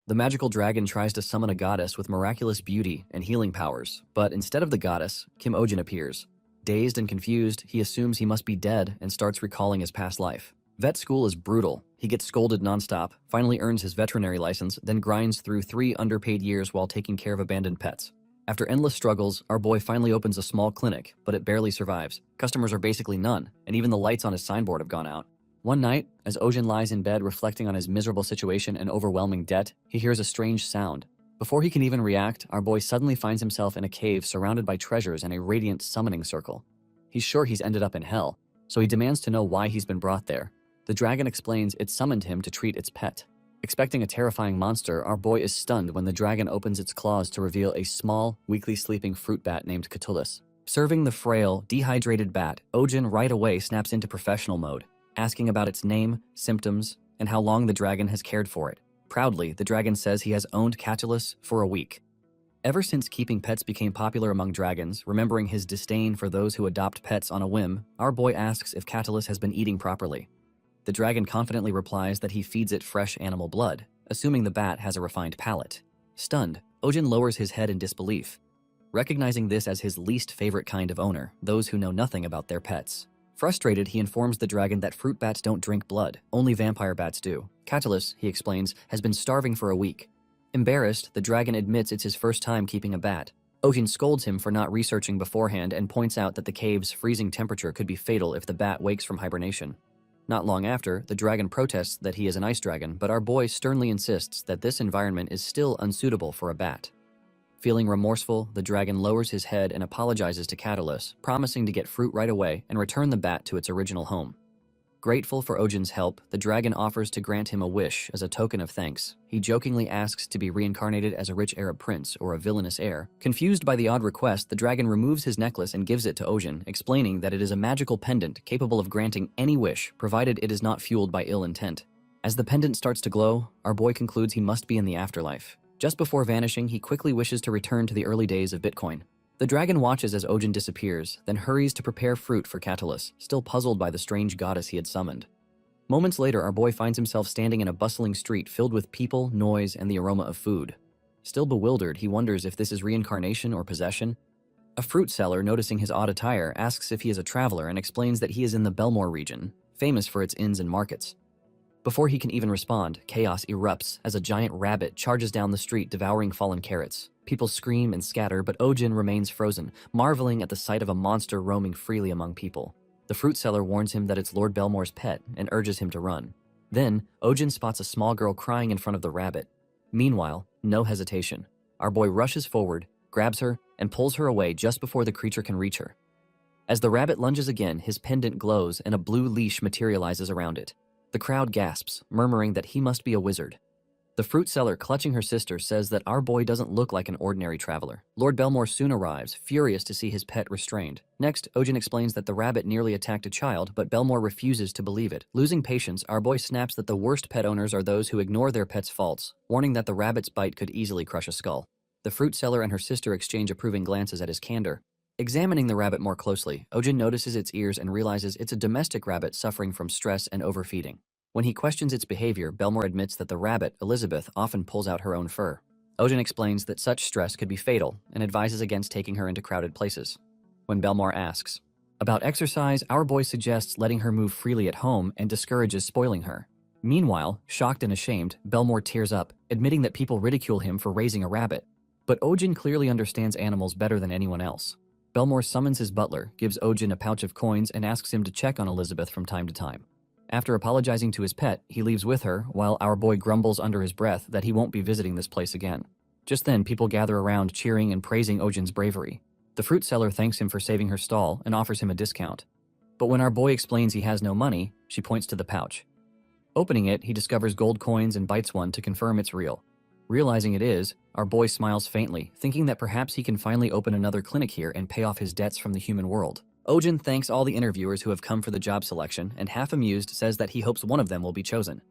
The magical dragon tries to summon a goddess with miraculous beauty and healing powers, but instead of the goddess, Kim Ojin appears. Dazed and confused, he assumes he must be dead and starts recalling his past life. Vet school is brutal. He gets scolded nonstop, finally earns his veterinary license, then grinds through 3 underpaid years while taking care of abandoned pets. After endless struggles, our boy finally opens a small clinic, but it barely survives. Customers are basically none, and even the lights on his signboard have gone out. One night, as Ojin lies in bed reflecting on his miserable situation and overwhelming debt, he hears a strange sound. Before he can even react, our boy suddenly finds himself in a cave surrounded by treasures and a radiant summoning circle. He's sure he's ended up in hell, so he demands to know why he's been brought there. The dragon explains it summoned him to treat its pet. Expecting a terrifying monster, our boy is stunned when the dragon opens its claws to reveal a small, weakly sleeping fruit bat named Catullus. Serving the frail, dehydrated bat, Ojin right away snaps into professional mode, asking about its name, symptoms, and how long the dragon has cared for it. Proudly, the dragon says he has owned Catullus for a week. Ever since keeping pets became popular among dragons, remembering his disdain for those who adopt pets on a whim, our boy asks if Catullus has been eating properly. The dragon confidently replies that he feeds it fresh animal blood, assuming the bat has a refined palate. Stunned, Ojin lowers his head in disbelief, recognizing this as his least favorite kind of owner, those who know nothing about their pets. Frustrated, he informs the dragon that fruit bats don't drink blood, only vampire bats do. Catullus, he explains, has been starving for a week. Embarrassed, the dragon admits it's his first time keeping a bat. Ojin scolds him for not researching beforehand and points out that the cave's freezing temperature could be fatal if the bat wakes from hibernation. Not long after, the dragon protests that he is an ice dragon, but our boy sternly insists that this environment is still unsuitable for a bat. Feeling remorseful, the dragon lowers his head and apologizes to Catullus, promising to get fruit right away and return the bat to its original home. Grateful for Ojin's help, the dragon offers to grant him a wish as a token of thanks. He jokingly asks to be reincarnated as a rich Arab prince or a villainous heir. Confused by the odd request, the dragon removes his necklace and gives it to Ojin, explaining that it is a magical pendant capable of granting any wish, provided it is not fueled by ill intent. As the pendant starts to glow, our boy concludes he must be in the afterlife. Just before vanishing, he quickly wishes to return to the early days of Bitcoin. The dragon watches as Ojin disappears, then hurries to prepare fruit for Catullus, still puzzled by the strange goddess he had summoned. Moments later, our boy finds himself standing in a bustling street filled with people, noise, and the aroma of food. Still bewildered, he wonders if this is reincarnation or possession. A fruit seller, noticing his odd attire, asks if he is a traveler and explains that he is in the Belmore region, famous for its inns and markets. Before he can even respond, chaos erupts as a giant rabbit charges down the street devouring fallen carrots. People scream and scatter, but Ojin remains frozen, marveling at the sight of a monster roaming freely among people. The fruit seller warns him that it's Lord Belmore's pet and urges him to run. Then, Ojin spots a small girl crying in front of the rabbit. Meanwhile, no hesitation. Our boy rushes forward, grabs her, and pulls her away just before the creature can reach her. As the rabbit lunges again, his pendant glows and a blue leash materializes around it. The crowd gasps, murmuring that he must be a wizard. The fruit seller, clutching her sister, says that our boy doesn't look like an ordinary traveler. Lord Belmore soon arrives, furious to see his pet restrained. Next, Ojin explains that the rabbit nearly attacked a child, but Belmore refuses to believe it. Losing patience, our boy snaps that the worst pet owners are those who ignore their pet's faults, warning that the rabbit's bite could easily crush a skull. The fruit seller and her sister exchange approving glances at his candor. Examining the rabbit more closely, Ojin notices its ears and realizes it's a domestic rabbit suffering from stress and overfeeding. When he questions its behavior, Belmore admits that the rabbit, Elizabeth, often pulls out her own fur. Ojin explains that such stress could be fatal and advises against taking her into crowded places. When Belmore asks about exercise, our boy suggests letting her move freely at home and discourages spoiling her. Meanwhile, shocked and ashamed, Belmore tears up, admitting that people ridicule him for raising a rabbit. But Ojin clearly understands animals better than anyone else. Belmore summons his butler, gives Ojin a pouch of coins, and asks him to check on Elizabeth from time to time. After apologizing to his pet, he leaves with her, while our boy grumbles under his breath that he won't be visiting this place again. Just then, people gather around cheering and praising Ojin's bravery. The fruit seller thanks him for saving her stall and offers him a discount. But when our boy explains he has no money, she points to the pouch. Opening it, he discovers gold coins and bites one to confirm it's real. Realizing it is, our boy smiles faintly, thinking that perhaps he can finally open another clinic here and pay off his debts from the human world. Ojin thanks all the interviewers who have come for the job selection and, half amused, says that he hopes one of them will be chosen.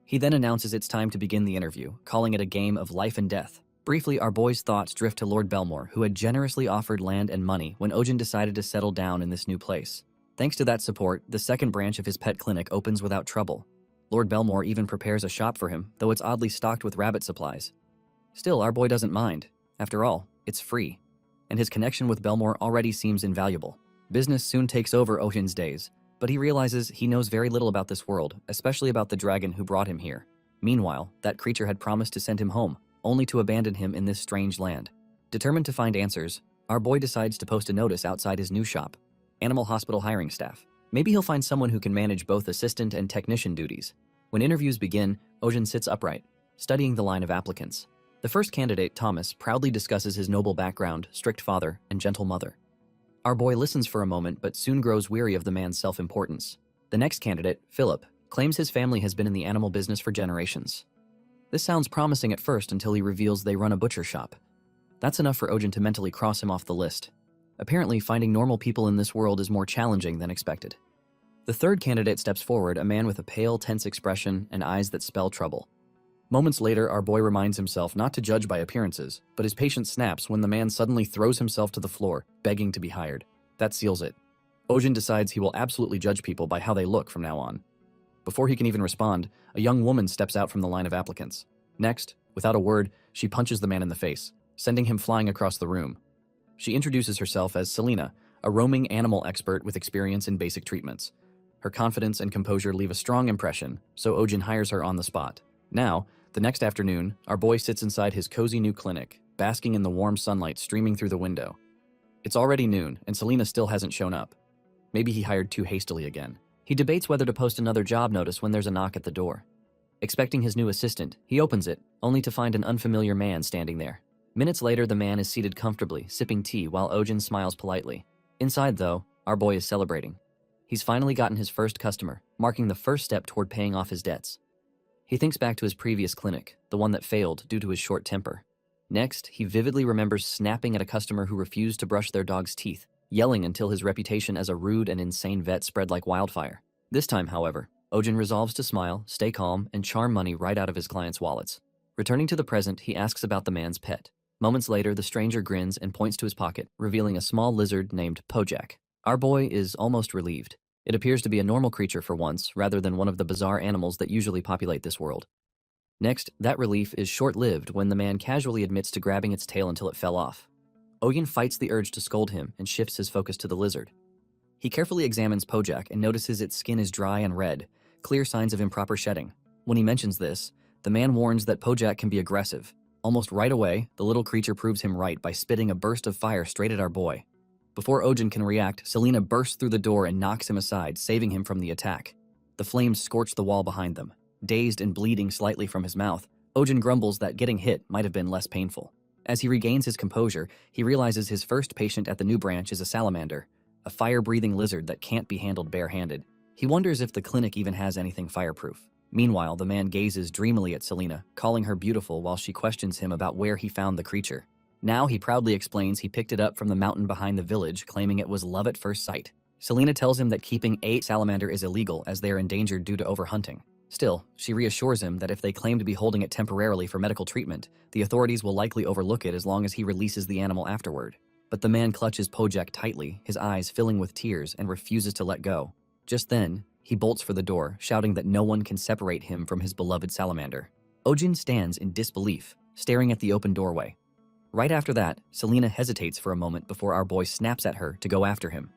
He then announces it's time to begin the interview, calling it a game of life and death. Briefly, our boy's thoughts drift to Lord Belmore, who had generously offered land and money when Ojin decided to settle down in this new place. Thanks to that support, the second branch of his pet clinic opens without trouble. Lord Belmore even prepares a shop for him, though it's oddly stocked with rabbit supplies. Still, our boy doesn't mind. After all, it's free. And his connection with Belmore already seems invaluable. Business soon takes over Ojin's days, but he realizes he knows very little about this world, especially about the dragon who brought him here. Meanwhile, that creature had promised to send him home, only to abandon him in this strange land. Determined to find answers, our boy decides to post a notice outside his new shop, Animal Hospital Hiring Staff. Maybe he'll find someone who can manage both assistant and technician duties. When interviews begin, Ojin sits upright, studying the line of applicants. The first candidate, Thomas, proudly discusses his noble background, strict father, and gentle mother. Our boy listens for a moment but soon grows weary of the man's self-importance. The next candidate, Philip, claims his family has been in the animal business for generations. This sounds promising at first until he reveals they run a butcher shop. That's enough for Ojin to mentally cross him off the list. Apparently, finding normal people in this world is more challenging than expected. The third candidate steps forward, a man with a pale, tense expression and eyes that spell trouble. Moments later, our boy reminds himself not to judge by appearances, but his patience snaps when the man suddenly throws himself to the floor, begging to be hired. That seals it. Ojin decides he will absolutely judge people by how they look from now on. Before he can even respond, a young woman steps out from the line of applicants. Next, without a word, she punches the man in the face, sending him flying across the room. She introduces herself as Selena, a roaming animal expert with experience in basic treatments. Her confidence and composure leave a strong impression, so Ojin hires her on the spot. Now, the next afternoon, our boy sits inside his cozy new clinic, basking in the warm sunlight streaming through the window. It's already noon, and Selena still hasn't shown up. Maybe he hired too hastily again. He debates whether to post another job notice when there's a knock at the door. Expecting his new assistant, he opens it, only to find an unfamiliar man standing there. Minutes later, the man is seated comfortably, sipping tea while Ojin smiles politely. Inside, though, our boy is celebrating. He's finally gotten his first customer, marking the first step toward paying off his debts. He thinks back to his previous clinic, the one that failed due to his short temper. Next, he vividly remembers snapping at a customer who refused to brush their dog's teeth, yelling until his reputation as a rude and insane vet spread like wildfire. This time, however, Ojin resolves to smile, stay calm, and charm money right out of his clients' wallets. Returning to the present, he asks about the man's pet. Moments later, the stranger grins and points to his pocket, revealing a small lizard named Pojak. Our boy is almost relieved. It appears to be a normal creature for once, rather than one of the bizarre animals that usually populate this world. Next, that relief is short-lived when the man casually admits to grabbing its tail until it fell off. Ojin fights the urge to scold him and shifts his focus to the lizard. He carefully examines Pojak and notices its skin is dry and red, clear signs of improper shedding. When he mentions this, the man warns that Pojak can be aggressive. Almost right away, the little creature proves him right by spitting a burst of fire straight at our boy. Before Ojin can react, Selena bursts through the door and knocks him aside, saving him from the attack. The flames scorch the wall behind them. Dazed and bleeding slightly from his mouth, Ojin grumbles that getting hit might have been less painful. As he regains his composure, he realizes his first patient at the new branch is a salamander, a fire-breathing lizard that can't be handled bare-handed. He wonders if the clinic even has anything fireproof. Meanwhile, the man gazes dreamily at Selena, calling her beautiful while she questions him about where he found the creature. Now he proudly explains he picked it up from the mountain behind the village, claiming it was love at first sight. Selena tells him that keeping a salamander is illegal as they are endangered due to overhunting. Still, she reassures him that if they claim to be holding it temporarily for medical treatment, the authorities will likely overlook it as long as he releases the animal afterward. But the man clutches Pojak tightly, his eyes filling with tears, and refuses to let go. Just then, he bolts for the door, shouting that no one can separate him from his beloved salamander. Ojin stands in disbelief, staring at the open doorway. Right after that, Selena hesitates for a moment before our boy snaps at her to go after him.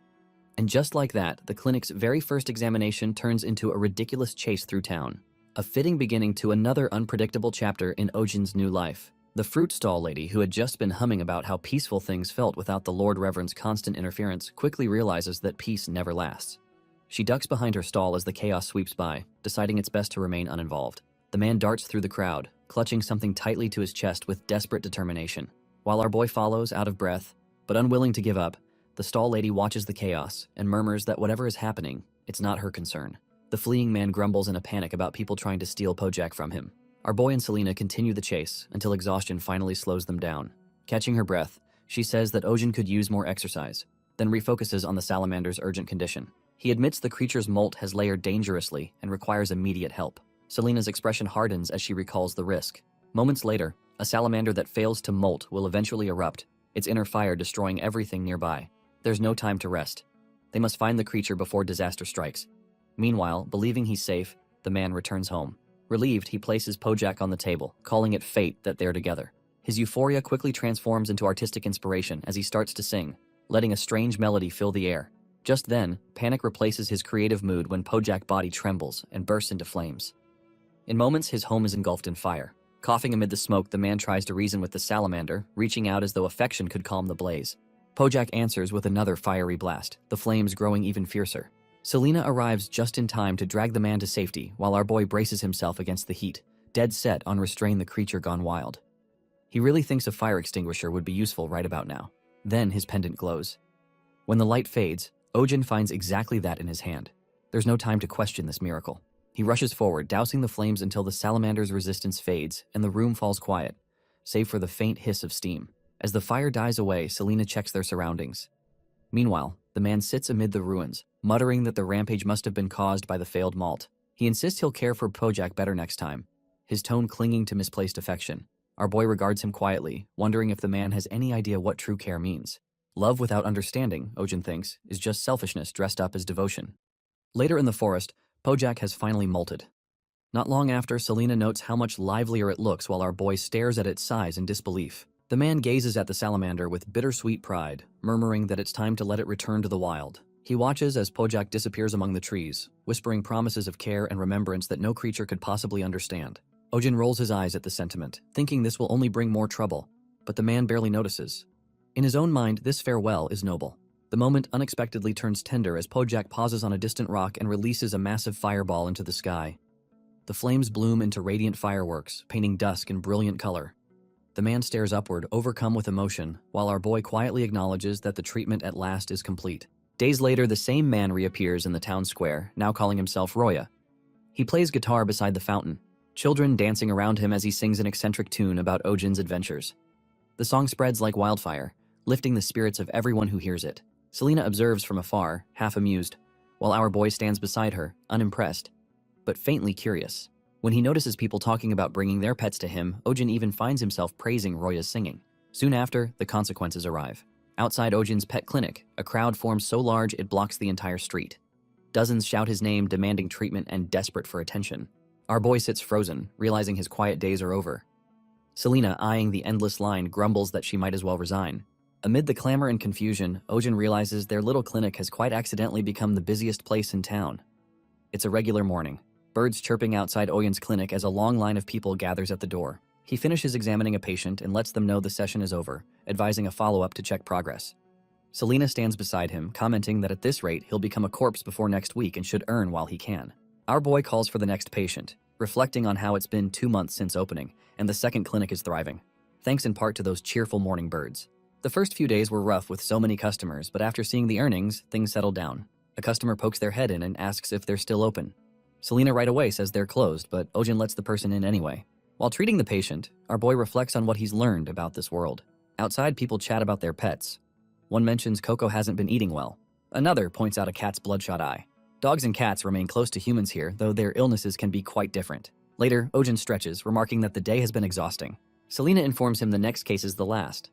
And just like that, the clinic's very first examination turns into a ridiculous chase through town. A fitting beginning to another unpredictable chapter in Ojin's new life. The fruit stall lady, who had just been humming about how peaceful things felt without the Lord Reverend's constant interference, quickly realizes that peace never lasts. She ducks behind her stall as the chaos sweeps by, deciding it's best to remain uninvolved. The man darts through the crowd, clutching something tightly to his chest with desperate determination. While our boy follows, out of breath, but unwilling to give up, the stall lady watches the chaos and murmurs that whatever is happening, it's not her concern. The fleeing man grumbles in a panic about people trying to steal Pojak from him. Our boy and Selena continue the chase until exhaustion finally slows them down. Catching her breath, she says that Ojin could use more exercise, then refocuses on the salamander's urgent condition. He admits the creature's molt has layered dangerously and requires immediate help. Selena's expression hardens as she recalls the risk. Moments later, a salamander that fails to molt will eventually erupt, its inner fire destroying everything nearby. There's no time to rest. They must find the creature before disaster strikes. Meanwhile, believing he's safe, The man returns home. Relieved, he places Pojak on the table, calling it fate that they're together. His euphoria quickly transforms into artistic inspiration as he starts to sing, letting a strange melody fill the air. Just then, panic replaces his creative mood when Pojak's body trembles and bursts into flames. In moments, his home is engulfed in fire. Coughing amid the smoke, the man tries to reason with the salamander, reaching out as though affection could calm the blaze. Pojak answers with another fiery blast, the flames growing even fiercer. Selena arrives just in time to drag the man to safety while our boy braces himself against the heat, dead set on restraining the creature gone wild. He really thinks a fire extinguisher would be useful right about now. Then his pendant glows. When the light fades, Ojin finds exactly that in his hand. There's no time to question this miracle. He rushes forward, dousing the flames until the salamander's resistance fades and the room falls quiet, save for the faint hiss of steam. As the fire dies away, Selena checks their surroundings. Meanwhile, the man sits amid the ruins, muttering that the rampage must have been caused by the failed malt. He insists he'll care for Pojak better next time, his tone clinging to misplaced affection. Our boy regards him quietly, wondering if the man has any idea what true care means. Love without understanding, Ojin thinks, is just selfishness dressed up as devotion. Later in the forest, Pojak has finally molted. Not long after, Selena notes how much livelier it looks while our boy stares at its size in disbelief. The man gazes at the salamander with bittersweet pride, murmuring that it's time to let it return to the wild. He watches as Pojak disappears among the trees, whispering promises of care and remembrance that no creature could possibly understand. Ojin rolls his eyes at the sentiment, thinking this will only bring more trouble, but the man barely notices. In his own mind, this farewell is noble. The moment unexpectedly turns tender as Pojak pauses on a distant rock and releases a massive fireball into the sky. The flames bloom into radiant fireworks, painting dusk in brilliant color. The man stares upward, overcome with emotion, while our boy quietly acknowledges that the treatment at last is complete. Days later, the same man reappears in the town square, now calling himself Roya. He plays guitar beside the fountain, children dancing around him as he sings an eccentric tune about Ojin's adventures. The song spreads like wildfire, lifting the spirits of everyone who hears it. Selena observes from afar, half amused, while our boy stands beside her, unimpressed, but faintly curious. When he notices people talking about bringing their pets to him, Ojin even finds himself praising Roya's singing. Soon after, the consequences arrive. Outside Ojin's pet clinic, a crowd forms so large it blocks the entire street. Dozens shout his name, demanding treatment and desperate for attention. Our boy sits frozen, realizing his quiet days are over. Selena, eyeing the endless line, grumbles that she might as well resign. Amid the clamor and confusion, Ojin realizes their little clinic has quite accidentally become the busiest place in town. It's a regular morning. Birds chirping outside Ojin's clinic as a long line of people gathers at the door. He finishes examining a patient and lets them know the session is over, advising a follow-up to check progress. Selena stands beside him, commenting that at this rate he'll become a corpse before next week and should earn while he can. Our boy calls for the next patient, reflecting on how it's been 2 months since opening, and the second clinic is thriving, thanks in part to those cheerful morning birds. The first few days were rough with so many customers, but after seeing the earnings, things settled down. A customer pokes their head in and asks if they're still open. Selena right away says they're closed, but Ojin lets the person in anyway. While treating the patient, our boy reflects on what he's learned about this world. Outside, people chat about their pets. One mentions Coco hasn't been eating well. Another points out a cat's bloodshot eye. Dogs and cats remain close to humans here, though their illnesses can be quite different. Later, Ojin stretches, remarking that the day has been exhausting. Selena informs him the next case is the last.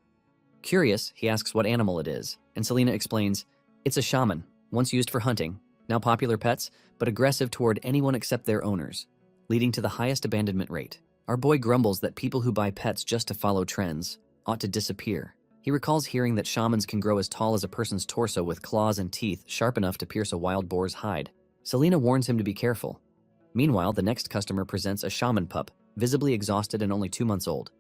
Curious, he asks what animal it is, and Selena explains, it's a shaman, once used for hunting, now popular pets, but aggressive toward anyone except their owners, leading to the highest abandonment rate. Our boy grumbles that people who buy pets just to follow trends ought to disappear. He recalls hearing that shamans can grow as tall as a person's torso with claws and teeth sharp enough to pierce a wild boar's hide. Selena warns him to be careful. Meanwhile, the next customer presents a shaman pup, visibly exhausted and only 2 months old.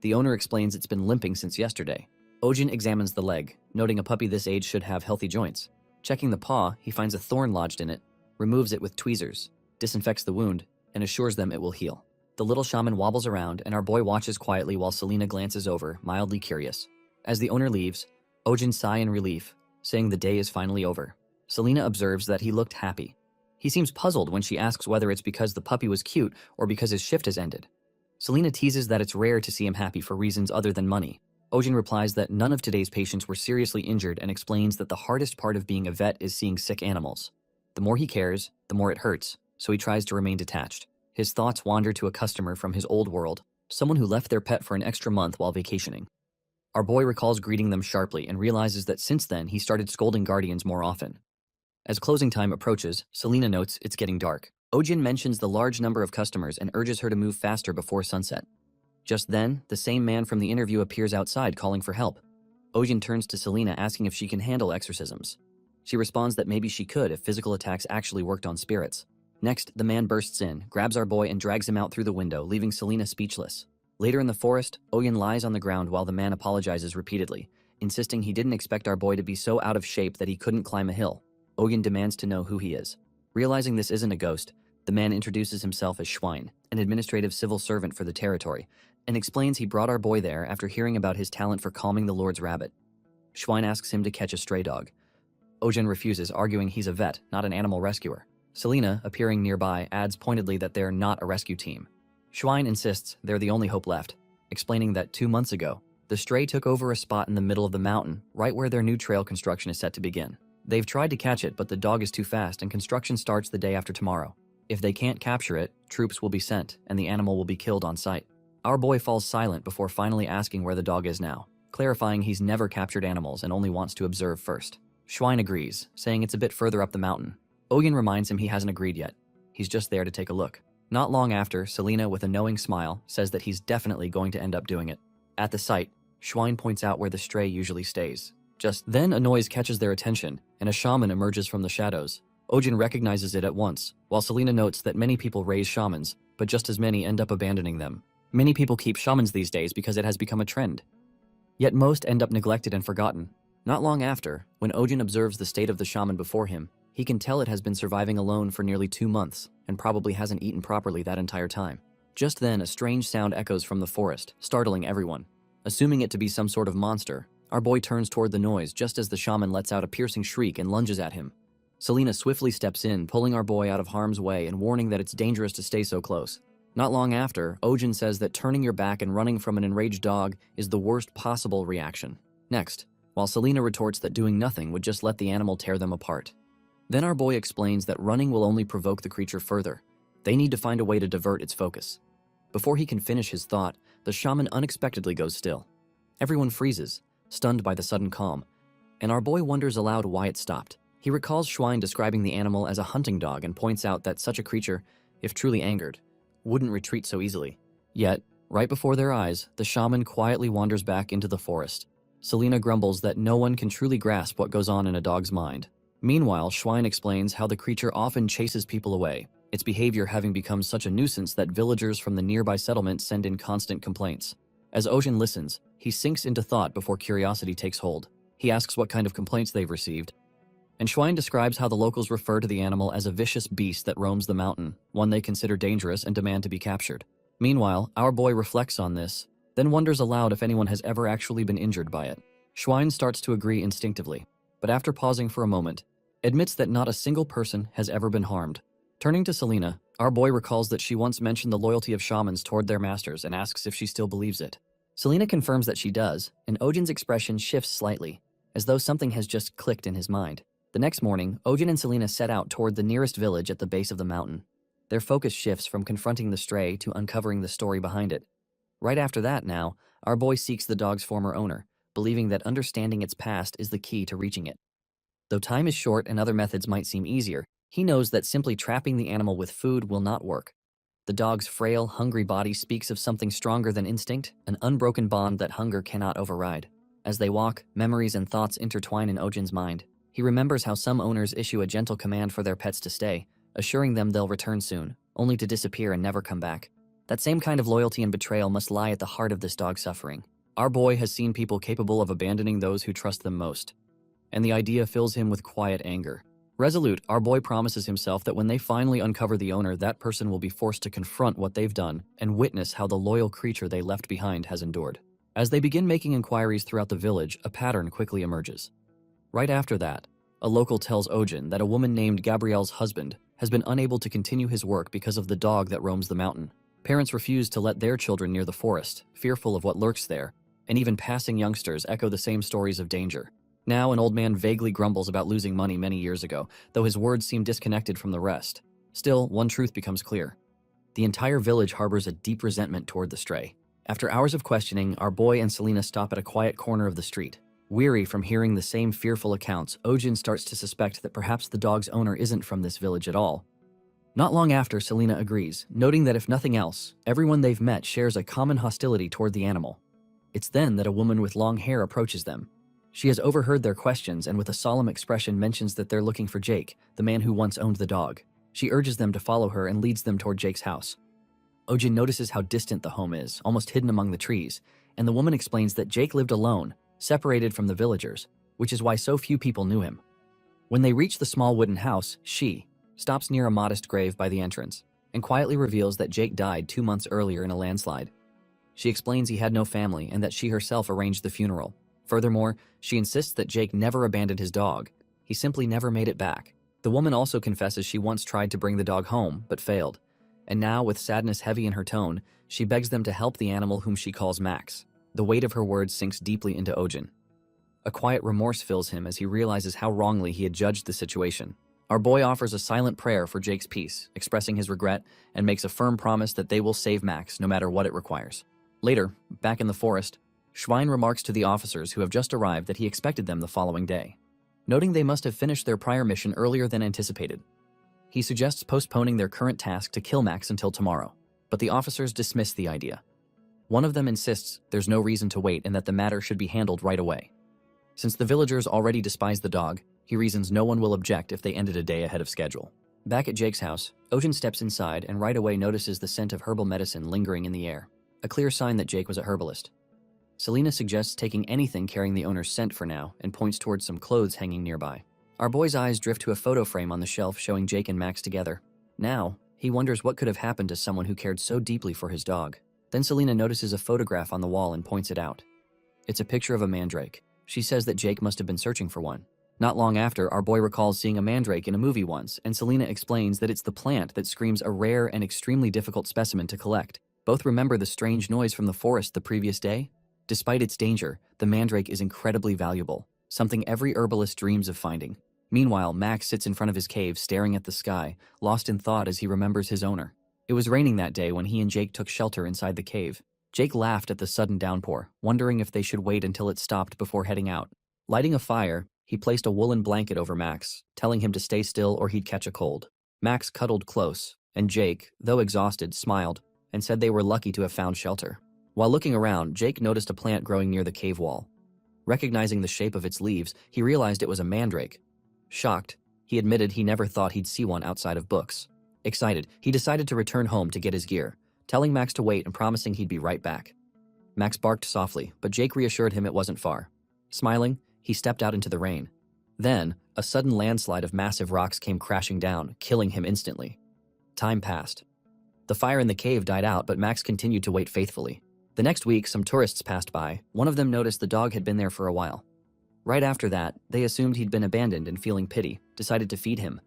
The owner explains it's been limping since yesterday. Ojin examines the leg, noting a puppy this age should have healthy joints. Checking the paw, he finds a thorn lodged in it, removes it with tweezers, disinfects the wound, and assures them it will heal. The little shaman wobbles around, and our boy watches quietly while Selena glances over, mildly curious. As the owner leaves, Ojin sighs in relief, saying the day is finally over. Selena observes that he looked happy. He seems puzzled when she asks whether it's because the puppy was cute or because his shift has ended. Selena teases that it's rare to see him happy for reasons other than money. Ojin replies that none of today's patients were seriously injured and explains that the hardest part of being a vet is seeing sick animals. The more he cares, the more it hurts, so he tries to remain detached. His thoughts wander to a customer from his old world, someone who left their pet for an extra month while vacationing. Our boy recalls greeting them sharply and realizes that since then he started scolding guardians more often. As closing time approaches, Selena notes it's getting dark. Ojin mentions the large number of customers and urges her to move faster before sunset. Just then, the same man from the interview appears outside calling for help. Ojin turns to Selena asking if she can handle exorcisms. She responds that maybe she could if physical attacks actually worked on spirits. Next, the man bursts in, grabs our boy and drags him out through the window, leaving Selena speechless. Later in the forest, Ojin lies on the ground while the man apologizes repeatedly, insisting he didn't expect our boy to be so out of shape that he couldn't climb a hill. Ojin demands to know who he is. Realizing this isn't a ghost, the man introduces himself as Schwein, an administrative civil servant for the territory, and explains he brought our boy there after hearing about his talent for calming the Lord's rabbit. Schwein asks him to catch a stray dog. Ojin refuses, arguing he's a vet, not an animal rescuer. Selena, appearing nearby, adds pointedly that they're not a rescue team. Schwein insists they're the only hope left, explaining that 2 months ago, the stray took over a spot in the middle of the mountain, right where their new trail construction is set to begin. They've tried to catch it, but the dog is too fast and construction starts the day after tomorrow. If they can't capture it, troops will be sent and the animal will be killed on sight. Our boy falls silent before finally asking where the dog is now, clarifying he's never captured animals and only wants to observe first. Schwein agrees, saying it's a bit further up the mountain. Ojin reminds him he hasn't agreed yet. He's just there to take a look. Not long after, Selena, with a knowing smile, says that he's definitely going to end up doing it. At the site, Schwein points out where the stray usually stays. Just then, a noise catches their attention, and a shaman emerges from the shadows. Ojin recognizes it at once, while Selena notes that many people raise shamans, but just as many end up abandoning them. Many people keep shamans these days because it has become a trend. Yet most end up neglected and forgotten. Not long after, when Ojin observes the state of the shaman before him, he can tell it has been surviving alone for nearly 2 months, and probably hasn't eaten properly that entire time. Just then, a strange sound echoes from the forest, startling everyone. Assuming it to be some sort of monster, our boy turns toward the noise just as the shaman lets out a piercing shriek and lunges at him. Selena swiftly steps in, pulling our boy out of harm's way and warning that it's dangerous to stay so close. Not long after, Ojin says that turning your back and running from an enraged dog is the worst possible reaction. Next, while Selena retorts that doing nothing would just let the animal tear them apart. Then our boy explains that running will only provoke the creature further. They need to find a way to divert its focus. Before he can finish his thought, the shaman unexpectedly goes still. Everyone freezes, stunned by the sudden calm, and our boy wonders aloud why it stopped. He recalls Schwein describing the animal as a hunting dog and points out that such a creature, if truly angered, wouldn't retreat so easily. Yet, right before their eyes, the shaman quietly wanders back into the forest. Selena grumbles that no one can truly grasp what goes on in a dog's mind. Meanwhile, Schwein explains how the creature often chases people away, its behavior having become such a nuisance that villagers from the nearby settlement send in constant complaints. As Ojin listens, he sinks into thought before curiosity takes hold. He asks what kind of complaints they've received, and Schwein describes how the locals refer to the animal as a vicious beast that roams the mountain, one they consider dangerous and demand to be captured. Meanwhile, our boy reflects on this, then wonders aloud if anyone has ever actually been injured by it. Schwein starts to agree instinctively, but after pausing for a moment, admits that not a single person has ever been harmed. Turning to Selena, our boy recalls that she once mentioned the loyalty of shamans toward their masters and asks if she still believes it. Selena confirms that she does, and Ojin's expression shifts slightly, as though something has just clicked in his mind. The next morning, Ojin and Selena set out toward the nearest village at the base of the mountain. Their focus shifts from confronting the stray to uncovering the story behind it. Right after that now, our boy seeks the dog's former owner, believing that understanding its past is the key to reaching it. Though time is short and other methods might seem easier, he knows that simply trapping the animal with food will not work. The dog's frail, hungry body speaks of something stronger than instinct, an unbroken bond that hunger cannot override. As they walk, memories and thoughts intertwine in Ojin's mind. He remembers how some owners issue a gentle command for their pets to stay, assuring them they'll return soon, only to disappear and never come back. That same kind of loyalty and betrayal must lie at the heart of this dog's suffering. Our boy has seen people capable of abandoning those who trust them most, and the idea fills him with quiet anger. Resolute, our boy promises himself that when they finally uncover the owner, that person will be forced to confront what they've done and witness how the loyal creature they left behind has endured. As they begin making inquiries throughout the village, a pattern quickly emerges. Right after that, a local tells Ojin that a woman named Gabrielle's husband has been unable to continue his work because of the dog that roams the mountain. Parents refuse to let their children near the forest, fearful of what lurks there, and even passing youngsters echo the same stories of danger. Now an old man vaguely grumbles about losing money many years ago, though his words seem disconnected from the rest. Still, one truth becomes clear. The entire village harbors a deep resentment toward the stray. After hours of questioning, our boy and Selena stop at a quiet corner of the street. Weary from hearing the same fearful accounts, Ojin starts to suspect that perhaps the dog's owner isn't from this village at all. Not long after, Selena agrees, noting that if nothing else, everyone they've met shares a common hostility toward the animal. It's then that a woman with long hair approaches them. She has overheard their questions and with a solemn expression mentions that they're looking for Jake, the man who once owned the dog. She urges them to follow her and leads them toward Jake's house. Ojin notices how distant the home is, almost hidden among the trees, and the woman explains that Jake lived alone, separated from the villagers, which is why so few people knew him. When they reach the small wooden house, she stops near a modest grave by the entrance and quietly reveals that Jake died 2 months earlier in a landslide. She explains he had no family and that she herself arranged the funeral. Furthermore, she insists that Jake never abandoned his dog. He simply never made it back. The woman also confesses she once tried to bring the dog home, but failed. And now, with sadness heavy in her tone, she begs them to help the animal whom she calls Max. The weight of her words sinks deeply into Ojin. A quiet remorse fills him as he realizes how wrongly he had judged the situation. Our boy offers a silent prayer for Jake's peace, expressing his regret, and makes a firm promise that they will save Max no matter what it requires. Later, back in the forest, Schwein remarks to the officers who have just arrived that he expected them the following day, noting they must have finished their prior mission earlier than anticipated. He suggests postponing their current task to kill Max until tomorrow, but the officers dismiss the idea. One of them insists there's no reason to wait and that the matter should be handled right away. Since the villagers already despise the dog, he reasons no one will object if they ended a day ahead of schedule. Back at Jake's house, Ojin steps inside and right away notices the scent of herbal medicine lingering in the air, a clear sign that Jake was a herbalist. Selena suggests taking anything carrying the owner's scent for now and points towards some clothes hanging nearby. Our boy's eyes drift to a photo frame on the shelf showing Jake and Max together. Now, he wonders what could have happened to someone who cared so deeply for his dog. Then Selena notices a photograph on the wall and points it out. It's a picture of a mandrake. She says that Jake must have been searching for one. Not long after, our boy recalls seeing a mandrake in a movie once, and Selena explains that it's the plant that screams a rare and extremely difficult specimen to collect. Both remember the strange noise from the forest the previous day. Despite its danger, the mandrake is incredibly valuable, something every herbalist dreams of finding. Meanwhile, Max sits in front of his cave staring at the sky, lost in thought as he remembers his owner. It was raining that day when he and Jake took shelter inside the cave. Jake laughed at the sudden downpour, wondering if they should wait until it stopped before heading out. Lighting a fire, he placed a woolen blanket over Max, telling him to stay still or he'd catch a cold. Max cuddled close, and Jake, though exhausted, smiled and said they were lucky to have found shelter. While looking around, Jake noticed a plant growing near the cave wall. Recognizing the shape of its leaves, he realized it was a mandrake. Shocked, he admitted he never thought he'd see one outside of books. Excited, he decided to return home to get his gear, telling Max to wait and promising he'd be right back. Max barked softly, but Jake reassured him it wasn't far. Smiling, he stepped out into the rain. Then, a sudden landslide of massive rocks came crashing down, killing him instantly. Time passed. The fire in the cave died out, but Max continued to wait faithfully. The next week, some tourists passed by. One of them noticed the dog had been there for a while. Right after that, they assumed he'd been abandoned and feeling pity, decided to feed him.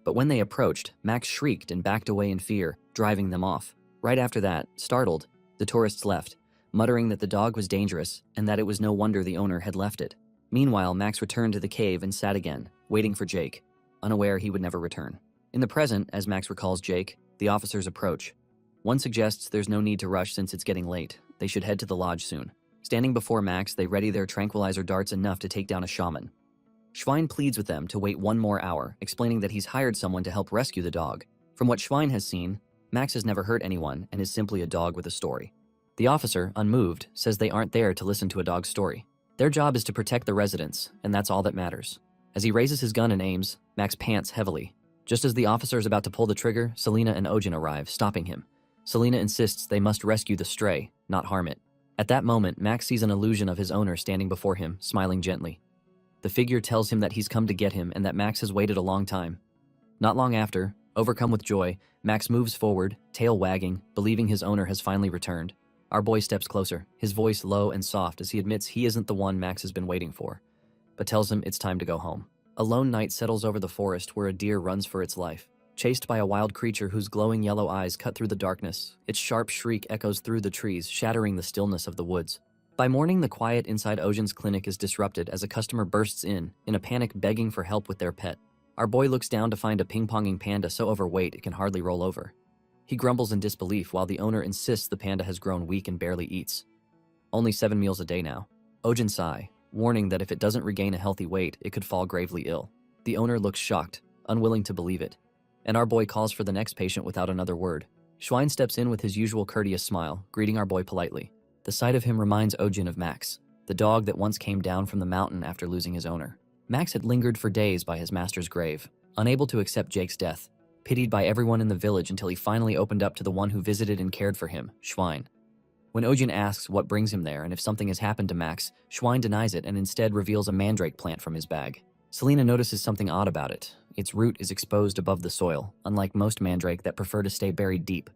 But when they approached, Max shrieked and backed away in fear, driving them off. Right after that, startled, the tourists left, muttering that the dog was dangerous and that it was no wonder the owner had left it. Meanwhile, Max returned to the cave and sat again, waiting for Jake, unaware he would never return. In the present, as Max recalls Jake, the officers approach. One suggests there's no need to rush since it's getting late. They should head to the lodge soon. Standing before Max, they ready their tranquilizer darts enough to take down a shaman. Schwein pleads with them to wait 1 more hour, explaining that he's hired someone to help rescue the dog. From what Schwein has seen, Max has never hurt anyone and is simply a dog with a story. The officer, unmoved, says they aren't there to listen to a dog's story. Their job is to protect the residents, and that's all that matters. As he raises his gun and aims, Max pants heavily. Just as the officer is about to pull the trigger, Selena and Ojin arrive, stopping him. Selena insists they must rescue the stray, not harm it. At that moment, Max sees an illusion of his owner standing before him, smiling gently. The figure tells him that he's come to get him and that Max has waited a long time. Not long after, overcome with joy, Max moves forward, tail wagging, believing his owner has finally returned. Our boy steps closer, his voice low and soft as he admits he isn't the one Max has been waiting for, but tells him it's time to go home. A lone night settles over the forest where a deer runs for its life. Chased by a wild creature whose glowing yellow eyes cut through the darkness, its sharp shriek echoes through the trees, shattering the stillness of the woods. By morning, the quiet inside Ojin's clinic is disrupted as a customer bursts in a panic begging for help with their pet. Our boy looks down to find a ping-ponging panda so overweight it can hardly roll over. He grumbles in disbelief while the owner insists the panda has grown weak and barely eats. Only 7 meals a day now. Ojin sigh, warning that if it doesn't regain a healthy weight, it could fall gravely ill. The owner looks shocked, unwilling to believe it. and our boy calls for the next patient without another word. Schwein steps in with his usual courteous smile, greeting our boy politely. The sight of him reminds Ojin of Max, the dog that once came down from the mountain after losing his owner. Max had lingered for days by his master's grave, unable to accept Jake's death, pitied by everyone in the village until he finally opened up to the one who visited and cared for him, Schwein. When Ojin asks what brings him there and if something has happened to Max, Schwein denies it and instead reveals a mandrake plant from his bag. Selena notices something odd about it. Its root is exposed above the soil, unlike most mandrake that prefer to stay buried deep.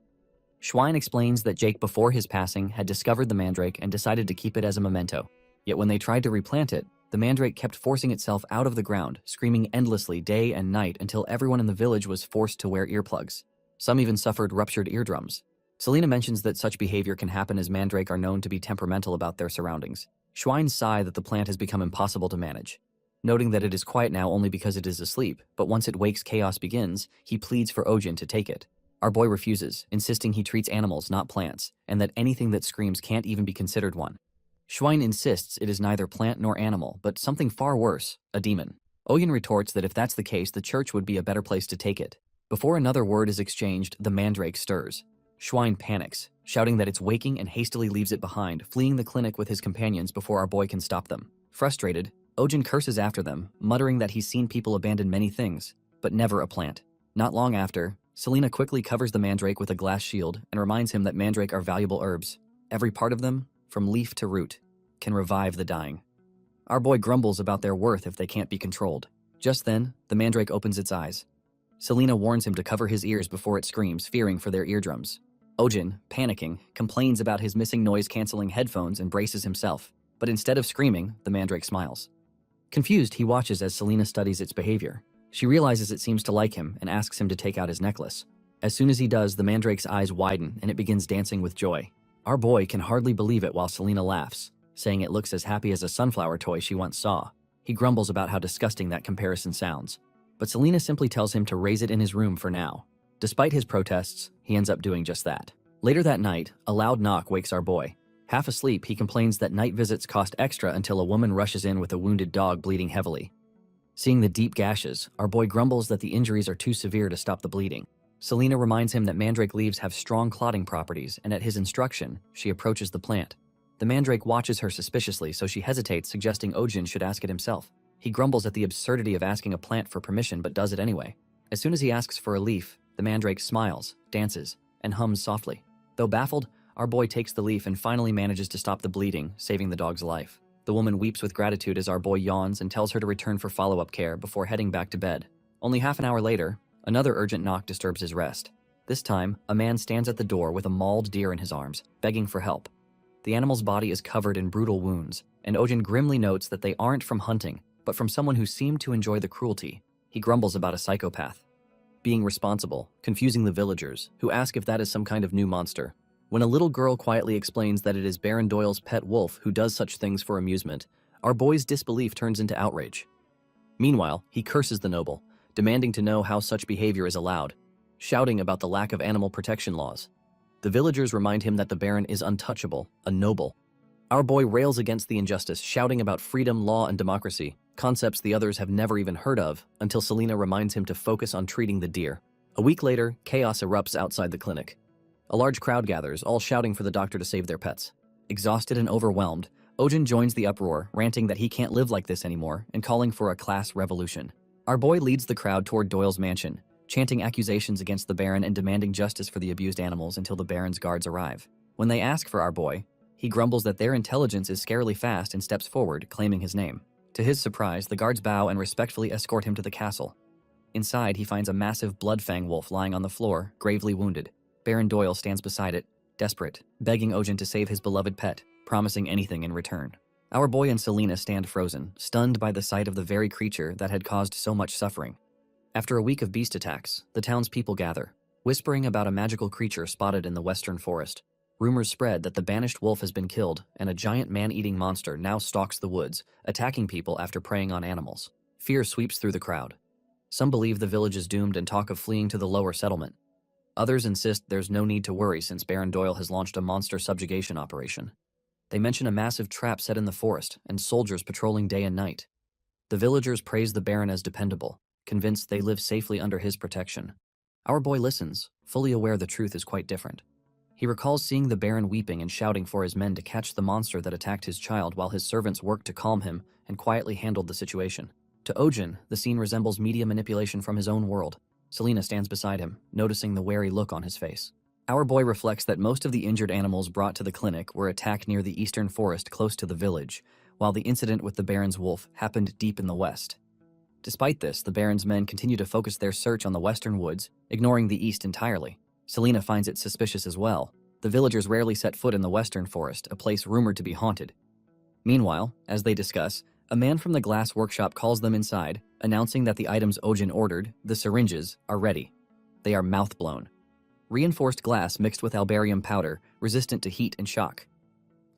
Schwein explains that Jake before his passing had discovered the mandrake and decided to keep it as a memento. Yet when they tried to replant it, the mandrake kept forcing itself out of the ground, screaming endlessly day and night until everyone in the village was forced to wear earplugs. Some even suffered ruptured eardrums. Selena mentions that such behavior can happen as mandrake are known to be temperamental about their surroundings. Schwein sigh that the plant has become impossible to manage. Noting that it is quiet now only because it is asleep, but once it wakes chaos begins, he pleads for Ojin to take it. Our boy refuses, insisting he treats animals, not plants, and that anything that screams can't even be considered one. Schwein insists it is neither plant nor animal, but something far worse, a demon. Ojin retorts that if that's the case, the church would be a better place to take it. Before another word is exchanged, the mandrake stirs. Schwein panics, shouting that it's waking and hastily leaves it behind, fleeing the clinic with his companions before our boy can stop them. Frustrated, Ojin curses after them, muttering that he's seen people abandon many things, but never a plant. Not long after, Selena quickly covers the mandrake with a glass shield and reminds him that mandrake are valuable herbs. Every part of them, from leaf to root, can revive the dying. Our boy grumbles about their worth if they can't be controlled. Just then, the mandrake opens its eyes. Selena warns him to cover his ears before it screams, fearing for their eardrums. Ojin, panicking, complains about his missing noise-canceling headphones and braces himself, but instead of screaming, the mandrake smiles. Confused, he watches as Selena studies its behavior. She realizes it seems to like him and asks him to take out his necklace. As soon as he does, the mandrake's eyes widen and it begins dancing with joy. Our boy can hardly believe it while Selena laughs, saying it looks as happy as a sunflower toy she once saw. He grumbles about how disgusting that comparison sounds, but Selena simply tells him to raise it in his room for now. Despite his protests, he ends up doing just that. Later that night, a loud knock wakes our boy. Half asleep, he complains that night visits cost extra until a woman rushes in with a wounded dog bleeding heavily. Seeing the deep gashes, our boy grumbles that the injuries are too severe to stop the bleeding. Selena reminds him that mandrake leaves have strong clotting properties, and at his instruction, she approaches the plant. The mandrake watches her suspiciously, so she hesitates, suggesting Ojin should ask it himself. He grumbles at the absurdity of asking a plant for permission, but does it anyway. As soon as he asks for a leaf, the mandrake smiles, dances, and hums softly. Though baffled, our boy takes the leaf and finally manages to stop the bleeding, saving the dog's life. The woman weeps with gratitude as our boy yawns and tells her to return for follow-up care before heading back to bed. Only half an hour later, another urgent knock disturbs his rest. This time, a man stands at the door with a mauled deer in his arms, begging for help. The animal's body is covered in brutal wounds, and Ojin grimly notes that they aren't from hunting, but from someone who seemed to enjoy the cruelty. He grumbles about a psychopath being responsible, confusing the villagers, who ask if that is some kind of new monster. When a little girl quietly explains that it is Baron Doyle's pet wolf who does such things for amusement, our boy's disbelief turns into outrage. Meanwhile, he curses the noble, demanding to know how such behavior is allowed, shouting about the lack of animal protection laws. The villagers remind him that the Baron is untouchable, a noble. Our boy rails against the injustice, shouting about freedom, law, and democracy, concepts the others have never even heard of, until Selena reminds him to focus on treating the deer. A week later, chaos erupts outside the clinic. A large crowd gathers, all shouting for the doctor to save their pets. Exhausted and overwhelmed, Ojin joins the uproar, ranting that he can't live like this anymore and calling for a class revolution. Our boy leads the crowd toward Doyle's mansion, chanting accusations against the Baron and demanding justice for the abused animals until the Baron's guards arrive. When they ask for our boy, he grumbles that their intelligence is scarily fast and steps forward, claiming his name. To his surprise, the guards bow and respectfully escort him to the castle. Inside, he finds a massive bloodfang wolf lying on the floor, gravely wounded. Baron Doyle stands beside it, desperate, begging Ojin to save his beloved pet, promising anything in return. Our boy and Selena stand frozen, stunned by the sight of the very creature that had caused so much suffering. After a week of beast attacks, the townspeople gather, whispering about a magical creature spotted in the western forest. Rumors spread that the banished wolf has been killed, and a giant man-eating monster now stalks the woods, attacking people after preying on animals. Fear sweeps through the crowd. Some believe the village is doomed and talk of fleeing to the lower settlement. Others insist there's no need to worry since Baron Doyle has launched a monster subjugation operation. They mention a massive trap set in the forest and soldiers patrolling day and night. The villagers praise the Baron as dependable, convinced they live safely under his protection. Our boy listens, fully aware the truth is quite different. He recalls seeing the Baron weeping and shouting for his men to catch the monster that attacked his child while his servants worked to calm him and quietly handled the situation. To Ojin, the scene resembles media manipulation from his own world. Selena stands beside him, noticing the wary look on his face. Our boy reflects that most of the injured animals brought to the clinic were attacked near the eastern forest close to the village, while the incident with the Baron's wolf happened deep in the west. Despite this, the Baron's men continue to focus their search on the western woods, ignoring the east entirely. Selena finds it suspicious as well. The villagers rarely set foot in the western forest, a place rumored to be haunted. Meanwhile, as they discuss, a man from the glass workshop calls them inside, announcing that the items Ojin ordered, the syringes, are ready. They are mouth-blown. Reinforced glass mixed with albarium powder, resistant to heat and shock.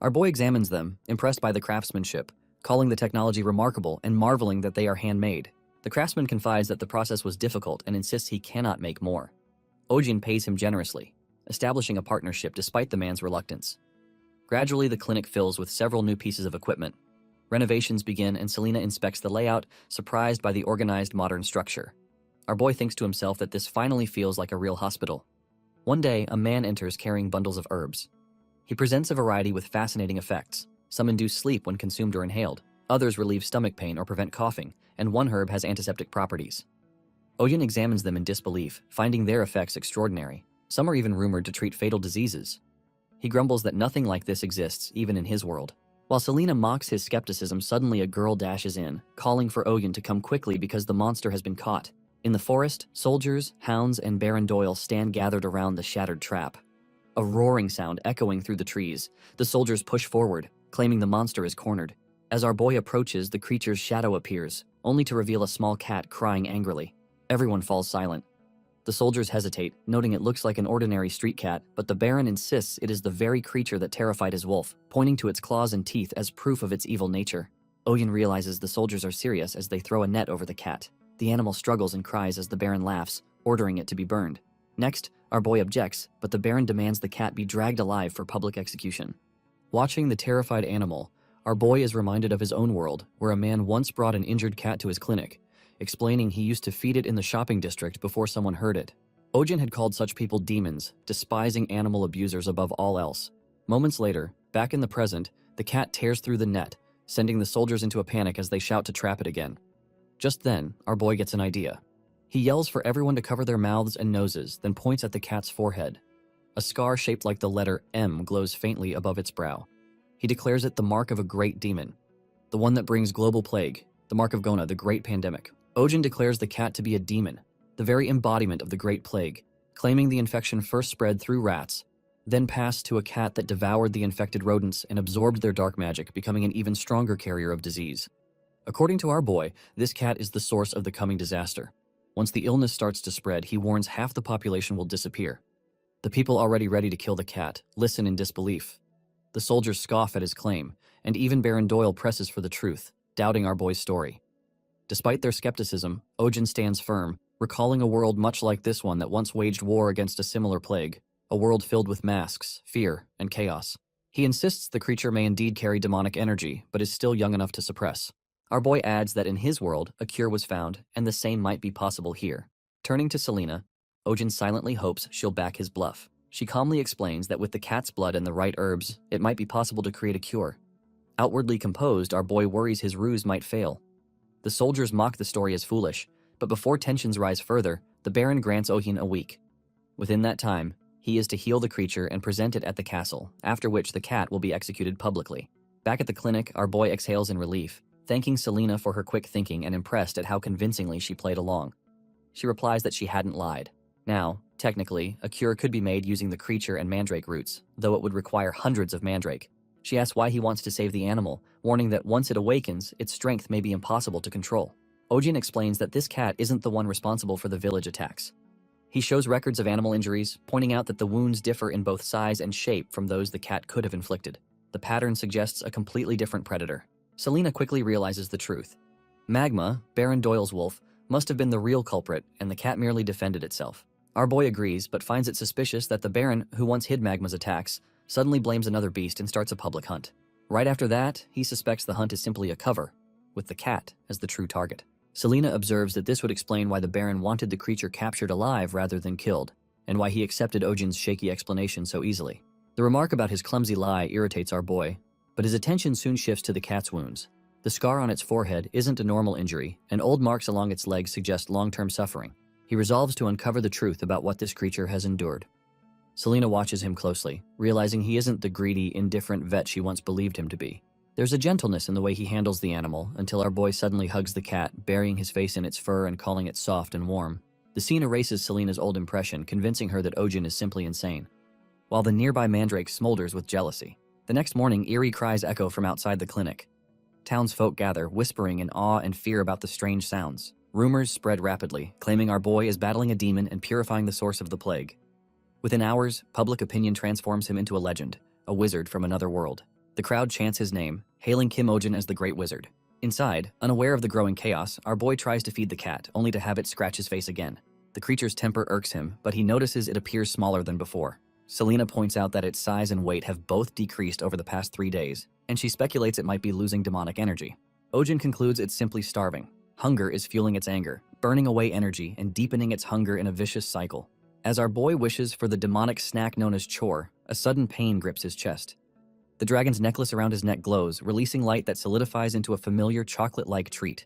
Our boy examines them, impressed by the craftsmanship, calling the technology remarkable and marveling that they are handmade. The craftsman confides that the process was difficult and insists he cannot make more. Ojin pays him generously, establishing a partnership despite the man's reluctance. Gradually, the clinic fills with several new pieces of equipment. Renovations begin and Selena inspects the layout, surprised by the organized modern structure. Our boy thinks to himself that this finally feels like a real hospital. One day, a man enters carrying bundles of herbs. He presents a variety with fascinating effects. Some induce sleep when consumed or inhaled, others relieve stomach pain or prevent coughing, and one herb has antiseptic properties. Ojin examines them in disbelief, finding their effects extraordinary. Some are even rumored to treat fatal diseases. He grumbles that nothing like this exists, even in his world. While Selena mocks his skepticism, suddenly a girl dashes in, calling for Ojin to come quickly because the monster has been caught. In the forest, soldiers, hounds, and Baron Doyle stand gathered around the shattered trap. A roaring sound echoing through the trees. The soldiers push forward, claiming the monster is cornered. As our boy approaches, the creature's shadow appears, only to reveal a small cat crying angrily. Everyone falls silent. The soldiers hesitate, noting it looks like an ordinary street cat, but the Baron insists it is the very creature that terrified his wolf, pointing to its claws and teeth as proof of its evil nature. Ojin realizes the soldiers are serious as they throw a net over the cat. The animal struggles and cries as the Baron laughs, ordering it to be burned. Next, our boy objects, but the Baron demands the cat be dragged alive for public execution. Watching the terrified animal, our boy is reminded of his own world, where a man once brought an injured cat to his clinic, explaining he used to feed it in the shopping district before someone heard it. Ojin had called such people demons, despising animal abusers above all else. Moments later, back in the present, the cat tears through the net, sending the soldiers into a panic as they shout to trap it again. Just then, our boy gets an idea. He yells for everyone to cover their mouths and noses, then points at the cat's forehead. A scar shaped like the letter M glows faintly above its brow. He declares it the mark of a great demon, the one that brings global plague, the mark of Gona, the great pandemic. Ojin declares the cat to be a demon, the very embodiment of the Great Plague, claiming the infection first spread through rats, then passed to a cat that devoured the infected rodents and absorbed their dark magic, becoming an even stronger carrier of disease. According to our boy, this cat is the source of the coming disaster. Once the illness starts to spread, he warns half the population will disappear. The people already ready to kill the cat listen in disbelief. The soldiers scoff at his claim, and even Baron Doyle presses for the truth, doubting our boy's story. Despite their skepticism, Ojin stands firm, recalling a world much like this one that once waged war against a similar plague, a world filled with masks, fear, and chaos. He insists the creature may indeed carry demonic energy, but is still young enough to suppress. Our boy adds that in his world, a cure was found, and the same might be possible here. Turning to Selena, Ojin silently hopes she'll back his bluff. She calmly explains that with the cat's blood and the right herbs, it might be possible to create a cure. Outwardly composed, our boy worries his ruse might fail. The soldiers mock the story as foolish, but before tensions rise further, the Baron grants Ojin a week. Within that time, he is to heal the creature and present it at the castle, after which the cat will be executed publicly. Back at the clinic, our boy exhales in relief, thanking Selena for her quick thinking and impressed at how convincingly she played along. She replies that she hadn't lied. Now, technically, a cure could be made using the creature and mandrake roots, though it would require hundreds of mandrake. She asks why he wants to save the animal, warning that once it awakens, its strength may be impossible to control. Ojin explains that this cat isn't the one responsible for the village attacks. He shows records of animal injuries, pointing out that the wounds differ in both size and shape from those the cat could have inflicted. The pattern suggests a completely different predator. Selena quickly realizes the truth. Magma, Baron Doyle's wolf, must have been the real culprit, and the cat merely defended itself. Our boy agrees, but finds it suspicious that the Baron, who once hid Magma's attacks, suddenly blames another beast and starts a public hunt. Right after that, he suspects the hunt is simply a cover, with the cat as the true target. Selena observes that this would explain why the Baron wanted the creature captured alive rather than killed, and why he accepted Ojin's shaky explanation so easily. The remark about his clumsy lie irritates our boy, but his attention soon shifts to the cat's wounds. The scar on its forehead isn't a normal injury, and old marks along its legs suggest long-term suffering. He resolves to uncover the truth about what this creature has endured. Selena watches him closely, realizing he isn't the greedy, indifferent vet she once believed him to be. There's a gentleness in the way he handles the animal until our boy suddenly hugs the cat, burying his face in its fur and calling it soft and warm. The scene erases Selena's old impression, convincing her that Ojin is simply insane, while the nearby mandrake smolders with jealousy. The next morning, eerie cries echo from outside the clinic. Townsfolk gather, whispering in awe and fear about the strange sounds. Rumors spread rapidly, claiming our boy is battling a demon and purifying the source of the plague. Within hours, public opinion transforms him into a legend, a wizard from another world. The crowd chants his name, hailing Kim Ojin as the Great Wizard. Inside, unaware of the growing chaos, our boy tries to feed the cat, only to have it scratch his face again. The creature's temper irks him, but he notices it appears smaller than before. Selena points out that its size and weight have both decreased over the past 3 days, and she speculates it might be losing demonic energy. Ojin concludes it's simply starving. Hunger is fueling its anger, burning away energy and deepening its hunger in a vicious cycle. As our boy wishes for the demonic snack known as chore, a sudden pain grips his chest. The dragon's necklace around his neck glows, releasing light that solidifies into a familiar chocolate-like treat.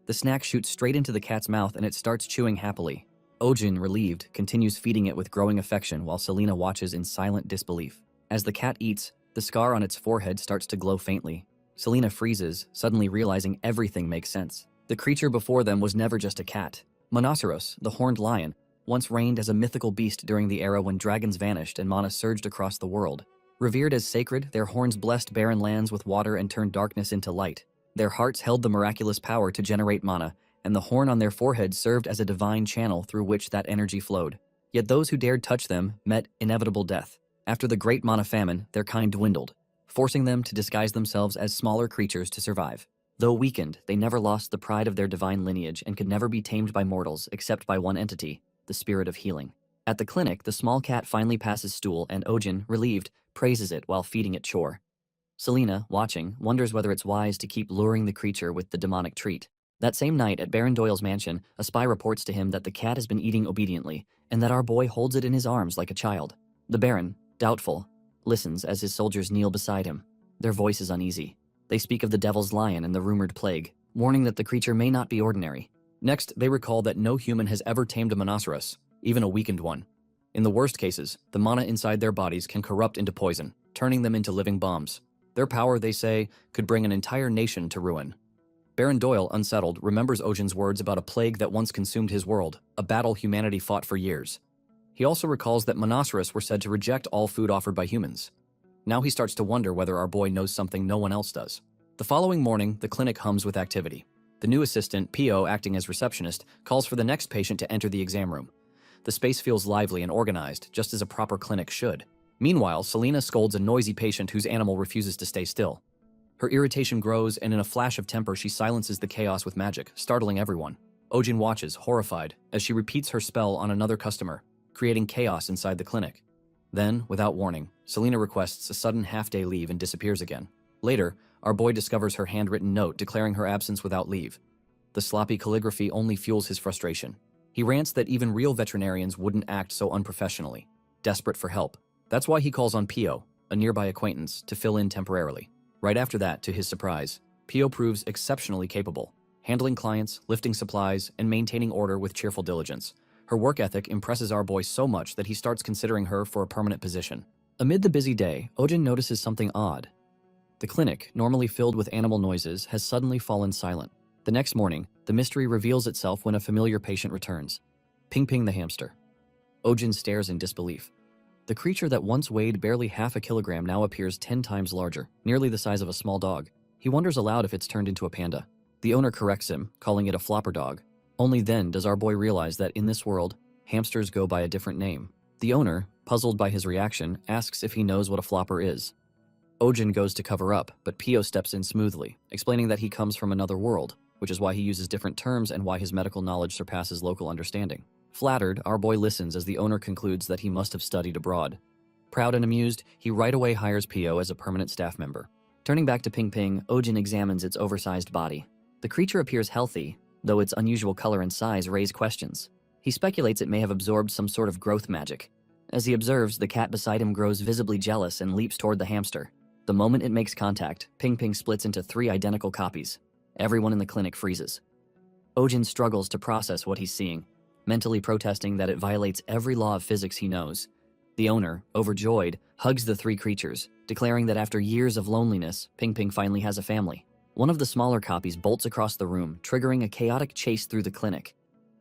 The snack shoots straight into the cat's mouth and it starts chewing happily. Ojin, relieved, continues feeding it with growing affection while Selena watches in silent disbelief. As the cat eats, the scar on its forehead starts to glow faintly. Selena freezes, suddenly realizing everything makes sense. The creature before them was never just a cat. Monoceros, the horned lion, once reigned as a mythical beast during the era when dragons vanished and mana surged across the world. Revered as sacred, their horns blessed barren lands with water and turned darkness into light. Their hearts held the miraculous power to generate mana, and the horn on their foreheads served as a divine channel through which that energy flowed. Yet those who dared touch them met inevitable death. After the Great Mana Famine, their kind dwindled, forcing them to disguise themselves as smaller creatures to survive. Though weakened, they never lost the pride of their divine lineage and could never be tamed by mortals except by one entity, the spirit of healing. At the clinic, the small cat finally passes stool and Ojin, relieved, praises it while feeding it chore. Selena, watching, wonders whether it's wise to keep luring the creature with the demonic treat. That same night at Baron Doyle's mansion, a spy reports to him that the cat has been eating obediently and that our boy holds it in his arms like a child. The Baron, doubtful, listens as his soldiers kneel beside him. Their voice is uneasy. They speak of the devil's lion and the rumored plague, warning that the creature may not be ordinary. Next, they recall that no human has ever tamed a monoceros, even a weakened one. In the worst cases, the mana inside their bodies can corrupt into poison, turning them into living bombs. Their power, they say, could bring an entire nation to ruin. Baron Doyle, unsettled, remembers Ojin's words about a plague that once consumed his world, a battle humanity fought for years. He also recalls that monoceros were said to reject all food offered by humans. Now he starts to wonder whether our boy knows something no one else does. The following morning, the clinic hums with activity. The new assistant, Pio, acting as receptionist, calls for the next patient to enter the exam room. The space feels lively and organized, just as a proper clinic should. Meanwhile, Selena scolds a noisy patient whose animal refuses to stay still. Her irritation grows, and in a flash of temper, she silences the chaos with magic, startling everyone. Ojin watches, horrified, as she repeats her spell on another customer, creating chaos inside the clinic. Then, without warning, Selena requests a sudden half-day leave and disappears again. Later, our boy discovers her handwritten note declaring her absence without leave. The sloppy calligraphy only fuels his frustration. He rants that even real veterinarians wouldn't act so unprofessionally, desperate for help. That's why he calls on Pio, a nearby acquaintance, to fill in temporarily. Right after that, to his surprise, Pio proves exceptionally capable, handling clients, lifting supplies, and maintaining order with cheerful diligence. Her work ethic impresses our boy so much that he starts considering her for a permanent position. Amid the busy day, Ojin notices something odd. The clinic, normally filled with animal noises, has suddenly fallen silent. The next morning, the mystery reveals itself when a familiar patient returns. Ping Ping the hamster. Ojin stares in disbelief. The creature that once weighed barely half a kilogram now appears 10 times larger, nearly the size of a small dog. He wonders aloud if it's turned into a panda. The owner corrects him, calling it a flopper dog. Only then does our boy realize that in this world, hamsters go by a different name. The owner, puzzled by his reaction, asks if he knows what a flopper is. Ojin goes to cover up, but Pio steps in smoothly, explaining that he comes from another world, which is why he uses different terms and why his medical knowledge surpasses local understanding. Flattered, our boy listens as the owner concludes that he must have studied abroad. Proud and amused, he right away hires Pio as a permanent staff member. Turning back to Ping Ping, Ojin examines its oversized body. The creature appears healthy, though its unusual color and size raise questions. He speculates it may have absorbed some sort of growth magic. As he observes, the cat beside him grows visibly jealous and leaps toward the hamster. The moment it makes contact, Ping Ping splits into 3 identical copies. Everyone in the clinic freezes. Ojin struggles to process what he's seeing, mentally protesting that it violates every law of physics he knows. The owner, overjoyed, hugs the 3 creatures, declaring that after years of loneliness, Ping Ping finally has a family. One of the smaller copies bolts across the room, triggering a chaotic chase through the clinic.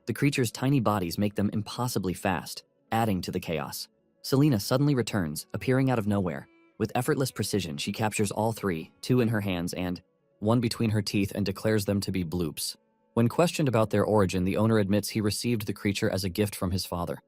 The creatures' tiny bodies make them impossibly fast, adding to the chaos. Selena suddenly returns, appearing out of nowhere. With effortless precision, she captures all 3, 2 in her hands and 1 between her teeth, and declares them to be bloops. When questioned about their origin, the owner admits he received the creature as a gift from his father.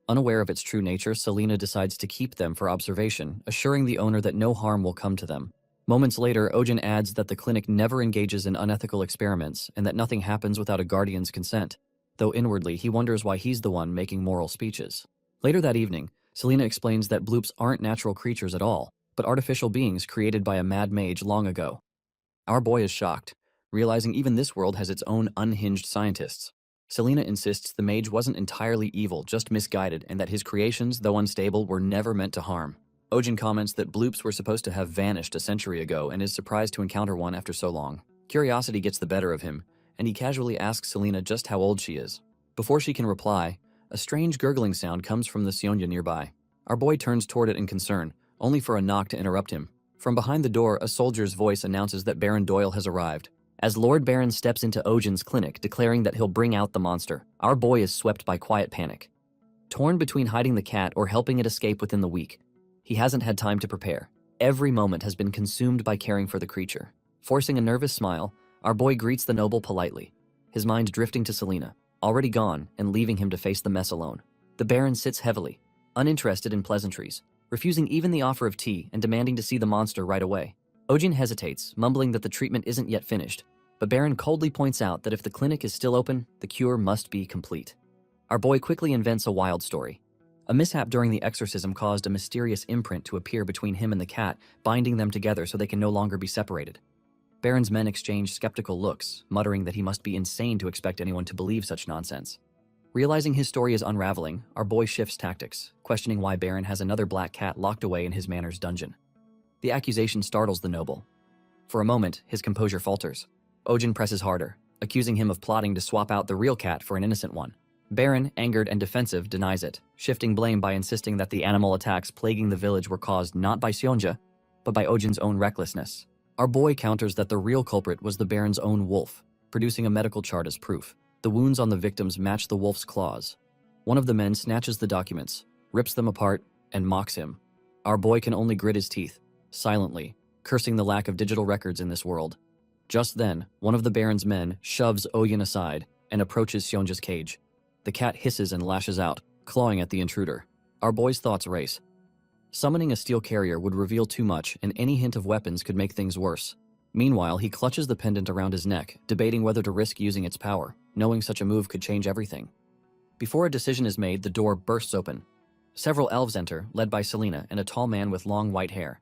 Unaware of its true nature, Selena decides to keep them for observation, assuring the owner that no harm will come to them. Moments later, Ojin adds that the clinic never engages in unethical experiments and that nothing happens without a guardian's consent, though inwardly he wonders why he's the one making moral speeches. Later that evening, Selena explains that bloops aren't natural creatures at all, but artificial beings created by a mad mage long ago. Our boy is shocked, realizing even this world has its own unhinged scientists. Selena insists the mage wasn't entirely evil, just misguided, and that his creations, though unstable, were never meant to harm. Ojin comments that bloops were supposed to have vanished a century ago and is surprised to encounter one after so long. Curiosity gets the better of him, and he casually asks Selena just how old she is. Before she can reply, a strange gurgling sound comes from the Sionja nearby. Our boy turns toward it in concern, only for a knock to interrupt him. From behind the door, a soldier's voice announces that Baron Doyle has arrived. As Lord Baron steps into Ojin's clinic, declaring that he'll bring out the monster, our boy is swept by quiet panic. Torn between hiding the cat or helping it escape within the week, he hasn't had time to prepare. Every moment has been consumed by caring for the creature. Forcing a nervous smile, our boy greets the noble politely, his mind drifting to Selena, already gone and leaving him to face the mess alone. The Baron sits heavily, uninterested in pleasantries, refusing even the offer of tea and demanding to see the monster right away. Ojin hesitates, mumbling that the treatment isn't yet finished, but Baron coldly points out that if the clinic is still open, the cure must be complete. Our boy quickly invents a wild story. A mishap during the exorcism caused a mysterious imprint to appear between him and the cat, binding them together so they can no longer be separated. Baron's men exchange skeptical looks, muttering that he must be insane to expect anyone to believe such nonsense. Realizing his story is unraveling, our boy shifts tactics, questioning why Baron has another black cat locked away in his manor's dungeon. The accusation startles the noble. For a moment, his composure falters. Ojin presses harder, accusing him of plotting to swap out the real cat for an innocent one. Baron, angered and defensive, denies it, shifting blame by insisting that the animal attacks plaguing the village were caused not by Sionja, but by Ojin's own recklessness. Our boy counters that the real culprit was the Baron's own wolf, producing a medical chart as proof. The wounds on the victims match the wolf's claws. One of the men snatches the documents, rips them apart, and mocks him. Our boy can only grit his teeth, silently, cursing the lack of digital records in this world. Just then, one of the Baron's men shoves Ojin aside and approaches Sionja's cage. The cat hisses and lashes out, clawing at the intruder. Our boy's thoughts race. Summoning a steel carrier would reveal too much, and any hint of weapons could make things worse. Meanwhile, he clutches the pendant around his neck, debating whether to risk using its power, knowing such a move could change everything. Before a decision is made, the door bursts open. Several elves enter, led by Selena and a tall man with long white hair.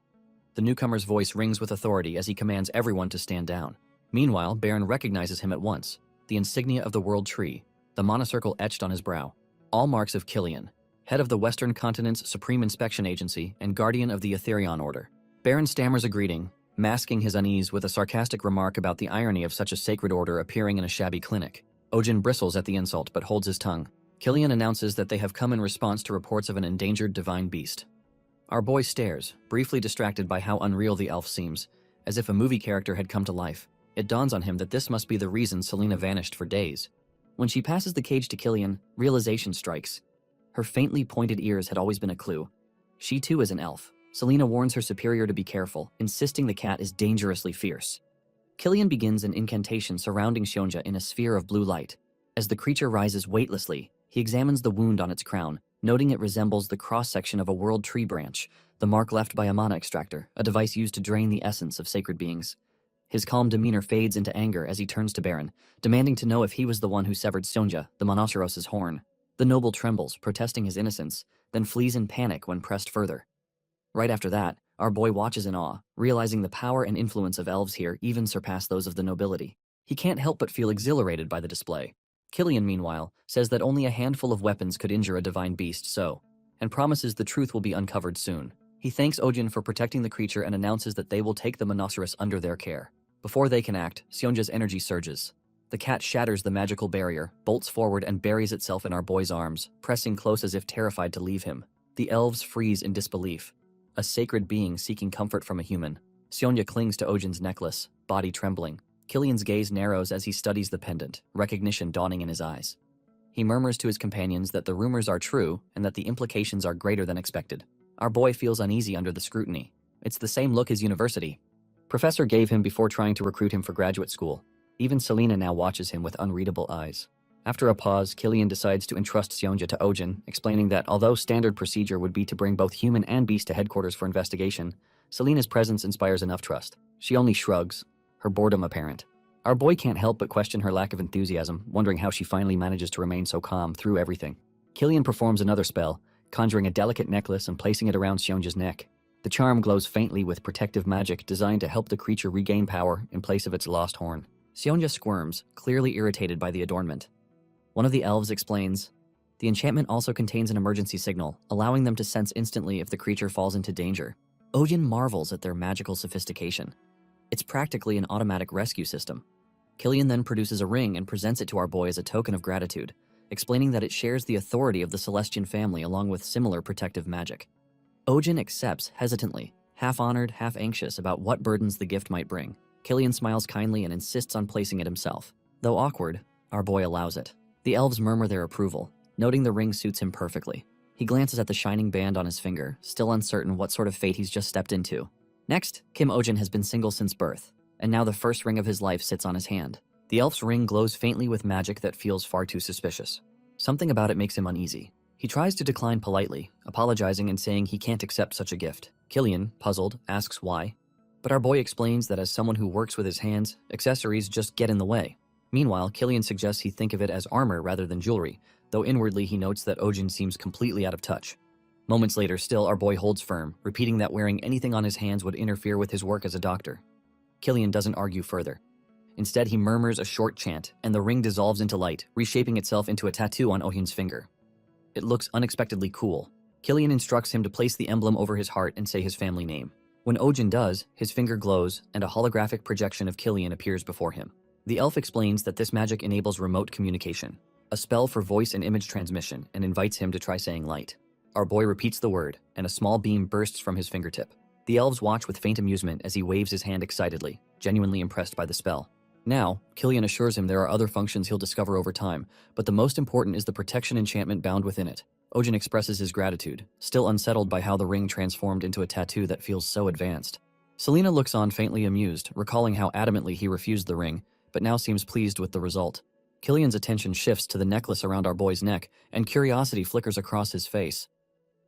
The newcomer's voice rings with authority as he commands everyone to stand down. Meanwhile, Baron recognizes him at once, the insignia of the World Tree, the monocircle etched on his brow. All marks of Killian, head of the Western Continent's Supreme Inspection Agency and guardian of the Etherion Order. Baron stammers a greeting, masking his unease with a sarcastic remark about the irony of such a sacred order appearing in a shabby clinic. Ojin bristles at the insult but holds his tongue. Killian announces that they have come in response to reports of an endangered divine beast. Our boy stares, briefly distracted by how unreal the elf seems, as if a movie character had come to life. It dawns on him that this must be the reason Selena vanished for days. When she passes the cage to Killian, realization strikes. Her faintly pointed ears had always been a clue. She too is an elf. Selena warns her superior to be careful, insisting the cat is dangerously fierce. Killian begins an incantation surrounding Sionja in a sphere of blue light. As the creature rises weightlessly, he examines the wound on its crown, noting it resembles the cross-section of a world tree branch, the mark left by a mana extractor, a device used to drain the essence of sacred beings. His calm demeanor fades into anger as he turns to Baron, demanding to know if he was the one who severed Sionja, the Monoceros's horn. The noble trembles, protesting his innocence, then flees in panic when pressed further. Right after that, our boy watches in awe, realizing the power and influence of elves here even surpass those of the nobility. He can't help but feel exhilarated by the display. Killian, meanwhile, says that only a handful of weapons could injure a divine beast and promises the truth will be uncovered soon. He thanks Ojin for protecting the creature and announces that they will take the Monoceros under their care. Before they can act, Seonja's energy surges. The cat shatters the magical barrier, bolts forward and buries itself in our boy's arms, pressing close as if terrified to leave him. The elves freeze in disbelief. A sacred being seeking comfort from a human. Seonja clings to Ojin's necklace, body trembling. Killian's gaze narrows as he studies the pendant, recognition dawning in his eyes. He murmurs to his companions that the rumors are true and that the implications are greater than expected. Our boy feels uneasy under the scrutiny. It's the same look his university professor gave him before trying to recruit him for graduate school. Even Selena now watches him with unreadable eyes. After a pause, Killian decides to entrust Seonja to Ojin, explaining that although standard procedure would be to bring both human and beast to headquarters for investigation, Selena's presence inspires enough trust. She only shrugs, her boredom apparent. Our boy can't help but question her lack of enthusiasm, wondering how she finally manages to remain so calm through everything. Killian performs another spell, conjuring a delicate necklace and placing it around Seonja's neck. The charm glows faintly with protective magic designed to help the creature regain power in place of its lost horn. Seonja squirms, clearly irritated by the adornment. One of the elves explains, the enchantment also contains an emergency signal, allowing them to sense instantly if the creature falls into danger. Ojin marvels at their magical sophistication. It's practically an automatic rescue system. Killian then produces a ring and presents it to our boy as a token of gratitude, explaining that it shares the authority of the Celestian family along with similar protective magic. Ojin accepts hesitantly, half honored, half anxious about what burdens the gift might bring. Killian smiles kindly and insists on placing it himself. Though awkward, our boy allows it. The elves murmur their approval, noting the ring suits him perfectly. He glances at the shining band on his finger, still uncertain what sort of fate he's just stepped into. Next, Kim Ojin has been single since birth, and now the first ring of his life sits on his hand. The elf's ring glows faintly with magic that feels far too suspicious. Something about it makes him uneasy. He tries to decline politely, apologizing and saying he can't accept such a gift. Killian, puzzled, asks why. But our boy explains that as someone who works with his hands, accessories just get in the way. Meanwhile, Killian suggests he think of it as armor rather than jewelry, though inwardly he notes that Ojin seems completely out of touch. Moments later, still, our boy holds firm, repeating that wearing anything on his hands would interfere with his work as a doctor. Killian doesn't argue further. Instead, he murmurs a short chant, and the ring dissolves into light, reshaping itself into a tattoo on Ojin's finger. It looks unexpectedly cool. Killian instructs him to place the emblem over his heart and say his family name. When Ojin does, his finger glows, and a holographic projection of Killian appears before him. The elf explains that this magic enables remote communication, a spell for voice and image transmission, and invites him to try saying light. Our boy repeats the word, and a small beam bursts from his fingertip. The elves watch with faint amusement as he waves his hand excitedly, genuinely impressed by the spell. Now, Killian assures him there are other functions he'll discover over time, but the most important is the protection enchantment bound within it. Ojin expresses his gratitude, still unsettled by how the ring transformed into a tattoo that feels so advanced. Selena looks on faintly amused, recalling how adamantly he refused the ring, but now seems pleased with the result. Killian's attention shifts to the necklace around our boy's neck, and curiosity flickers across his face.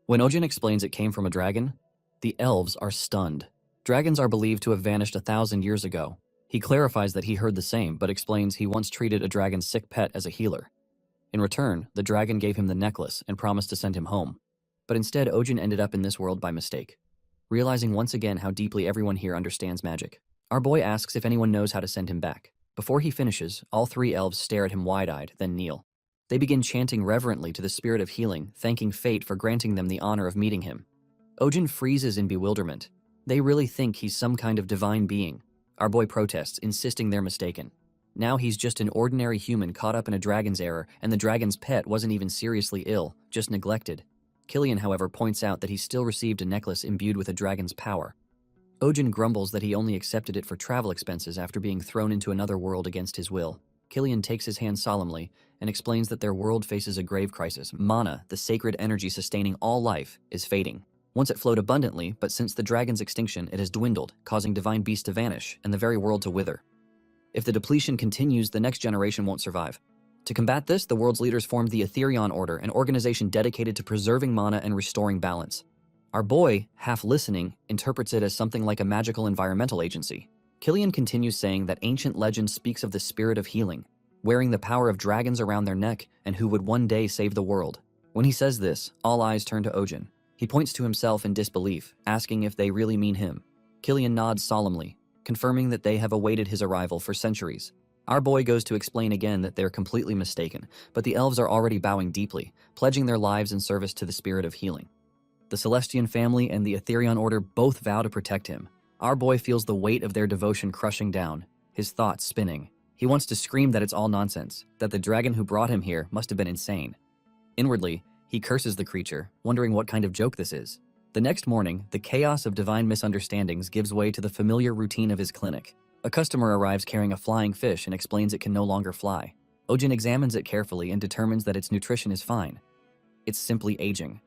When Ojin explains it came from a dragon, the elves are stunned. Dragons are believed to have vanished 1,000 years ago. He clarifies that he heard the same, but explains he once treated a dragon's sick pet as a healer. In return, the dragon gave him the necklace and promised to send him home. But instead, Ojin ended up in this world by mistake, realizing once again how deeply everyone here understands magic. Our boy asks if anyone knows how to send him back. Before he finishes, all three elves stare at him wide-eyed, then kneel. They begin chanting reverently to the spirit of healing, thanking fate for granting them the honor of meeting him. Ojin freezes in bewilderment. They really think he's some kind of divine being. Our boy protests, insisting they're mistaken. Now he's just an ordinary human caught up in a dragon's error, and the dragon's pet wasn't even seriously ill, just neglected. Killian, however, points out that he still received a necklace imbued with a dragon's power. Ojin grumbles that he only accepted it for travel expenses after being thrown into another world against his will. Killian takes his hand solemnly and explains that their world faces a grave crisis. Mana, the sacred energy sustaining all life, is fading. Once it flowed abundantly, but since the dragon's extinction, it has dwindled, causing divine beasts to vanish and the very world to wither. If the depletion continues, the next generation won't survive. To combat this, the world's leaders formed the Etherion Order, an organization dedicated to preserving mana and restoring balance. Our boy, half listening, interprets it as something like a magical environmental agency. Killian continues saying that ancient legend speaks of the spirit of healing, wearing the power of dragons around their neck and who would one day save the world. When he says this, all eyes turn to Ojin. He points to himself in disbelief, asking if they really mean him. Killian nods solemnly, confirming that they have awaited his arrival for centuries. Our boy goes to explain again that they're completely mistaken, but the elves are already bowing deeply, pledging their lives in service to the spirit of healing. The Celestian family and the Etherion Order both vow to protect him. Our boy feels the weight of their devotion crushing down, his thoughts spinning. He wants to scream that it's all nonsense, that the dragon who brought him here must have been insane. Inwardly, he curses the creature, wondering what kind of joke this is. The next morning, the chaos of divine misunderstandings gives way to the familiar routine of his clinic. A customer arrives carrying a flying fish and explains it can no longer fly. Ojin examines it carefully and determines that its nutrition is fine. It's simply aging.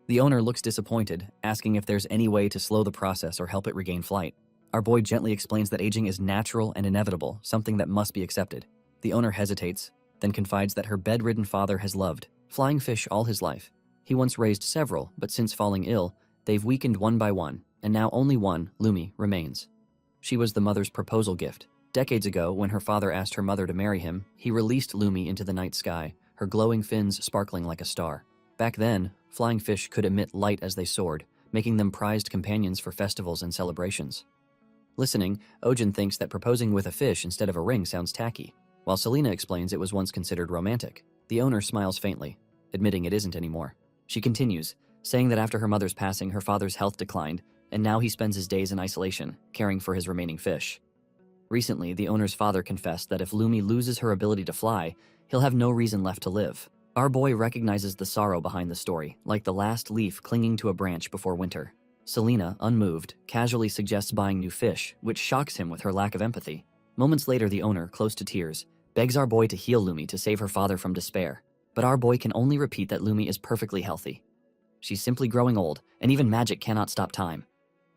The owner looks disappointed, asking if there's any way to slow the process or help it regain flight. Our boy gently explains that aging is natural and inevitable, something that must be accepted. The owner hesitates, then confides that her bedridden father has loved flying fish all his life. He once raised several, but since falling ill, they've weakened one by one, and now only one, Lumi, remains. She was the mother's proposal gift. Decades ago, when her father asked her mother to marry him, he released Lumi into the night sky, her glowing fins sparkling like a star. Back then, flying fish could emit light as they soared, making them prized companions for festivals and celebrations. Listening, Ojin thinks that proposing with a fish instead of a ring sounds tacky, while Selena explains it was once considered romantic. The owner smiles faintly, admitting it isn't anymore. She continues, saying that after her mother's passing, her father's health declined, and now he spends his days in isolation, caring for his remaining fish. Recently, the owner's father confessed that if Lumi loses her ability to fly, he'll have no reason left to live. Our boy recognizes the sorrow behind the story, like the last leaf clinging to a branch before winter. Selena, unmoved, casually suggests buying new fish, which shocks him with her lack of empathy. Moments later, the owner, close to tears, begs our boy to heal Lumi to save her father from despair. But our boy can only repeat that Lumi is perfectly healthy. She's simply growing old, and even magic cannot stop time.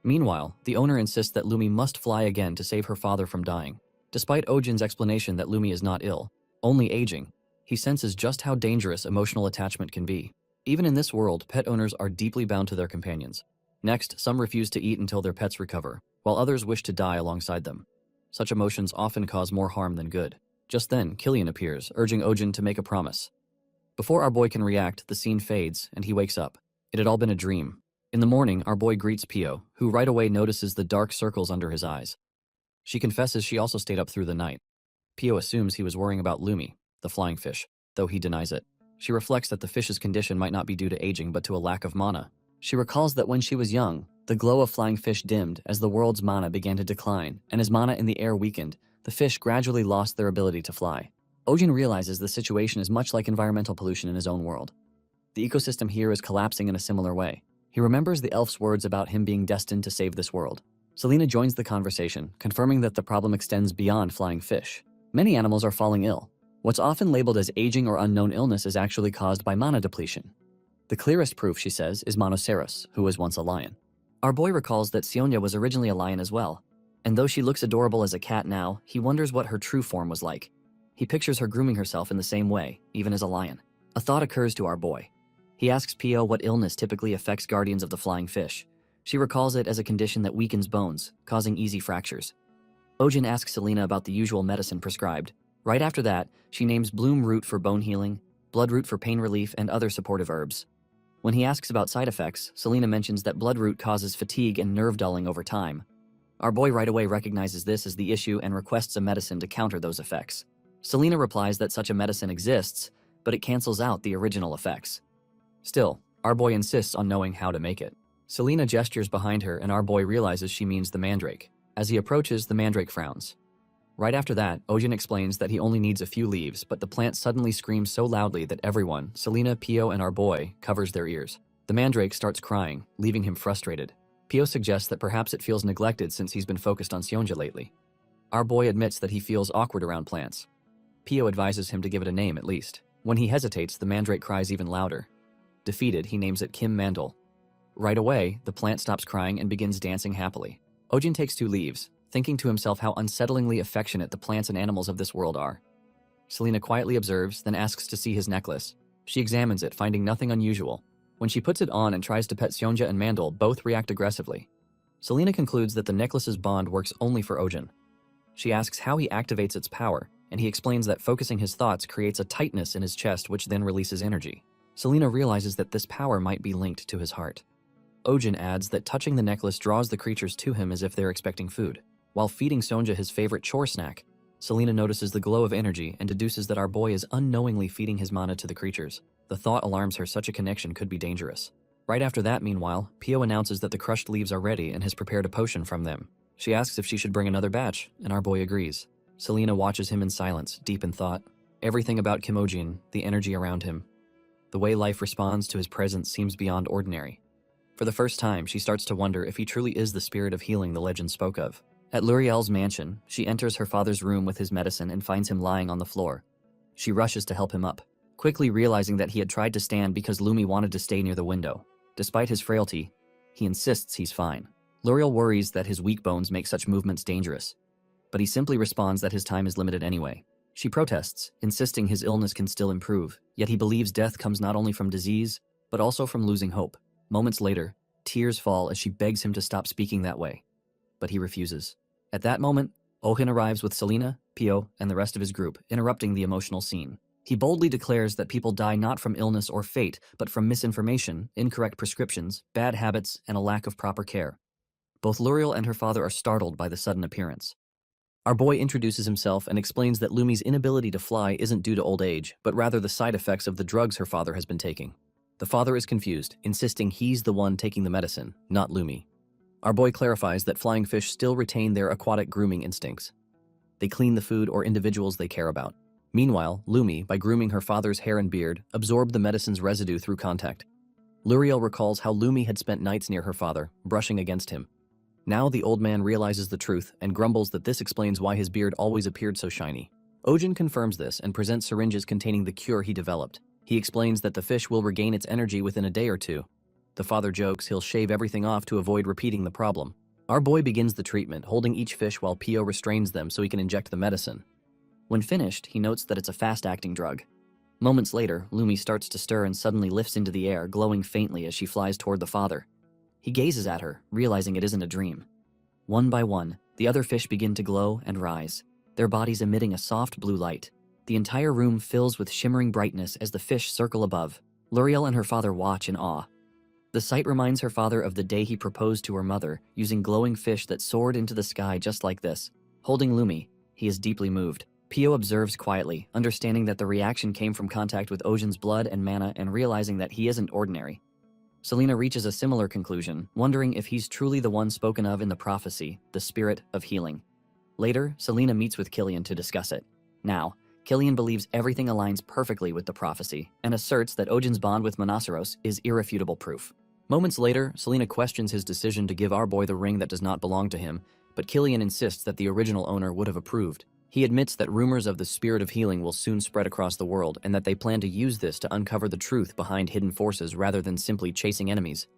Meanwhile, the owner insists that Lumi must fly again to save her father from dying. Despite Ojin's explanation that Lumi is not ill, only aging, he senses just how dangerous emotional attachment can be. Even in this world, pet owners are deeply bound to their companions. Next, some refuse to eat until their pets recover, while others wish to die alongside them. Such emotions often cause more harm than good. Just then, Killian appears, urging Ojin to make a promise. Before our boy can react, the scene fades, and he wakes up. It had all been a dream. In the morning, our boy greets Pio, who right away notices the dark circles under his eyes. She confesses she also stayed up through the night. Pio assumes he was worrying about Lumi, the flying fish, though he denies it. She reflects that the fish's condition might not be due to aging, but to a lack of mana. She recalls that when she was young, the glow of flying fish dimmed as the world's mana began to decline, and as mana in the air weakened, the fish gradually lost their ability to fly. Ojin realizes the situation is much like environmental pollution in his own world. The ecosystem here is collapsing in a similar way. He remembers the elf's words about him being destined to save this world. Selena joins the conversation, confirming that the problem extends beyond flying fish. Many animals are falling ill. What's often labeled as aging or unknown illness is actually caused by mana depletion. The clearest proof, she says, is Monoceros, who was once a lion. Our boy recalls that Sionia was originally a lion as well, and though she looks adorable as a cat now, he wonders what her true form was like. He pictures her grooming herself in the same way, even as a lion. A thought occurs to our boy. He asks Pio what illness typically affects guardians of the flying fish. She recalls it as a condition that weakens bones, causing easy fractures. Ojin asks Selena about the usual medicine prescribed. Right after that, she names bloom root for bone healing, bloodroot for pain relief, and other supportive herbs. When he asks about side effects, Selena mentions that bloodroot causes fatigue and nerve dulling over time. Our boy right away recognizes this as the issue and requests a medicine to counter those effects. Selena replies that such a medicine exists, but it cancels out the original effects. Still, our boy insists on knowing how to make it. Selena gestures behind her and our boy realizes she means the mandrake. As he approaches, the mandrake frowns. Right after that, Ojin explains that he only needs a few leaves, but the plant suddenly screams so loudly that everyone, Selena, Pio, and our boy, covers their ears. The mandrake starts crying, leaving him frustrated. Pio suggests that perhaps it feels neglected since he's been focused on Sionja lately. Our boy admits that he feels awkward around plants. Pio advises him to give it a name at least. When he hesitates, the mandrake cries even louder. Defeated, he names it Kim Mandel. Right away, the plant stops crying and begins dancing happily. Ojin takes 2 leaves, thinking to himself how unsettlingly affectionate the plants and animals of this world are. Selena quietly observes, then asks to see his necklace. She examines it, finding nothing unusual. When she puts it on and tries to pet Sionja and Mandel, both react aggressively. Selena concludes that the necklace's bond works only for Ojin. She asks how he activates its power, and he explains that focusing his thoughts creates a tightness in his chest which then releases energy. Selena realizes that this power might be linked to his heart. Ojin adds that touching the necklace draws the creatures to him as if they're expecting food. While feeding Sonja his favorite chore snack, Selena notices the glow of energy and deduces that our boy is unknowingly feeding his mana to the creatures. The thought alarms her. Such a connection could be dangerous. Right after that, meanwhile, Pio announces that the crushed leaves are ready and has prepared a potion from them. She asks if she should bring another batch, and our boy agrees. Selena watches him in silence, deep in thought. Everything about Kimojin, the energy around him, the way life responds to his presence seems beyond ordinary. For the first time, she starts to wonder if he truly is the spirit of healing the legend spoke of. At Luriel's mansion, she enters her father's room with his medicine and finds him lying on the floor. She rushes to help him up, quickly realizing that he had tried to stand because Lumi wanted to stay near the window. Despite his frailty, he insists he's fine. Luriel worries that his weak bones make such movements dangerous, but he simply responds that his time is limited anyway. She protests, insisting his illness can still improve, yet he believes death comes not only from disease, but also from losing hope. Moments later, tears fall as she begs him to stop speaking that way, but he refuses. At that moment, Ohin arrives with Selena, Pio, and the rest of his group, interrupting the emotional scene. He boldly declares that people die not from illness or fate, but from misinformation, incorrect prescriptions, bad habits, and a lack of proper care. Both Luriel and her father are startled by the sudden appearance. Our boy introduces himself and explains that Lumi's inability to fly isn't due to old age, but rather the side effects of the drugs her father has been taking. The father is confused, insisting he's the one taking the medicine, not Lumi. Our boy clarifies that flying fish still retain their aquatic grooming instincts. They clean the food or individuals they care about. Meanwhile, Lumi, by grooming her father's hair and beard, absorbed the medicine's residue through contact. Luriel recalls how Lumi had spent nights near her father, brushing against him. Now the old man realizes the truth and grumbles that this explains why his beard always appeared so shiny. Ojin confirms this and presents syringes containing the cure he developed. He explains that the fish will regain its energy within a day or two. The father jokes he'll shave everything off to avoid repeating the problem. Our boy begins the treatment, holding each fish while Pio restrains them so he can inject the medicine. When finished, he notes that it's a fast-acting drug. Moments later, Lumi starts to stir and suddenly lifts into the air, glowing faintly as she flies toward the father. He gazes at her, realizing it isn't a dream. One by one, the other fish begin to glow and rise, their bodies emitting a soft blue light. The entire room fills with shimmering brightness as the fish circle above. Luriel and her father watch in awe. The sight reminds her father of the day he proposed to her mother, using glowing fish that soared into the sky just like this. Holding Lumi, he is deeply moved. Pio observes quietly, understanding that the reaction came from contact with Ojin's blood and mana and realizing that he isn't ordinary. Selena reaches a similar conclusion, wondering if he's truly the one spoken of in the prophecy, the spirit of healing. Later, Selena meets with Killian to discuss it. Now, Killian believes everything aligns perfectly with the prophecy and asserts that Ojin's bond with Monoceros is irrefutable proof. Moments later, Selena questions his decision to give our boy the ring that does not belong to him, but Killian insists that the original owner would have approved. He admits that rumors of the spirit of healing will soon spread across the world and that they plan to use this to uncover the truth behind hidden forces rather than simply chasing enemies.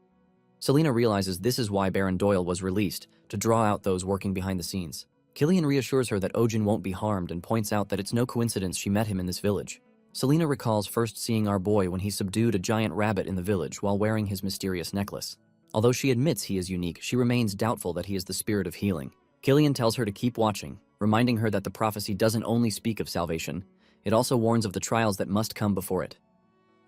Selena realizes this is why Baron Doyle was released, to draw out those working behind the scenes. Killian reassures her that Ojin won't be harmed and points out that it's no coincidence she met him in this village. Selena recalls first seeing our boy when he subdued a giant rabbit in the village while wearing his mysterious necklace. Although she admits he is unique, she remains doubtful that he is the spirit of healing. Killian tells her to keep watching, reminding her that the prophecy doesn't only speak of salvation, it also warns of the trials that must come before it.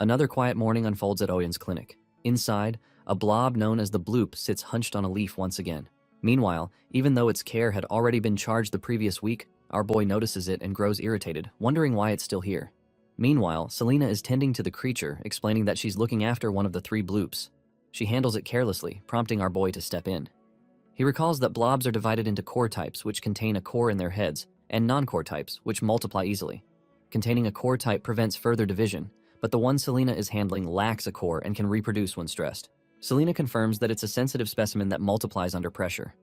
Another quiet morning unfolds at Oyen's clinic. Inside, a blob known as the Bloop sits hunched on a leaf once again. Meanwhile, even though its care had already been charged the previous week, our boy notices it and grows irritated, wondering why it's still here. Meanwhile, Selena is tending to the creature, explaining that she's looking after one of the 3 Bloops. She handles it carelessly, prompting our boy to step in. He recalls that blobs are divided into core types, which contain a core in their heads, and non-core types, which multiply easily. Containing a core type prevents further division, but the one Selena is handling lacks a core and can reproduce when stressed. Selena confirms that it's a sensitive specimen that multiplies under pressure.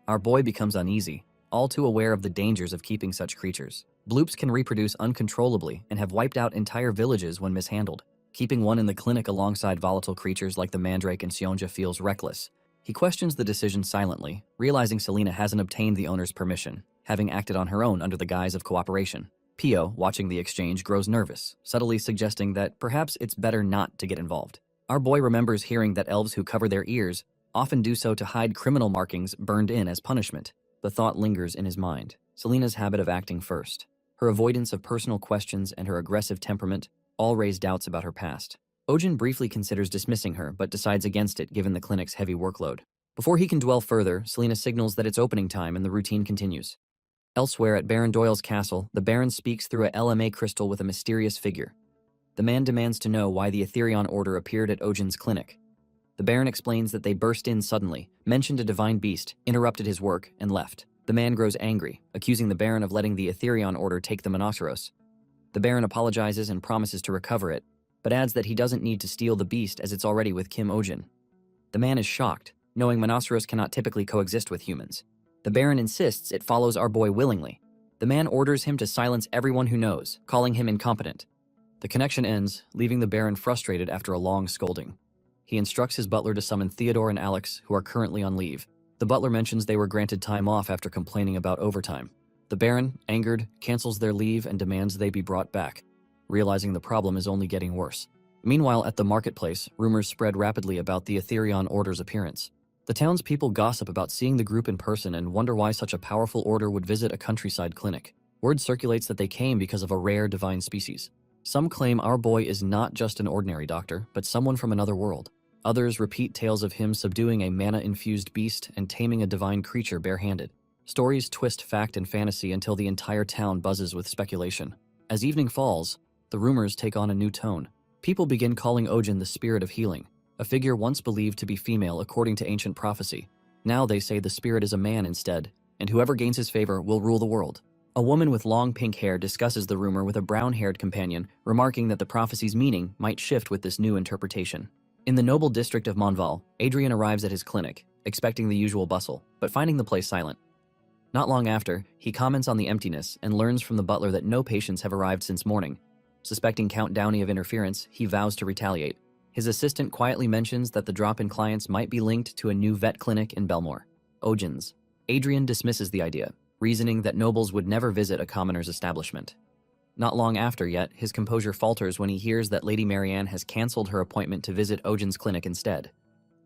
Our boy becomes uneasy, all too aware of the dangers of keeping such creatures. Bloops can reproduce uncontrollably and have wiped out entire villages when mishandled. Keeping one in the clinic alongside volatile creatures like the Mandrake and Sionja feels reckless. He questions the decision silently, realizing Selena hasn't obtained the owner's permission, having acted on her own under the guise of cooperation. Pio, watching the exchange, grows nervous, subtly suggesting that perhaps it's better not to get involved. Our boy remembers hearing that elves who cover their ears often do so to hide criminal markings burned in as punishment. The thought lingers in his mind. Selena's habit of acting first, her avoidance of personal questions, and her aggressive temperament all raise doubts about her past. Ojin briefly considers dismissing her, but decides against it given the clinic's heavy workload. Before he can dwell further, Selena signals that it's opening time and the routine continues. Elsewhere at Baron Doyle's castle, the Baron speaks through a LMA crystal with a mysterious figure. The man demands to know why the Etherion Order appeared at Ojin's clinic. The Baron explains that they burst in suddenly, mentioned a divine beast, interrupted his work, and left. The man grows angry, accusing the Baron of letting the Etherion Order take the Monoceros. The Baron apologizes and promises to recover it, but adds that he doesn't need to steal the beast as it's already with Kim Ojin. The man is shocked, knowing Monoceros cannot typically coexist with humans. The Baron insists it follows our boy willingly. The man orders him to silence everyone who knows, calling him incompetent. The connection ends, leaving the Baron frustrated after a long scolding. He instructs his butler to summon Theodore and Alex, who are currently on leave. The butler mentions they were granted time off after complaining about overtime. The Baron, angered, cancels their leave and demands they be brought back, realizing the problem is only getting worse. Meanwhile, at the marketplace, rumors spread rapidly about the Etherion Order's appearance. The townspeople gossip about seeing the group in person and wonder why such a powerful order would visit a countryside clinic. Word circulates that they came because of a rare divine species. Some claim our boy is not just an ordinary doctor, but someone from another world. Others repeat tales of him subduing a mana-infused beast and taming a divine creature barehanded. Stories twist fact and fantasy until the entire town buzzes with speculation. As evening falls, the rumors take on a new tone. People begin calling Ojin the spirit of healing, a figure once believed to be female according to ancient prophecy. Now they say the spirit is a man instead, and whoever gains his favor will rule the world. A woman with long pink hair discusses the rumor with a brown-haired companion, remarking that the prophecy's meaning might shift with this new interpretation. In the noble district of Manhwa, Adrian arrives at his clinic, expecting the usual bustle, but finding the place silent. Not long after, he comments on the emptiness and learns from the butler that no patients have arrived since morning. Suspecting Count Downey of interference, he vows to retaliate. His assistant quietly mentions that the drop in clients might be linked to a new vet clinic in Belmore. Ojin's. Adrian dismisses the idea, reasoning that nobles would never visit a commoner's establishment. Not long after yet, his composure falters when he hears that Lady Marianne has cancelled her appointment to visit Ojin's clinic instead.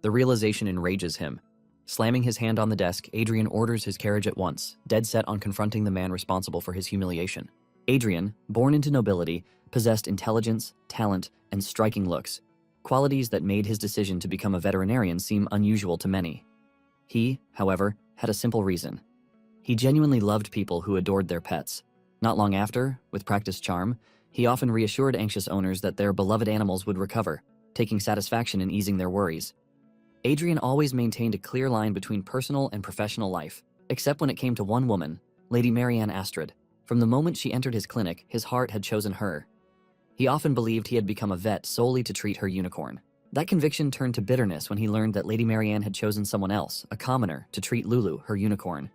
The realization enrages him. Slamming his hand on the desk, Adrian orders his carriage at once, dead set on confronting the man responsible for his humiliation. Adrian, born into nobility, possessed intelligence, talent, and striking looks, qualities that made his decision to become a veterinarian seem unusual to many. He, however, had a simple reason. He genuinely loved people who adored their pets. Not long after, with practiced charm, he often reassured anxious owners that their beloved animals would recover, taking satisfaction in easing their worries. Adrian always maintained a clear line between personal and professional life, except when it came to one woman, Lady Marianne Astrid. From the moment she entered his clinic, his heart had chosen her. He often believed he had become a vet solely to treat her unicorn. That conviction turned to bitterness when he learned that Lady Marianne had chosen someone else, a commoner, to treat Lulu, her unicorn.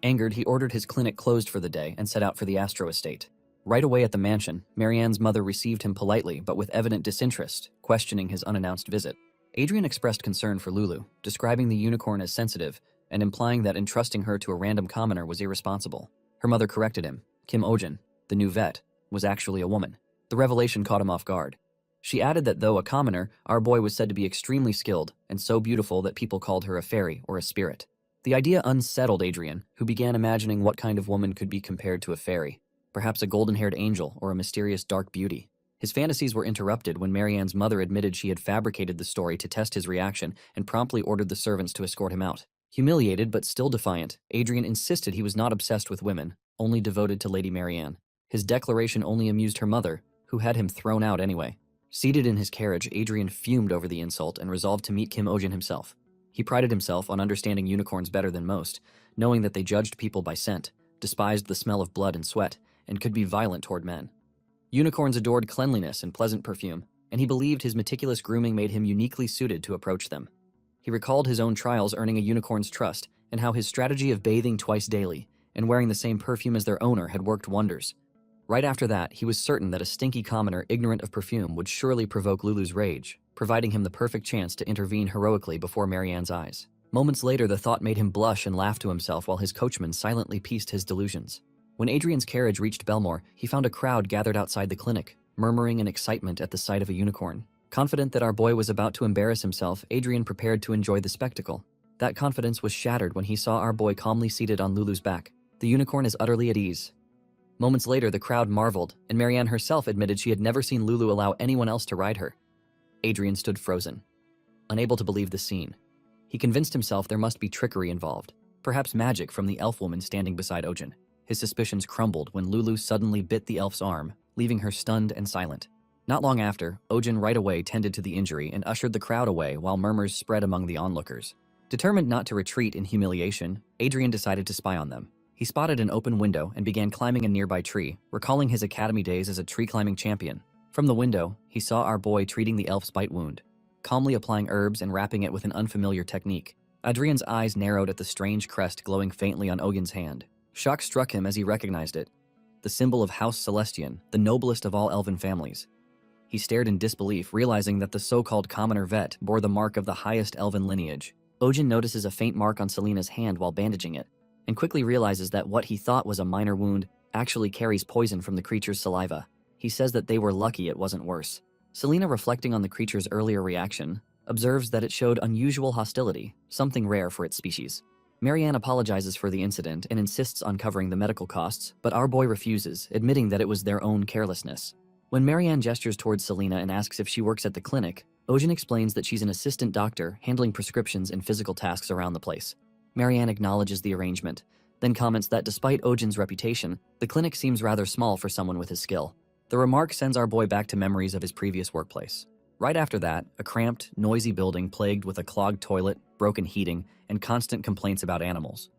Angered, he ordered his clinic closed for the day and set out for the Astro estate. Right away at the mansion, Marianne's mother received him politely but with evident disinterest, questioning his unannounced visit. Adrian expressed concern for Lulu, describing the unicorn as sensitive and implying that entrusting her to a random commoner was irresponsible. Her mother corrected him. Kim Ojin, the new vet, was actually a woman. The revelation caught him off guard. She added that though a commoner, our boy was said to be extremely skilled and so beautiful that people called her a fairy or a spirit. The idea unsettled Adrian, who began imagining what kind of woman could be compared to a fairy, perhaps a golden-haired angel or a mysterious dark beauty. His fantasies were interrupted when Marianne's mother admitted she had fabricated the story to test his reaction and promptly ordered the servants to escort him out. Humiliated but still defiant, Adrian insisted he was not obsessed with women, only devoted to Lady Marianne. His declaration only amused her mother, who had him thrown out anyway. Seated in his carriage, Adrian fumed over the insult and resolved to meet Kim Ojin himself. He prided himself on understanding unicorns better than most, knowing that they judged people by scent, despised the smell of blood and sweat, and could be violent toward men. Unicorns adored cleanliness and pleasant perfume, and he believed his meticulous grooming made him uniquely suited to approach them. He recalled his own trials earning a unicorn's trust, and how his strategy of bathing twice daily and wearing the same perfume as their owner had worked wonders. Right after that, he was certain that a stinky commoner ignorant of perfume would surely provoke Lulu's rage, providing him the perfect chance to intervene heroically before Marianne's eyes. Moments later, the thought made him blush and laugh to himself while his coachman silently pieced his delusions. When Adrian's carriage reached Belmore, he found a crowd gathered outside the clinic, murmuring in excitement at the sight of a unicorn. Confident that our boy was about to embarrass himself, Adrian prepared to enjoy the spectacle. That confidence was shattered when he saw our boy calmly seated on Lulu's back. The unicorn is utterly at ease. Moments later, the crowd marveled, and Marianne herself admitted she had never seen Lulu allow anyone else to ride her. Adrian stood frozen, unable to believe the scene. He convinced himself there must be trickery involved, perhaps magic from the elf woman standing beside Ojin. His suspicions crumbled when Lulu suddenly bit the elf's arm, leaving her stunned and silent. Not long after, Ojin right away tended to the injury and ushered the crowd away while murmurs spread among the onlookers. Determined not to retreat in humiliation, Adrian decided to spy on them. He spotted an open window and began climbing a nearby tree, recalling his academy days as a tree-climbing champion. From the window, he saw our boy treating the elf's bite wound, calmly applying herbs and wrapping it with an unfamiliar technique. Adrian's eyes narrowed at the strange crest glowing faintly on Ogin's hand. Shock struck him as he recognized it, the symbol of House Celestian, the noblest of all elven families. He stared in disbelief, realizing that the so-called commoner vet bore the mark of the highest elven lineage. Ojin notices a faint mark on Selena's hand while bandaging it, and quickly realizes that what he thought was a minor wound actually carries poison from the creature's saliva. He says that they were lucky it wasn't worse. Selena, reflecting on the creature's earlier reaction, observes that it showed unusual hostility, something rare for its species. Marianne apologizes for the incident and insists on covering the medical costs, but our boy refuses, admitting that it was their own carelessness. When Marianne gestures towards Selena and asks if she works at the clinic, Ojin explains that she's an assistant doctor handling prescriptions and physical tasks around the place. Marianne acknowledges the arrangement, then comments that despite Ojin's reputation, the clinic seems rather small for someone with his skill. The remark sends our boy back to memories of his previous workplace. Right after that, a cramped, noisy building plagued with a clogged toilet, broken heating, and constant complaints about animals.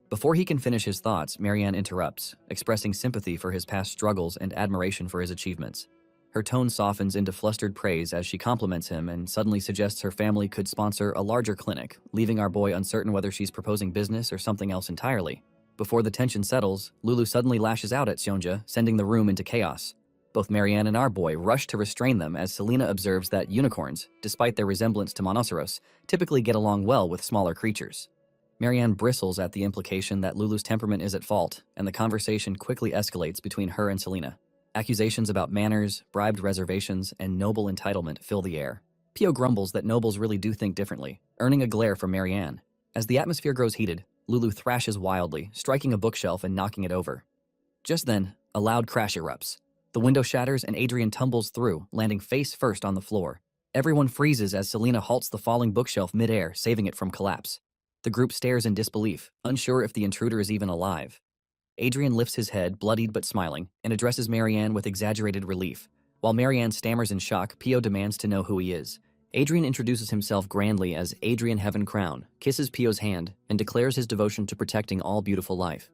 Before he can finish his thoughts, Marianne interrupts, expressing sympathy for his past struggles and admiration for his achievements. Her tone softens into flustered praise as she compliments him and suddenly suggests her family could sponsor a larger clinic, leaving our boy uncertain whether she's proposing business or something else entirely. Before the tension settles, Lulu suddenly lashes out at Seonja, sending the room into chaos. Both Marianne and our boy rush to restrain them as Selena observes that unicorns, despite their resemblance to monoceros, typically get along well with smaller creatures. Marianne bristles at the implication that Lulu's temperament is at fault, and the conversation quickly escalates between her and Selena. Accusations about manners, bribed reservations, and noble entitlement fill the air. Pio grumbles that nobles really do think differently, earning a glare from Marianne. As the atmosphere grows heated, Lulu thrashes wildly, striking a bookshelf and knocking it over. Just then, a loud crash erupts. The window shatters and Adrian tumbles through, landing face first on the floor. Everyone freezes as Selena halts the falling bookshelf midair, saving it from collapse. The group stares in disbelief, unsure if the intruder is even alive. Adrian lifts his head, bloodied but smiling, and addresses Marianne with exaggerated relief. While Marianne stammers in shock, Pio demands to know who he is. Adrian introduces himself grandly as Adrian Heaven Crown, kisses Pio's hand, and declares his devotion to protecting all beautiful life.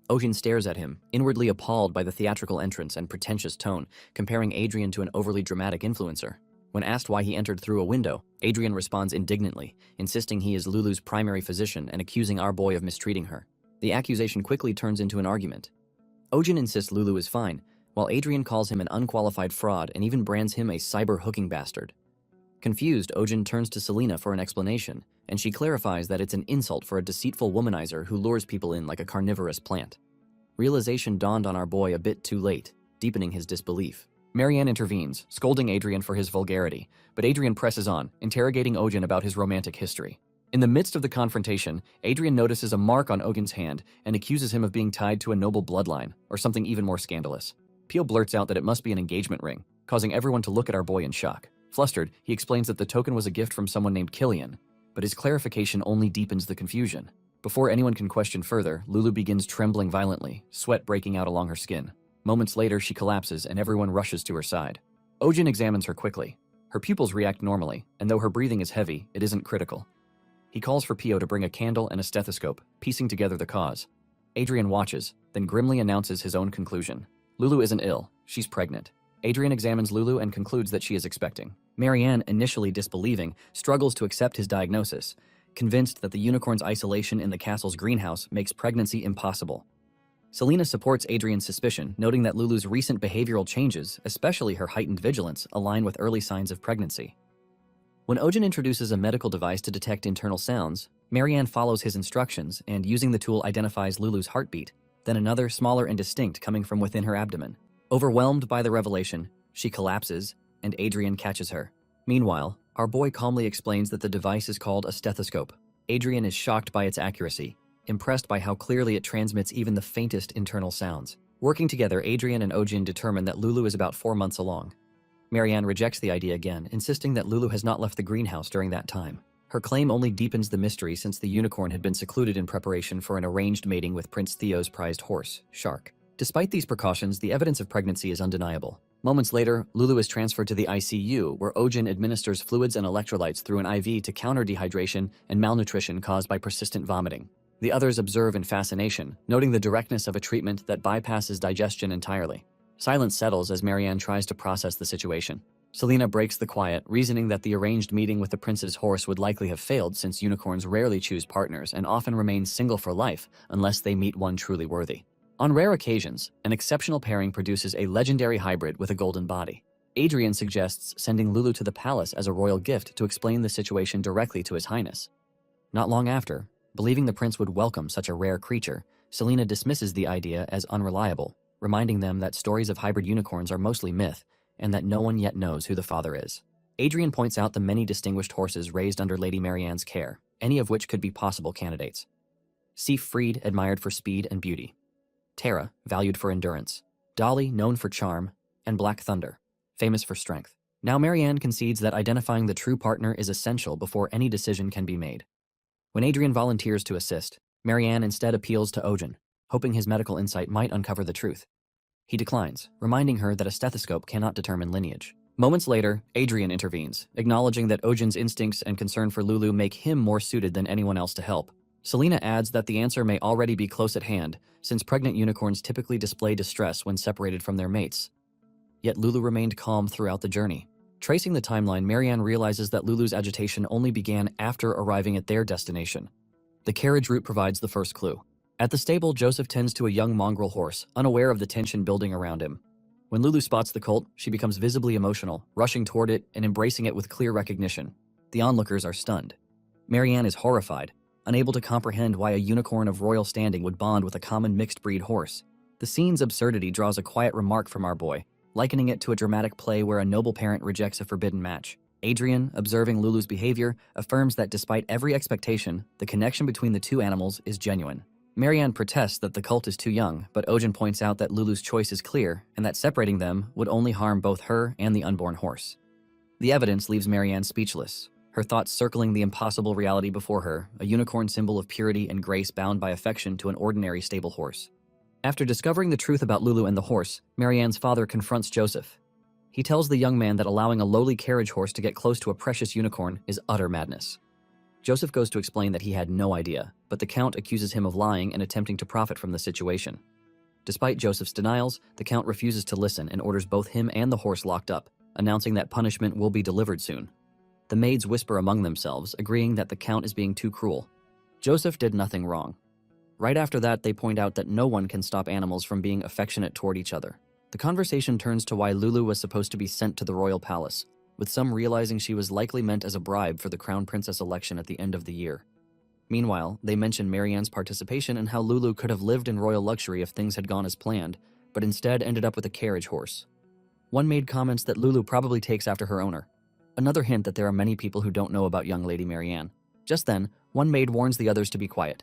Ojin stares at him, inwardly appalled by the theatrical entrance and pretentious tone, comparing Adrian to an overly dramatic influencer. When asked why he entered through a window, Adrian responds indignantly, insisting he is Lulu's primary physician and accusing our boy of mistreating her. The accusation quickly turns into an argument. Ojin insists Lulu is fine, while Adrian calls him an unqualified fraud and even brands him a cyber-hooking bastard. Confused, Ojin turns to Selena for an explanation, and she clarifies that it's an insult for a deceitful womanizer who lures people in like a carnivorous plant. Realization dawned on our boy a bit too late, deepening his disbelief. Marianne intervenes, scolding Adrian for his vulgarity, but Adrian presses on, interrogating Ojin about his romantic history. In the midst of the confrontation, Adrian notices a mark on Ogin's hand and accuses him of being tied to a noble bloodline, or something even more scandalous. Pio blurts out that it must be an engagement ring, causing everyone to look at our boy in shock. Flustered, he explains that the token was a gift from someone named Killian, but his clarification only deepens the confusion. Before anyone can question further, Lulu begins trembling violently, sweat breaking out along her skin. Moments later, she collapses and everyone rushes to her side. Ojin examines her quickly. Her pupils react normally, and though her breathing is heavy, it isn't critical. He calls for Pio to bring a candle and a stethoscope, piecing together the cause. Adrian watches, then grimly announces his own conclusion. Lulu isn't ill, she's pregnant. Adrian examines Lulu and concludes that she is expecting. Marianne, initially disbelieving, struggles to accept his diagnosis, convinced that the unicorn's isolation in the castle's greenhouse makes pregnancy impossible. Selena supports Adrian's suspicion, noting that Lulu's recent behavioral changes, especially her heightened vigilance, align with early signs of pregnancy. When Ojin introduces a medical device to detect internal sounds, Marianne follows his instructions and, using the tool, identifies Lulu's heartbeat, then another, smaller and distinct, coming from within her abdomen. Overwhelmed by the revelation, she collapses, and Adrian catches her. Meanwhile, our boy calmly explains that the device is called a stethoscope. Adrian is shocked by its accuracy, impressed by how clearly it transmits even the faintest internal sounds. Working together, Adrian and Ojin determine that Lulu is about 4 months along. Marianne rejects the idea again, insisting that Lulu has not left the greenhouse during that time. Her claim only deepens the mystery since the unicorn had been secluded in preparation for an arranged mating with Prince Theo's prized horse, Shark. Despite these precautions, the evidence of pregnancy is undeniable. Moments later, Lulu is transferred to the ICU, where Ojin administers fluids and electrolytes through an IV to counter dehydration and malnutrition caused by persistent vomiting. The others observe in fascination, noting the directness of a treatment that bypasses digestion entirely. Silence settles as Marianne tries to process the situation. Selena breaks the quiet, reasoning that the arranged meeting with the prince's horse would likely have failed since unicorns rarely choose partners and often remain single for life unless they meet one truly worthy. On rare occasions, an exceptional pairing produces a legendary hybrid with a golden body. Adrian suggests sending Lulu to the palace as a royal gift to explain the situation directly to His Highness. Not long after, believing the prince would welcome such a rare creature, Selena dismisses the idea as unreliable, reminding them that stories of hybrid unicorns are mostly myth and that no one yet knows who the father is. Adrian points out the many distinguished horses raised under Lady Marianne's care, any of which could be possible candidates. Siegfried, admired for speed and beauty. Tara, valued for endurance. Dolly, known for charm. And Black Thunder, famous for strength. Now Marianne concedes that identifying the true partner is essential before any decision can be made. When Adrian volunteers to assist, Marianne instead appeals to Ojin, hoping his medical insight might uncover the truth. He declines, reminding her that a stethoscope cannot determine lineage. Moments later, Adrian intervenes, acknowledging that Ojin's instincts and concern for Lulu make him more suited than anyone else to help. Selena adds that the answer may already be close at hand, since pregnant unicorns typically display distress when separated from their mates. Yet Lulu remained calm throughout the journey. Tracing the timeline, Marianne realizes that Lulu's agitation only began after arriving at their destination. The carriage route provides the first clue. At the stable, Joseph tends to a young mongrel horse, unaware of the tension building around him. When Lulu spots the colt, she becomes visibly emotional, rushing toward it and embracing it with clear recognition. The onlookers are stunned. Marianne is horrified, unable to comprehend why a unicorn of royal standing would bond with a common mixed-breed horse. The scene's absurdity draws a quiet remark from our boy, likening it to a dramatic play where a noble parent rejects a forbidden match. Adrian, observing Lulu's behavior, affirms that despite every expectation, the connection between the two animals is genuine. Marianne protests that the colt is too young, but Ojin points out that Lulu's choice is clear and that separating them would only harm both her and the unborn horse. The evidence leaves Marianne speechless, her thoughts circling the impossible reality before her, a unicorn symbol of purity and grace bound by affection to an ordinary stable horse. After discovering the truth about Lulu and the horse, Marianne's father confronts Joseph. He tells the young man that allowing a lowly carriage horse to get close to a precious unicorn is utter madness. Joseph goes to explain that he had no idea, but the Count accuses him of lying and attempting to profit from the situation. Despite Joseph's denials, the Count refuses to listen and orders both him and the horse locked up, announcing that punishment will be delivered soon. The maids whisper among themselves, agreeing that the Count is being too cruel. Joseph did nothing wrong. Right after that, they point out that no one can stop animals from being affectionate toward each other. The conversation turns to why Lulu was supposed to be sent to the royal palace, with some realizing she was likely meant as a bribe for the crown princess election at the end of the year. Meanwhile, they mention Marianne's participation and how Lulu could have lived in royal luxury if things had gone as planned, but instead ended up with a carriage horse. One maid comments that Lulu probably takes after her owner. Another hint that there are many people who don't know about young Lady Marianne. Just then, one maid warns the others to be quiet.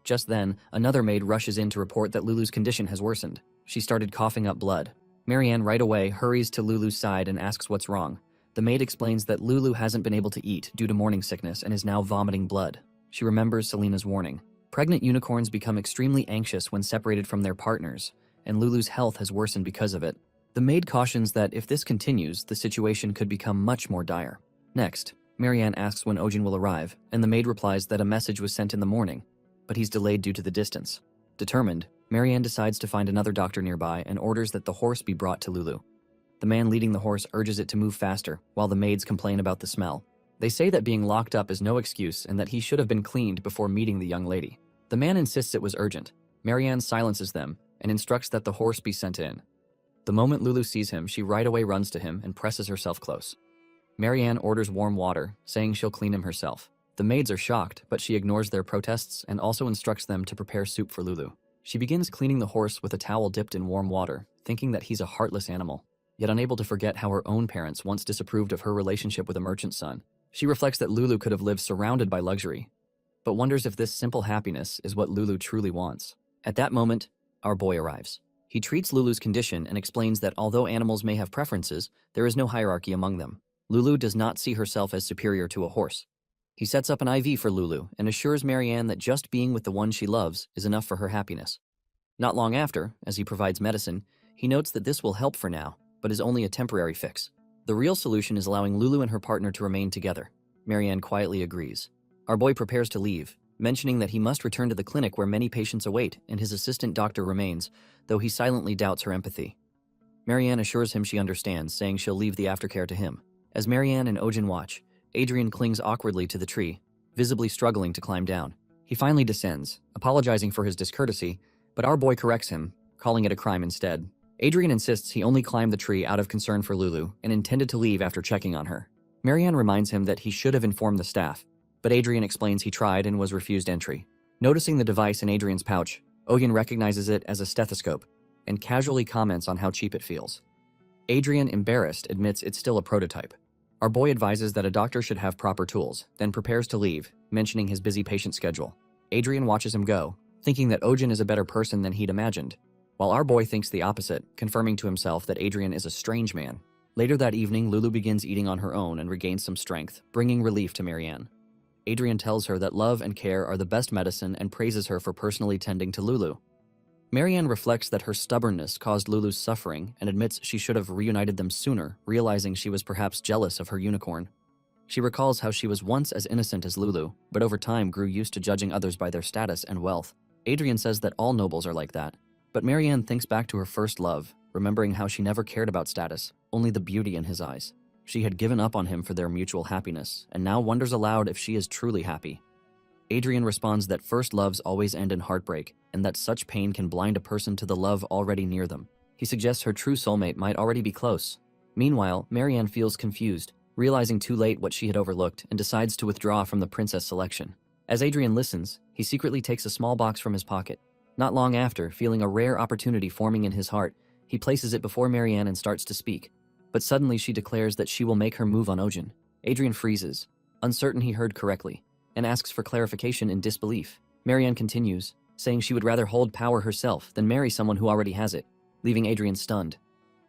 Just then, another maid rushes in to report that Lulu's condition has worsened. She started coughing up blood. Marianne right away hurries to Lulu's side and asks what's wrong. The maid explains that Lulu hasn't been able to eat due to morning sickness and is now vomiting blood. She remembers Selena's warning. Pregnant unicorns become extremely anxious when separated from their partners, and Lulu's health has worsened because of it. The maid cautions that if this continues, the situation could become much more dire. Next, Marianne asks when Ojin will arrive, and the maid replies that a message was sent in the morning, but he's delayed due to the distance. Determined, Marianne decides to find another doctor nearby and orders that the horse be brought to Lulu. The man leading the horse urges it to move faster, while the maids complain about the smell. They say that being locked up is no excuse and that he should have been cleaned before meeting the young lady. The man insists it was urgent. Marianne silences them and instructs that the horse be sent in. The moment Lulu sees him, she right away runs to him and presses herself close. Marianne orders warm water, saying she'll clean him herself. The maids are shocked, but she ignores their protests and also instructs them to prepare soup for Lulu. She begins cleaning the horse with a towel dipped in warm water, thinking that he's a heartless animal, yet unable to forget how her own parents once disapproved of her relationship with a merchant's son. She reflects that Lulu could have lived surrounded by luxury, but wonders if this simple happiness is what Lulu truly wants. At that moment, our boy arrives. He treats Lulu's condition and explains that although animals may have preferences, there is no hierarchy among them. Lulu does not see herself as superior to a horse. He sets up an IV for Lulu and assures Marianne that just being with the one she loves is enough for her happiness. Not long after, as he provides medicine, he notes that this will help for now, but is only a temporary fix. The real solution is allowing Lulu and her partner to remain together. Marianne quietly agrees. Our boy prepares to leave, mentioning that he must return to the clinic where many patients await and his assistant doctor remains, though he silently doubts her empathy. Marianne assures him she understands, saying she'll leave the aftercare to him. As Marianne and Ojin watch, Adrian clings awkwardly to the tree, visibly struggling to climb down. He finally descends, apologizing for his discourtesy, but our boy corrects him, calling it a crime instead. Adrian insists he only climbed the tree out of concern for Lulu and intended to leave after checking on her. Marianne reminds him that he should have informed the staff, but Adrian explains he tried and was refused entry. Noticing the device in Adrian's pouch, Ojin recognizes it as a stethoscope and casually comments on how cheap it feels. Adrian, embarrassed, admits it's still a prototype. Our boy advises that a doctor should have proper tools, then prepares to leave, mentioning his busy patient schedule. Adrian watches him go, thinking that Ojin is a better person than he'd imagined, while our boy thinks the opposite, confirming to himself that Adrian is a strange man. Later that evening, Lulu begins eating on her own and regains some strength, bringing relief to Marianne. Adrian tells her that love and care are the best medicine and praises her for personally tending to Lulu. Marianne reflects that her stubbornness caused Lulu's suffering and admits she should have reunited them sooner, realizing she was perhaps jealous of her unicorn. She recalls how she was once as innocent as Lulu, but over time grew used to judging others by their status and wealth. Adrian says that all nobles are like that, but Marianne thinks back to her first love, remembering how she never cared about status, only the beauty in his eyes. She had given up on him for their mutual happiness, and now wonders aloud if she is truly happy. Adrian responds that first loves always end in heartbreak, and that such pain can blind a person to the love already near them. He suggests her true soulmate might already be close. Meanwhile, Marianne feels confused, realizing too late what she had overlooked, and decides to withdraw from the princess selection. As Adrian listens, he secretly takes a small box from his pocket. Not long after, feeling a rare opportunity forming in his heart, he places it before Marianne and starts to speak. But suddenly she declares that she will make her move on Ojin. Adrian freezes, uncertain he heard correctly, and asks for clarification in disbelief. Marianne continues, saying she would rather hold power herself than marry someone who already has it, leaving Adrian stunned.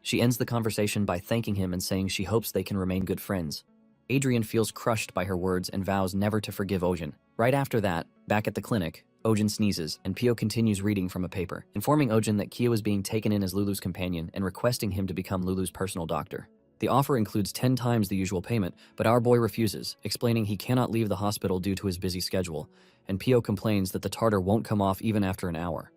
She ends the conversation by thanking him and saying she hopes they can remain good friends. Adrian feels crushed by her words and vows never to forgive Ojin. Right after that, back at the clinic, Ojin sneezes, and Pio continues reading from a paper, informing Ojin that Kia is being taken in as Lulu's companion and requesting him to become Lulu's personal doctor. The offer includes 10 times the usual payment, but our boy refuses, explaining he cannot leave the hospital due to his busy schedule, and Pio complains that the tartar won't come off even after an hour.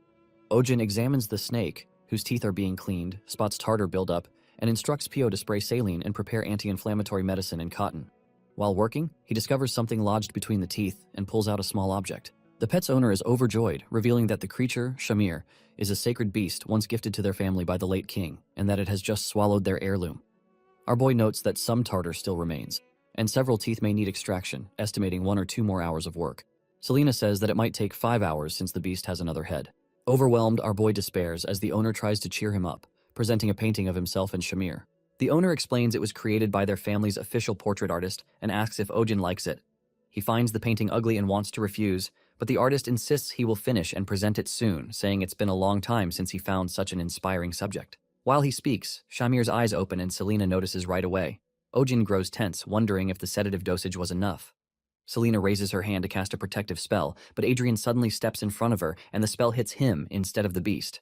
Ojin examines the snake, whose teeth are being cleaned, spots tartar buildup, and instructs Pio to spray saline and prepare anti-inflammatory medicine in cotton. While working, he discovers something lodged between the teeth and pulls out a small object. The pet's owner is overjoyed, revealing that the creature, Shamir, is a sacred beast once gifted to their family by the late king, and that it has just swallowed their heirloom. Our boy notes that some tartar still remains, and several teeth may need extraction, estimating 1 or 2 more hours of work. Selena says that it might take 5 hours since the beast has another head. Overwhelmed, our boy despairs as the owner tries to cheer him up, presenting a painting of himself and Shamir. The owner explains it was created by their family's official portrait artist and asks if Ojin likes it. He finds the painting ugly and wants to refuse, but the artist insists he will finish and present it soon, saying it's been a long time since he found such an inspiring subject. While he speaks, Shamir's eyes open and Selena notices right away. Ojin grows tense, wondering if the sedative dosage was enough. Selena raises her hand to cast a protective spell, but Adrian suddenly steps in front of her and the spell hits him instead of the beast.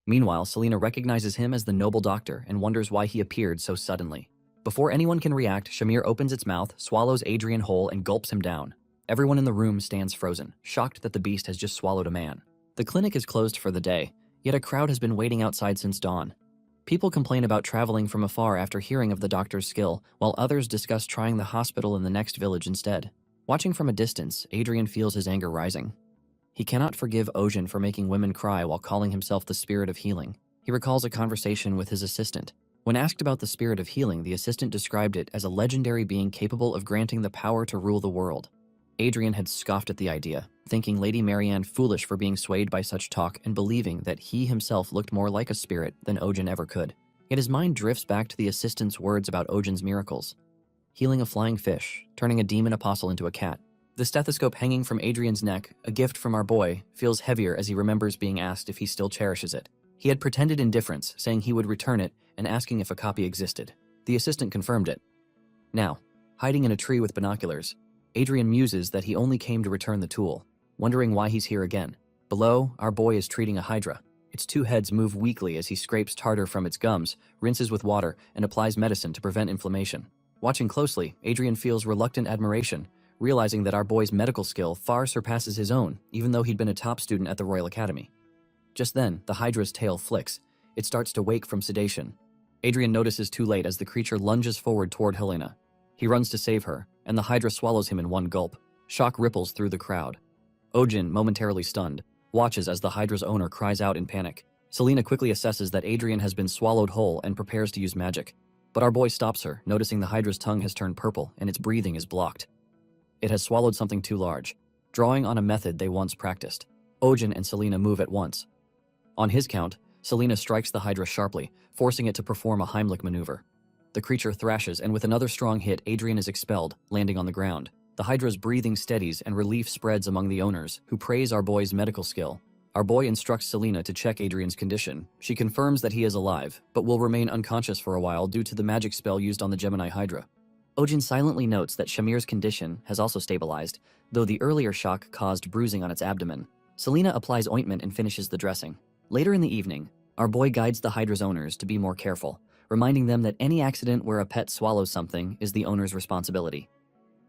Meanwhile, Selena recognizes him as the noble doctor and wonders why he appeared so suddenly. Before anyone can react, Shamir opens its mouth, swallows Adrian whole, and gulps him down. Everyone in the room stands frozen, shocked that the beast has just swallowed a man. The clinic is closed for the day, yet a crowd has been waiting outside since dawn. People complain about traveling from afar after hearing of the doctor's skill, while others discuss trying the hospital in the next village instead. Watching from a distance, Adrian feels his anger rising. He cannot forgive Ojin for making women cry while calling himself the spirit of healing. He recalls a conversation with his assistant. When asked about the spirit of healing, the assistant described it as a legendary being capable of granting the power to rule the world. Adrian had scoffed at the idea, thinking Lady Marianne foolish for being swayed by such talk and believing that he himself looked more like a spirit than Ojin ever could. Yet his mind drifts back to the assistant's words about Ojin's miracles. Healing a flying fish, turning a demon apostle into a cat. The stethoscope hanging from Adrian's neck, a gift from our boy, feels heavier as he remembers being asked if he still cherishes it. He had pretended indifference, saying he would return it and asking if a copy existed. The assistant confirmed it. Now, hiding in a tree with binoculars, Adrian muses that he only came to return the tool, wondering why he's here again. Below, our boy is treating a hydra. Its two heads move weakly as he scrapes tartar from its gums, rinses with water, and applies medicine to prevent inflammation. Watching closely, Adrian feels reluctant admiration, realizing that our boy's medical skill far surpasses his own, even though he'd been a top student at the Royal Academy. Just then, the hydra's tail flicks. It starts to wake from sedation. Adrian notices too late as the creature lunges forward toward Helena. He runs to save her, and the hydra swallows him in one gulp. Shock ripples through the crowd. Ojin, momentarily stunned, watches as the hydra's owner cries out in panic. Selena quickly assesses that Adrian has been swallowed whole and prepares to use magic. But our boy stops her, noticing the hydra's tongue has turned purple and its breathing is blocked. It has swallowed something too large, drawing on a method they once practiced. Ojin and Selena move at once. On his count, Selena strikes the hydra sharply, forcing it to perform a Heimlich maneuver. The creature thrashes, and with another strong hit, Adrian is expelled, landing on the ground. The hydra's breathing steadies and relief spreads among the owners, who praise our boy's medical skill. Our boy instructs Selena to check Adrian's condition. She confirms that he is alive, but will remain unconscious for a while due to the magic spell used on the Gemini Hydra. Ojin silently notes that Shamir's condition has also stabilized, though the earlier shock caused bruising on its abdomen. Selena applies ointment and finishes the dressing. Later in the evening, our boy guides the hydra's owners to be more careful, reminding them that any accident where a pet swallows something is the owner's responsibility.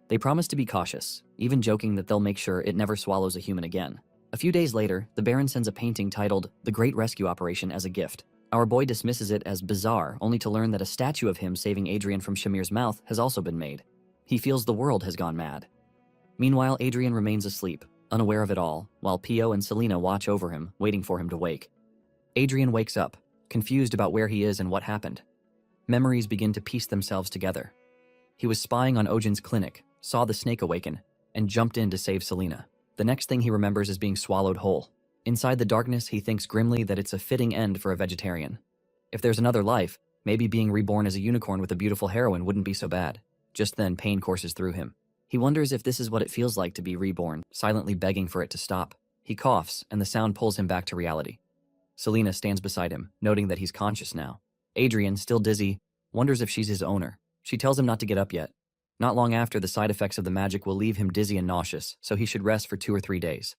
They promise to be cautious, even joking that they'll make sure it never swallows a human again. A few days later, the Baron sends a painting titled The Great Rescue Operation as a gift. Our boy dismisses it as bizarre, only to learn that a statue of him saving Adrian from Shamir's mouth has also been made. He feels the world has gone mad. Meanwhile, Adrian remains asleep, unaware of it all, while Pio and Selena watch over him, waiting for him to wake. Adrian wakes up, confused about where he is and what happened. Memories begin to piece themselves together. He was spying on Ojin's clinic, saw the snake awaken, and jumped in to save Selena. The next thing he remembers is being swallowed whole. Inside the darkness, he thinks grimly that it's a fitting end for a vegetarian. If there's another life, maybe being reborn as a unicorn with a beautiful heroine wouldn't be so bad. Just then, pain courses through him. He wonders if this is what it feels like to be reborn, silently begging for it to stop. He coughs, and the sound pulls him back to reality. Selena stands beside him, noting that he's conscious now. Adrian, still dizzy, wonders if she's his owner. She tells him not to get up yet. Not long after, the side effects of the magic will leave him dizzy and nauseous, so he should rest for 2 or 3 days.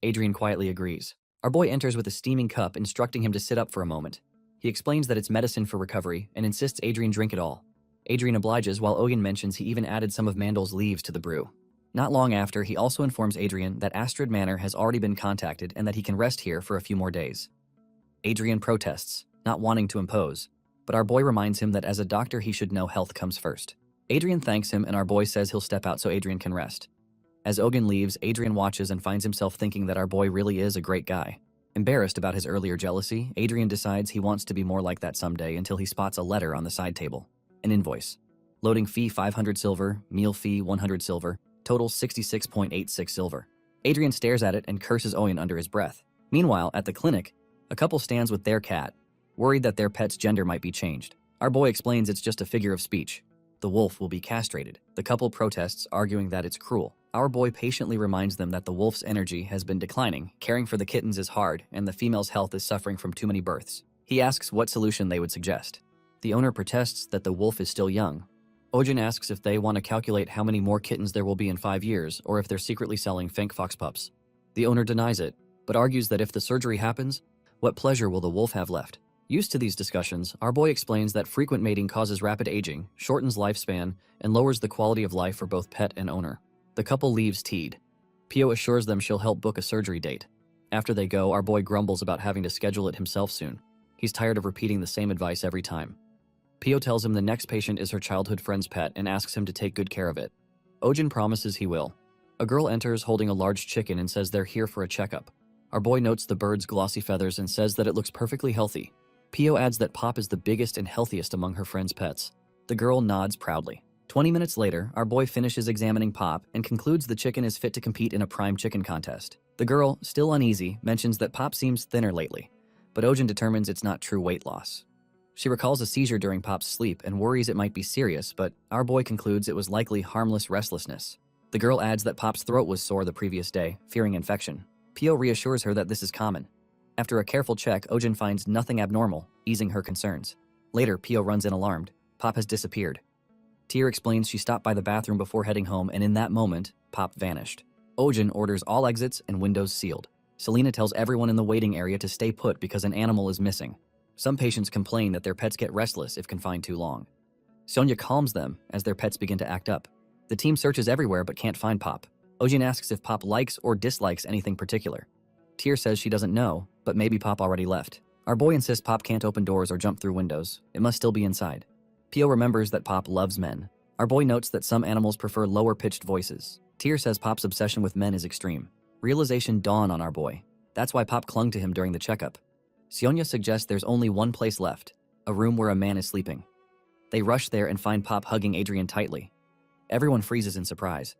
Adrian quietly agrees. Our boy enters with a steaming cup, instructing him to sit up for a moment. He explains that it's medicine for recovery and insists Adrian drink it all. Adrian obliges, while Oyen mentions he even added some of Mandel's leaves to the brew. Not long after, he also informs Adrian that Astrid Manor has already been contacted and that he can rest here for a few more days. Adrian protests, not wanting to impose, but our boy reminds him that as a doctor he should know health comes first. Adrian thanks him, and our boy says he'll step out so Adrian can rest. As Ogen leaves, Adrian watches and finds himself thinking that our boy really is a great guy. Embarrassed about his earlier jealousy, Adrian decides he wants to be more like that someday until he spots a letter on the side table. An invoice. Loading fee 500 silver, meal fee 100 silver, total 66.86 silver. Adrian stares at it and curses Oyen under his breath. Meanwhile, at the clinic, a couple stands with their cat, worried that their pet's gender might be changed. Our boy explains it's just a figure of speech. The wolf will be castrated. The couple protests, arguing that it's cruel. Our boy patiently reminds them that the wolf's energy has been declining, caring for the kittens is hard, and the female's health is suffering from too many births. He asks what solution they would suggest. The owner protests that the wolf is still young. Ojin asks if they want to calculate how many more kittens there will be in 5 years, or if they're secretly selling fake fox pups. The owner denies it, but argues that if the surgery happens, what pleasure will the wolf have left? Used to these discussions, our boy explains that frequent mating causes rapid aging, shortens lifespan, and lowers the quality of life for both pet and owner. The couple leaves teed. Pio assures them she'll help book a surgery date. After they go, our boy grumbles about having to schedule it himself soon. He's tired of repeating the same advice every time. Pio tells him the next patient is her childhood friend's pet and asks him to take good care of it. Ojin promises he will. A girl enters holding a large chicken and says they're here for a checkup. Our boy notes the bird's glossy feathers and says that it looks perfectly healthy. Pio adds that Pop is the biggest and healthiest among her friend's pets. The girl nods proudly. 20 minutes later, our boy finishes examining Pop and concludes the chicken is fit to compete in a prime chicken contest. The girl, still uneasy, mentions that Pop seems thinner lately, but Ojin determines it's not true weight loss. She recalls a seizure during Pop's sleep and worries it might be serious, but our boy concludes it was likely harmless restlessness. The girl adds that Pop's throat was sore the previous day, fearing infection. Pio reassures her that this is common. After a careful check, Ojin finds nothing abnormal, easing her concerns. Later, Pio runs in alarmed. Pop has disappeared. Tyr explains she stopped by the bathroom before heading home, and in that moment, Pop vanished. Ojin orders all exits and windows sealed. Selena tells everyone in the waiting area to stay put because an animal is missing. Some patients complain that their pets get restless if confined too long. Sonia calms them as their pets begin to act up. The team searches everywhere but can't find Pop. Ojin asks if Pop likes or dislikes anything particular. Tyr says she doesn't know, but maybe Pop already left. Our boy insists Pop can't open doors or jump through windows. It must still be inside. Pio remembers that Pop loves men. Our boy notes that some animals prefer lower-pitched voices. Tyr says Pop's obsession with men is extreme. Realization dawned on our boy. That's why Pop clung to him during the checkup. Sonia suggests there's only one place left, a room where a man is sleeping. They rush there and find Pop hugging Adrian tightly. Everyone freezes in surprise.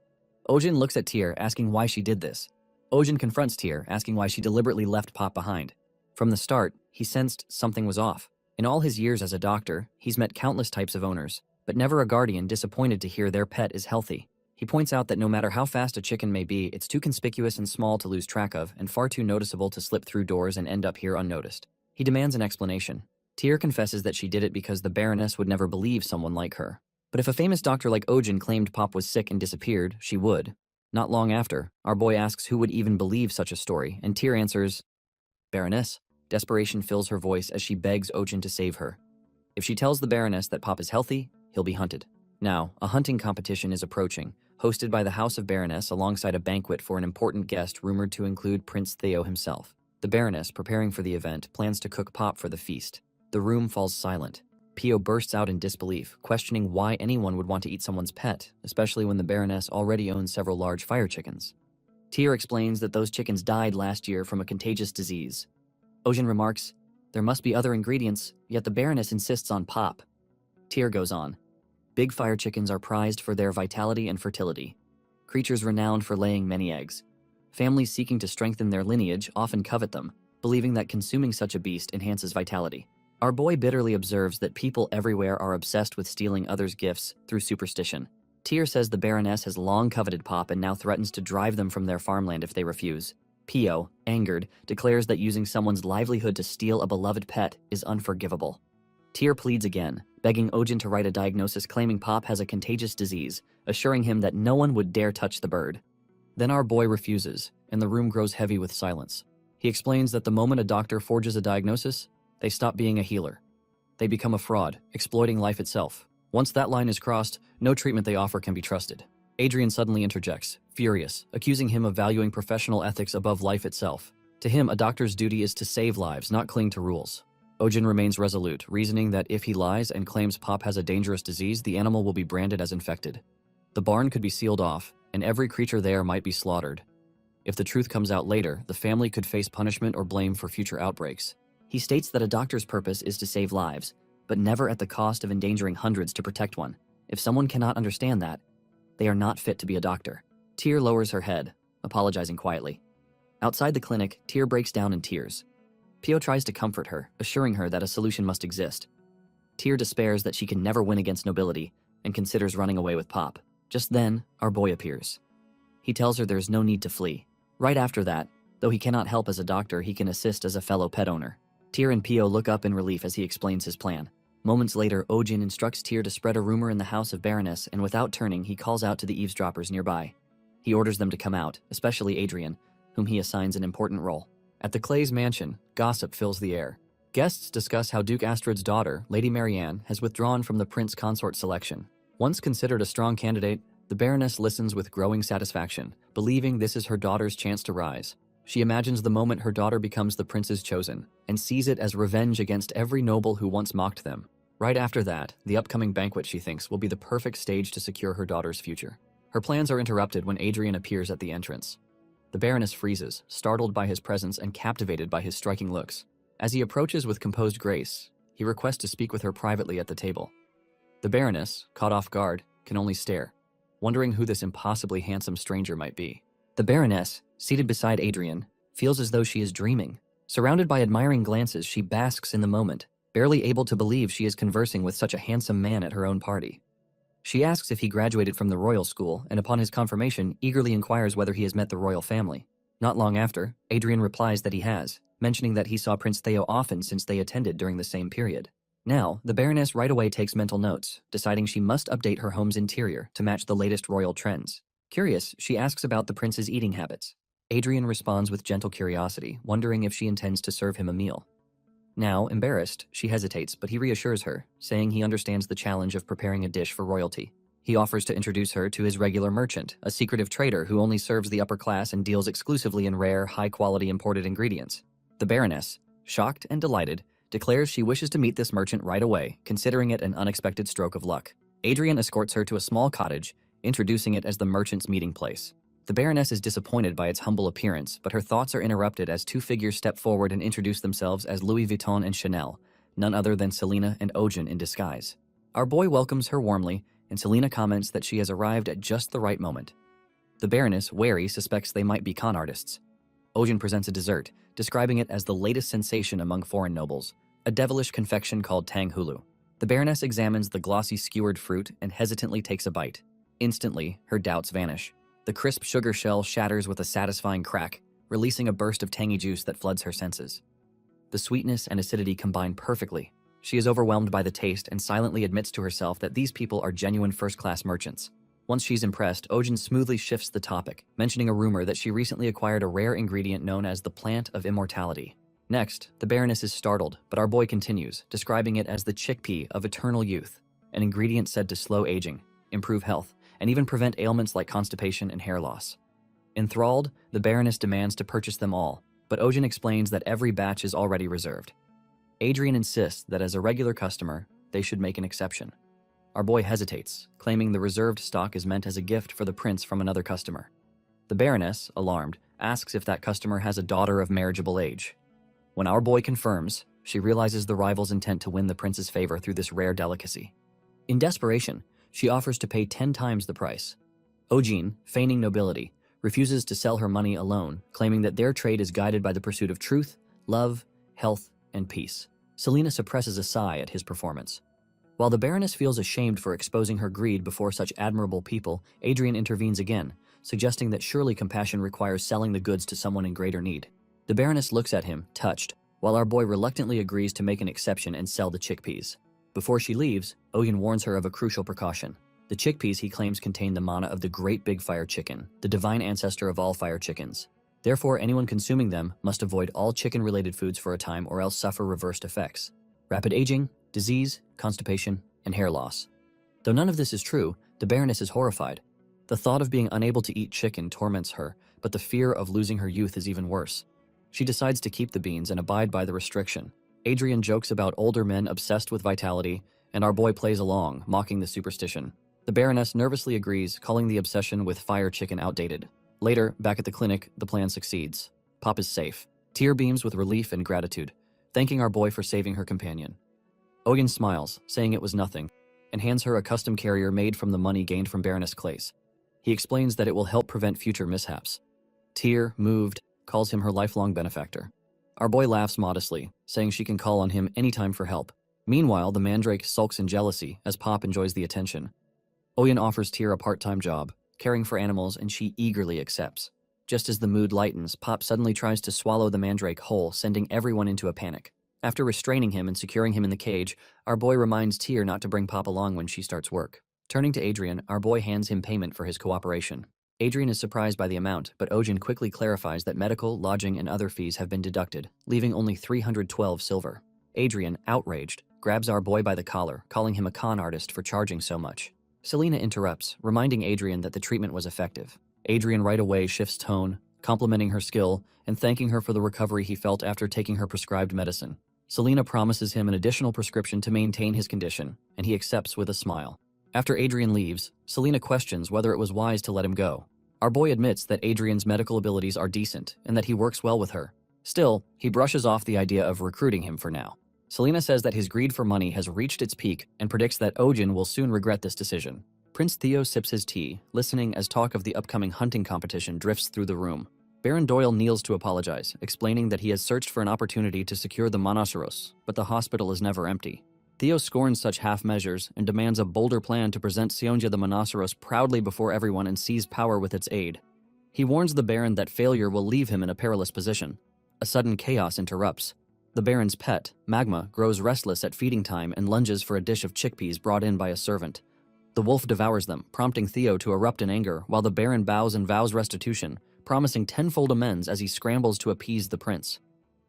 Ojin looks at Tyr, asking why she did this. Ojin confronts Tyr, asking why she deliberately left Pop behind. From the start, he sensed something was off. In all his years as a doctor, he's met countless types of owners, but never a guardian disappointed to hear their pet is healthy. He points out that no matter how fast a chicken may be, it's too conspicuous and small to lose track of, and far too noticeable to slip through doors and end up here unnoticed. He demands an explanation. Tyr confesses that she did it because the Baroness would never believe someone like her. But if a famous doctor like Ojin claimed Pop was sick and disappeared, she would. Not long after, our boy asks who would even believe such a story, and Tyr answers, Baroness. Desperation fills her voice as she begs Ojin to save her. If she tells the Baroness that Pop is healthy, he'll be hunted. Now, a hunting competition is approaching, hosted by the House of Baroness alongside a banquet for an important guest rumored to include Prince Theo himself. The Baroness, preparing for the event, plans to cook Pop for the feast. The room falls silent. Pio bursts out in disbelief, questioning why anyone would want to eat someone's pet, especially when the Baroness already owns several large fire chickens. Tyr explains that those chickens died last year from a contagious disease. Ojin remarks, there must be other ingredients, yet the Baroness insists on Pop. Tyr goes on. Big fire chickens are prized for their vitality and fertility. Creatures renowned for laying many eggs. Families seeking to strengthen their lineage often covet them, believing that consuming such a beast enhances vitality. Our boy bitterly observes that people everywhere are obsessed with stealing others' gifts through superstition. Tyr says the Baroness has long coveted Pop and now threatens to drive them from their farmland if they refuse. Pio, angered, declares that using someone's livelihood to steal a beloved pet is unforgivable. Tyr pleads again, begging Ojin to write a diagnosis claiming Pop has a contagious disease, assuring him that no one would dare touch the bird. Then our boy refuses, and the room grows heavy with silence. He explains that the moment a doctor forges a diagnosis, they stop being a healer. They become a fraud, exploiting life itself. Once that line is crossed, no treatment they offer can be trusted. Adrian suddenly interjects, furious, accusing him of valuing professional ethics above life itself. To him, a doctor's duty is to save lives, not cling to rules. Ojin remains resolute, reasoning that if he lies and claims Pop has a dangerous disease, the animal will be branded as infected. The barn could be sealed off, and every creature there might be slaughtered. If the truth comes out later, the family could face punishment or blame for future outbreaks. He states that a doctor's purpose is to save lives, but never at the cost of endangering hundreds to protect one. If someone cannot understand that, they are not fit to be a doctor. Tyr lowers her head, apologizing quietly. Outside the clinic, Tyr breaks down in tears. Pio tries to comfort her, assuring her that a solution must exist. Tyr despairs that she can never win against nobility and considers running away with Pop. Just then, our boy appears. He tells her there's no need to flee. Right after that, though he cannot help as a doctor, he can assist as a fellow pet owner. Tyr and Pio look up in relief as he explains his plan. Moments later, Ojin instructs Tyr to spread a rumor in the House of Baroness, and without turning, he calls out to the eavesdroppers nearby. He orders them to come out, especially Adrian, whom he assigns an important role. At the Clay's mansion, gossip fills the air. Guests discuss how Duke Astrid's daughter, Lady Marianne, has withdrawn from the prince consort selection. Once considered a strong candidate, the Baroness listens with growing satisfaction, believing this is her daughter's chance to rise. She imagines the moment her daughter becomes the prince's chosen, and sees it as revenge against every noble who once mocked them. Right after that, the upcoming banquet, she thinks, will be the perfect stage to secure her daughter's future. Her plans are interrupted when Adrian appears at the entrance. The Baroness freezes, startled by his presence and captivated by his striking looks. As he approaches with composed grace, he requests to speak with her privately at the table. The Baroness, caught off guard, can only stare, wondering who this impossibly handsome stranger might be. The Baroness, seated beside Adrian, feels as though she is dreaming. Surrounded by admiring glances, she basks in the moment, barely able to believe she is conversing with such a handsome man at her own party. She asks if he graduated from the royal school, and upon his confirmation, eagerly inquires whether he has met the royal family. Not long after, Adrian replies that he has, mentioning that he saw Prince Theo often since they attended during the same period. Now, the Baroness right away takes mental notes, deciding she must update her home's interior to match the latest royal trends. Curious, she asks about the prince's eating habits. Adrian responds with gentle curiosity, wondering if she intends to serve him a meal. Now, embarrassed, she hesitates, but he reassures her, saying he understands the challenge of preparing a dish for royalty. He offers to introduce her to his regular merchant, a secretive trader who only serves the upper class and deals exclusively in rare, high-quality imported ingredients. The Baroness, shocked and delighted, declares she wishes to meet this merchant right away, considering it an unexpected stroke of luck. Adrian escorts her to a small cottage, introducing it as the merchant's meeting place. The Baroness is disappointed by its humble appearance, but her thoughts are interrupted as two figures step forward and introduce themselves as Louis Vuitton and Chanel, none other than Selena and Ojin in disguise. Our boy welcomes her warmly, and Selena comments that she has arrived at just the right moment. The Baroness, wary, suspects they might be con artists. Ojin presents a dessert, describing it as the latest sensation among foreign nobles, a devilish confection called tang hulu. The Baroness examines the glossy skewered fruit and hesitantly takes a bite. Instantly, her doubts vanish. The crisp sugar shell shatters with a satisfying crack, releasing a burst of tangy juice that floods her senses. The sweetness and acidity combine perfectly. She is overwhelmed by the taste and silently admits to herself that these people are genuine first-class merchants. Once she's impressed, Ojin smoothly shifts the topic, mentioning a rumor that she recently acquired a rare ingredient known as the plant of immortality. Next, the Baroness is startled, but our boy continues, describing it as the chickpea of eternal youth, an ingredient said to slow aging, improve health, and even prevent ailments like constipation and hair loss. Enthralled, the Baroness demands to purchase them all, but Ojin explains that every batch is already reserved. Adrian insists that as a regular customer, they should make an exception. Our boy hesitates, claiming the reserved stock is meant as a gift for the prince from another customer. The Baroness, alarmed, asks if that customer has a daughter of marriageable age. When our boy confirms, she realizes the rival's intent to win the prince's favor through this rare delicacy. In desperation, she offers to pay 10 times the price. Ojin, feigning nobility, refuses to sell her money alone, claiming that their trade is guided by the pursuit of truth, love, health, and peace. Selena suppresses a sigh at his performance. While the Baroness feels ashamed for exposing her greed before such admirable people, Adrian intervenes again, suggesting that surely compassion requires selling the goods to someone in greater need. The Baroness looks at him, touched, while our boy reluctantly agrees to make an exception and sell the chickpeas. Before she leaves, Ojin warns her of a crucial precaution. The chickpeas he claims contain the mana of the Great Big Fire Chicken, the divine ancestor of all fire chickens. Therefore, anyone consuming them must avoid all chicken-related foods for a time or else suffer reversed effects: rapid aging, disease, constipation, and hair loss. Though none of this is true, the Baroness is horrified. The thought of being unable to eat chicken torments her, but the fear of losing her youth is even worse. She decides to keep the beans and abide by the restriction. Adrian jokes about older men obsessed with vitality, and our boy plays along, mocking the superstition. The Baroness nervously agrees, calling the obsession with fire chicken outdated. Later, back at the clinic, the plan succeeds. Pop is safe. Tear beams with relief and gratitude, thanking our boy for saving her companion. Ojin smiles, saying it was nothing, and hands her a custom carrier made from the money gained from Baroness Clace. He explains that it will help prevent future mishaps. Tear, moved, calls him her lifelong benefactor. Our boy laughs modestly, saying she can call on him anytime for help. Meanwhile, the mandrake sulks in jealousy as Pop enjoys the attention. Ojin offers Tear a part-time job, caring for animals, and she eagerly accepts. Just as the mood lightens, Pop suddenly tries to swallow the mandrake whole, sending everyone into a panic. After restraining him and securing him in the cage, our boy reminds Tear not to bring Pop along when she starts work. Turning to Adrian, our boy hands him payment for his cooperation. Adrian is surprised by the amount, but Ojin quickly clarifies that medical, lodging, and other fees have been deducted, leaving only 312 silver. Adrian, outraged, grabs our boy by the collar, calling him a con artist for charging so much. Selena interrupts, reminding Adrian that the treatment was effective. Adrian right away shifts tone, complimenting her skill and thanking her for the recovery he felt after taking her prescribed medicine. Selena promises him an additional prescription to maintain his condition, and he accepts with a smile. After Adrian leaves, Selena questions whether it was wise to let him go. Our boy admits that Adrian's medical abilities are decent and that he works well with her. Still, he brushes off the idea of recruiting him for now. Selena says that his greed for money has reached its peak and predicts that Ojin will soon regret this decision. Prince Theo sips his tea, listening as talk of the upcoming hunting competition drifts through the room. Baron Doyle kneels to apologize, explaining that he has searched for an opportunity to secure the Monoceros, but the hospital is never empty. Theo scorns such half measures and demands a bolder plan to present Sionja the Monoceros proudly before everyone and seize power with its aid. He warns the Baron that failure will leave him in a perilous position. A sudden chaos interrupts. The Baron's pet, Magma, grows restless at feeding time and lunges for a dish of chickpeas brought in by a servant. The wolf devours them, prompting Theo to erupt in anger, while the Baron bows and vows restitution, promising tenfold amends as he scrambles to appease the prince.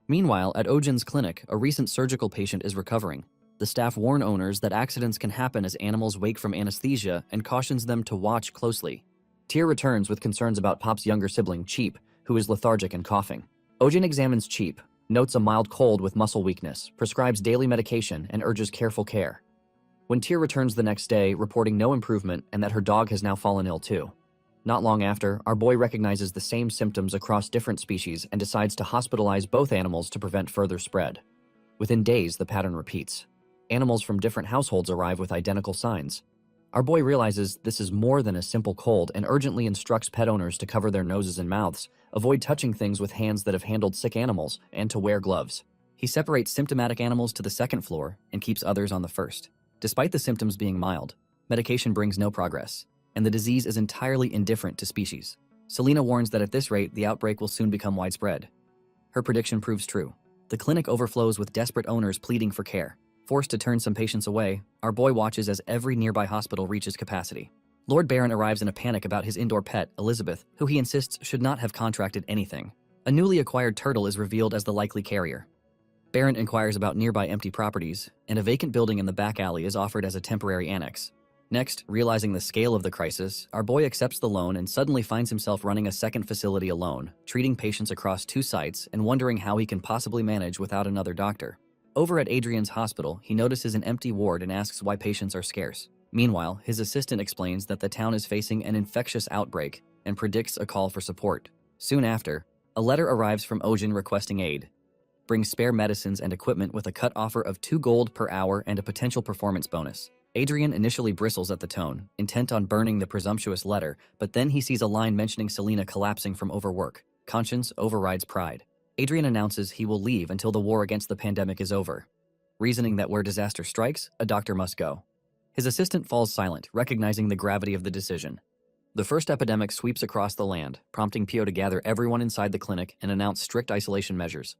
Meanwhile, at Ojin's clinic, a recent surgical patient is recovering. The staff warn owners that accidents can happen as animals wake from anesthesia and cautions them to watch closely. Tyr returns with concerns about Pop's younger sibling, Cheap, who is lethargic and coughing. Ojin examines Cheap, notes a mild cold with muscle weakness, prescribes daily medication, and urges careful care. When Tyr returns the next day, reporting no improvement and that her dog has now fallen ill too. Not long after, our boy recognizes the same symptoms across different species and decides to hospitalize both animals to prevent further spread. Within days, the pattern repeats. Animals from different households arrive with identical signs. Our boy realizes this is more than a simple cold and urgently instructs pet owners to cover their noses and mouths, avoid touching things with hands that have handled sick animals, and to wear gloves. He separates symptomatic animals to the second floor and keeps others on the first. Despite the symptoms being mild, medication brings no progress, and the disease is entirely indifferent to species. Selena warns that at this rate, the outbreak will soon become widespread. Her prediction proves true. The clinic overflows with desperate owners pleading for care. Forced to turn some patients away, our boy watches as every nearby hospital reaches capacity. Lord Baron arrives in a panic about his indoor pet, Elizabeth, who he insists should not have contracted anything. A newly acquired turtle is revealed as the likely carrier. Baron inquires about nearby empty properties, and a vacant building in the back alley is offered as a temporary annex. Next, realizing the scale of the crisis, our boy accepts the loan and suddenly finds himself running a second facility alone, treating patients across 2 sites and wondering how he can possibly manage without another doctor. Over at Adrian's hospital, he notices an empty ward and asks why patients are scarce. Meanwhile, his assistant explains that the town is facing an infectious outbreak and predicts a call for support. Soon after, a letter arrives from Ojin requesting aid. Brings spare medicines and equipment with a cut offer of 2 gold per hour and a potential performance bonus. Adrian initially bristles at the tone, intent on burning the presumptuous letter, but then he sees a line mentioning Selena collapsing from overwork. Conscience overrides pride. Adrian announces he will leave until the war against the pandemic is over, reasoning that where disaster strikes, a doctor must go. His assistant falls silent, recognizing the gravity of the decision. The first epidemic sweeps across the land, prompting Pio to gather everyone inside the clinic and announce strict isolation measures.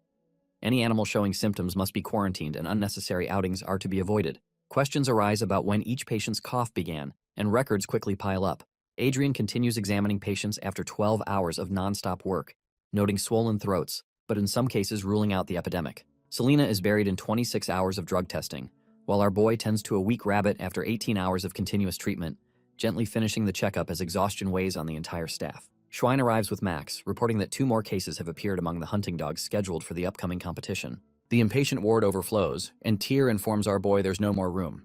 Any animal showing symptoms must be quarantined and unnecessary outings are to be avoided. Questions arise about when each patient's cough began, and records quickly pile up. Adrian continues examining patients after 12 hours of non-stop work, noting swollen throats, but in some cases ruling out the epidemic. Selena is buried in 26 hours of drug testing, while our boy tends to a weak rabbit after 18 hours of continuous treatment, gently finishing the checkup as exhaustion weighs on the entire staff. Schwein arrives with Max, reporting that 2 more cases have appeared among the hunting dogs scheduled for the upcoming competition. The impatient ward overflows, and Tyr informs our boy there's no more room.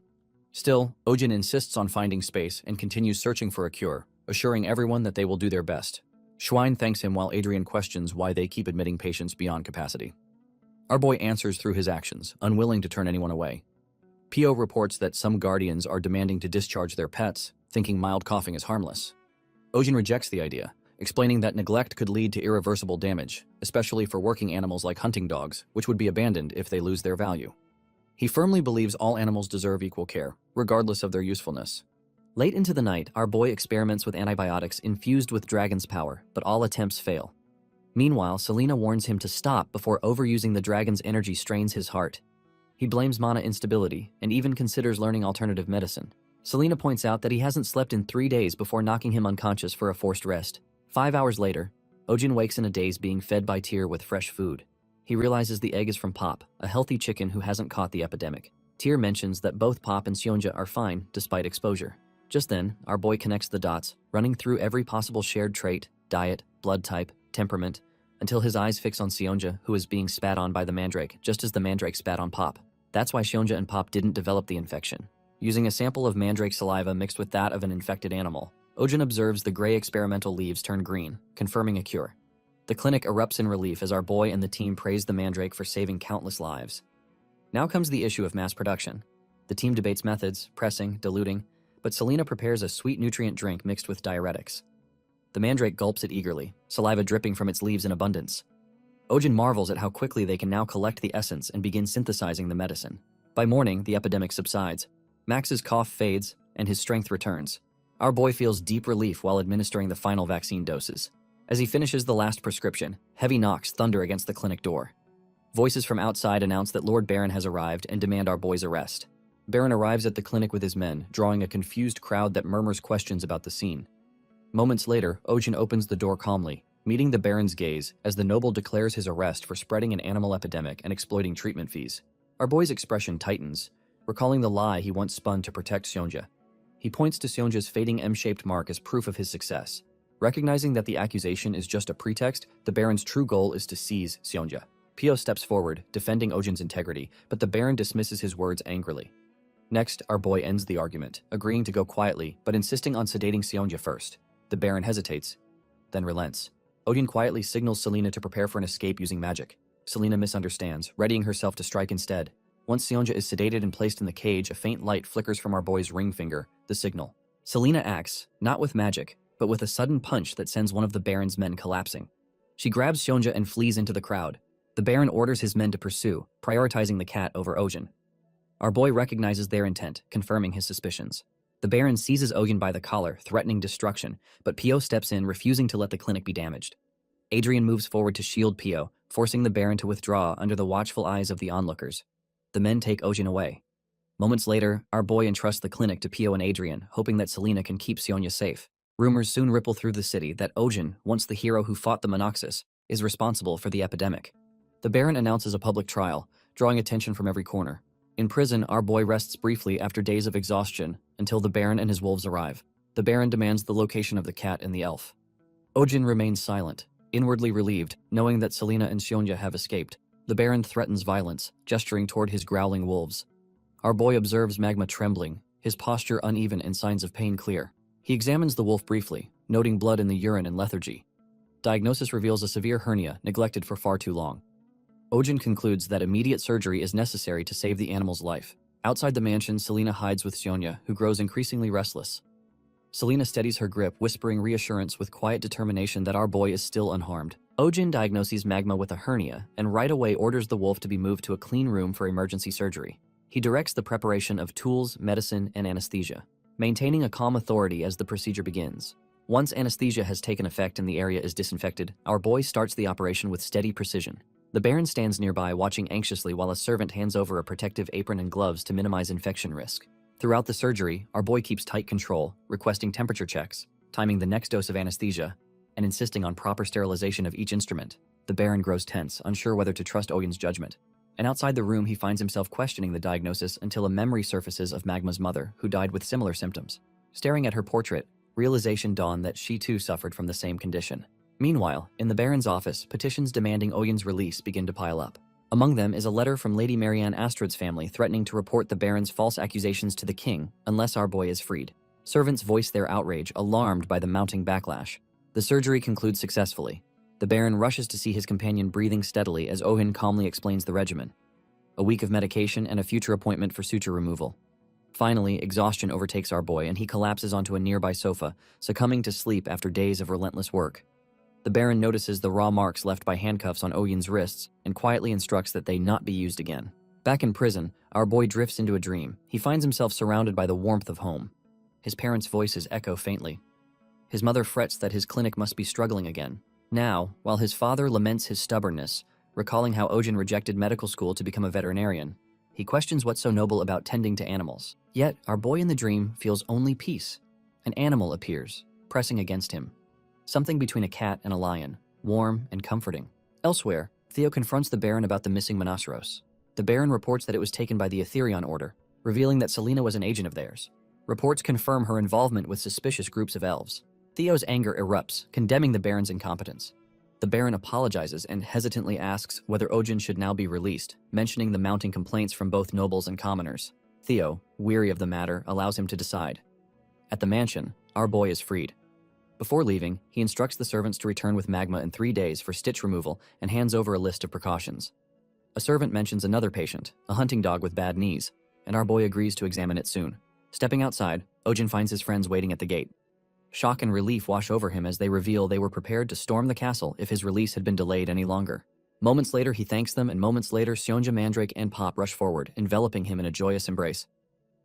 Still, Ojin insists on finding space and continues searching for a cure, assuring everyone that they will do their best. Schwein thanks him while Adrian questions why they keep admitting patients beyond capacity. Our boy answers through his actions, unwilling to turn anyone away. Pio reports that some guardians are demanding to discharge their pets, thinking mild coughing is harmless. Ojin rejects the idea, explaining that neglect could lead to irreversible damage, especially for working animals like hunting dogs, which would be abandoned if they lose their value. He firmly believes all animals deserve equal care, regardless of their usefulness. Late into the night, our boy experiments with antibiotics infused with dragon's power, but all attempts fail. Meanwhile, Selena warns him to stop before overusing the dragon's energy strains his heart. He blames mana instability and even considers learning alternative medicine. Selena points out that he hasn't slept in 3 days before knocking him unconscious for a forced rest. 5 hours later, Ojin wakes in a daze being fed by Tyr with fresh food. He realizes the egg is from Pop, a healthy chicken who hasn't caught the epidemic. Tyr mentions that both Pop and Sionja are fine despite exposure. Just then, our boy connects the dots, running through every possible shared trait, diet, blood type, temperament, until his eyes fix on Sionja, who is being spat on by the mandrake, just as the mandrake spat on Pop. That's why Sionja and Pop didn't develop the infection. Using a sample of mandrake saliva mixed with that of an infected animal, Ojin observes the gray experimental leaves turn green, confirming a cure. The clinic erupts in relief as our boy and the team praise the mandrake for saving countless lives. Now comes the issue of mass production. The team debates methods, pressing, diluting, but Selena prepares a sweet nutrient drink mixed with diuretics. The mandrake gulps it eagerly, saliva dripping from its leaves in abundance. Ojin marvels at how quickly they can now collect the essence and begin synthesizing the medicine. By morning, the epidemic subsides. Max's cough fades, and his strength returns. Our boy feels deep relief while administering the final vaccine doses. As he finishes the last prescription, heavy knocks thunder against the clinic door. Voices from outside announce that Lord Baron has arrived and demand our boy's arrest. Baron arrives at the clinic with his men, drawing a confused crowd that murmurs questions about the scene. Moments later, Ojin opens the door calmly, meeting the Baron's gaze as the noble declares his arrest for spreading an animal epidemic and exploiting treatment fees. Our boy's expression tightens, recalling the lie he once spun to protect Seonja. He points to Seonja's fading M-shaped mark as proof of his success. Recognizing that the accusation is just a pretext, the Baron's true goal is to seize Seonja. Pio steps forward, defending Ojin's integrity, but the Baron dismisses his words angrily. Next, our boy ends the argument, agreeing to go quietly, but insisting on sedating Seonja first. The Baron hesitates, then relents. Ojin quietly signals Selena to prepare for an escape using magic. Selena misunderstands, readying herself to strike instead. Once Seonja is sedated and placed in the cage, a faint light flickers from our boy's ring finger, the signal. Selena acts, not with magic, but with a sudden punch that sends one of the Baron's men collapsing. She grabs Seonja and flees into the crowd. The Baron orders his men to pursue, prioritizing the cat over Ojin. Our boy recognizes their intent, confirming his suspicions. The Baron seizes Ojin by the collar, threatening destruction, but Pio steps in, refusing to let the clinic be damaged. Adrian moves forward to shield Pio, forcing the Baron to withdraw under the watchful eyes of the onlookers. The men take Ojin away. Moments later, our boy entrusts the clinic to Pio and Adrian, hoping that Selena can keep Seonja safe. Rumors soon ripple through the city that Ojin, once the hero who fought the Monoxus, is responsible for the epidemic. The Baron announces a public trial, drawing attention from every corner. In prison, our boy rests briefly after days of exhaustion until the Baron and his wolves arrive. The Baron demands the location of the cat and the elf. Ojin remains silent, inwardly relieved, knowing that Selena and Seonja have escaped. The Baron threatens violence, gesturing toward his growling wolves. Our boy observes Magma trembling, his posture uneven and signs of pain clear. He examines the wolf briefly, noting blood in the urine and lethargy. Diagnosis reveals a severe hernia neglected for far too long. Ojin concludes that immediate surgery is necessary to save the animal's life. Outside the mansion, Selena hides with Seonja, who grows increasingly restless. Selena steadies her grip, whispering reassurance with quiet determination that our boy is still unharmed. Ojin diagnoses Magma with a hernia and right away orders the wolf to be moved to a clean room for emergency surgery. He directs the preparation of tools, medicine, and anesthesia, maintaining a calm authority as the procedure begins. Once anesthesia has taken effect and the area is disinfected, our boy starts the operation with steady precision. The Baron stands nearby, watching anxiously while a servant hands over a protective apron and gloves to minimize infection risk. Throughout the surgery, our boy keeps tight control, requesting temperature checks, timing the next dose of anesthesia, and insisting on proper sterilization of each instrument. The Baron grows tense, unsure whether to trust Ojin's judgment. And outside the room, he finds himself questioning the diagnosis until a memory surfaces of Magma's mother, who died with similar symptoms. Staring at her portrait, realization dawned that she too suffered from the same condition. Meanwhile, in the Baron's office, petitions demanding Ojin's release begin to pile up. Among them is a letter from Lady Marianne Astrid's family threatening to report the Baron's false accusations to the king unless our boy is freed. Servants voice their outrage, alarmed by the mounting backlash. The surgery concludes successfully. The Baron rushes to see his companion breathing steadily as Ojin calmly explains the regimen. A week of medication and a future appointment for suture removal. Finally, exhaustion overtakes our boy and he collapses onto a nearby sofa, succumbing to sleep after days of relentless work. The Baron notices the raw marks left by handcuffs on Ojin's wrists and quietly instructs that they not be used again. Back in prison, our boy drifts into a dream. He finds himself surrounded by the warmth of home. His parents' voices echo faintly. His mother frets that his clinic must be struggling again. Now, while his father laments his stubbornness, recalling how Ojin rejected medical school to become a veterinarian, he questions what's so noble about tending to animals. Yet, our boy in the dream feels only peace. An animal appears, pressing against him. Something between a cat and a lion, warm and comforting. Elsewhere, Theo confronts the Baron about the missing Monoceros. The Baron reports that it was taken by the Etherion Order, revealing that Selena was an agent of theirs. Reports confirm her involvement with suspicious groups of elves. Theo's anger erupts, condemning the Baron's incompetence. The Baron apologizes and hesitantly asks whether Ojin should now be released, mentioning the mounting complaints from both nobles and commoners. Theo, weary of the matter, allows him to decide. At the mansion, our boy is freed. Before leaving, he instructs the servants to return with Magma in 3 days for stitch removal and hands over a list of precautions. A servant mentions another patient, a hunting dog with bad knees, and our boy agrees to examine it soon. Stepping outside, Ojin finds his friends waiting at the gate. Shock and relief wash over him as they reveal they were prepared to storm the castle if his release had been delayed any longer. Moments later, he thanks them, and moments later, Seonja, Mandrake, and Pop rush forward, enveloping him in a joyous embrace.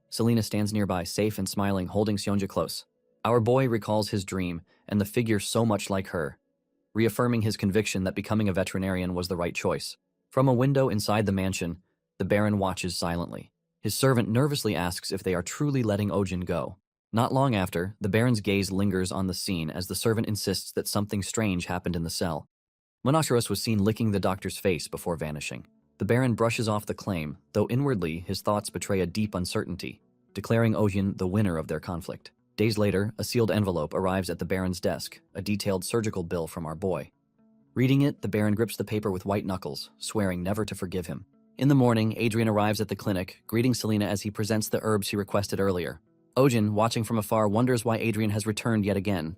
Selena stands nearby, safe and smiling, holding Seonja close. Our boy recalls his dream and the figure so much like her, reaffirming his conviction that becoming a veterinarian was the right choice. From a window inside the mansion, the Baron watches silently. His servant nervously asks if they are truly letting Ojin go. Not long after, the Baron's gaze lingers on the scene as the servant insists that something strange happened in the cell. Monachorus was seen licking the doctor's face before vanishing. The Baron brushes off the claim, though inwardly his thoughts betray a deep uncertainty, declaring Ojin the winner of their conflict. Days later, a sealed envelope arrives at the Baron's desk, a detailed surgical bill from our boy. Reading it, the Baron grips the paper with white knuckles, swearing never to forgive him. In the morning, Adrian arrives at the clinic, greeting Selena as he presents the herbs he requested earlier. Ojin, watching from afar, wonders why Adrian has returned yet again.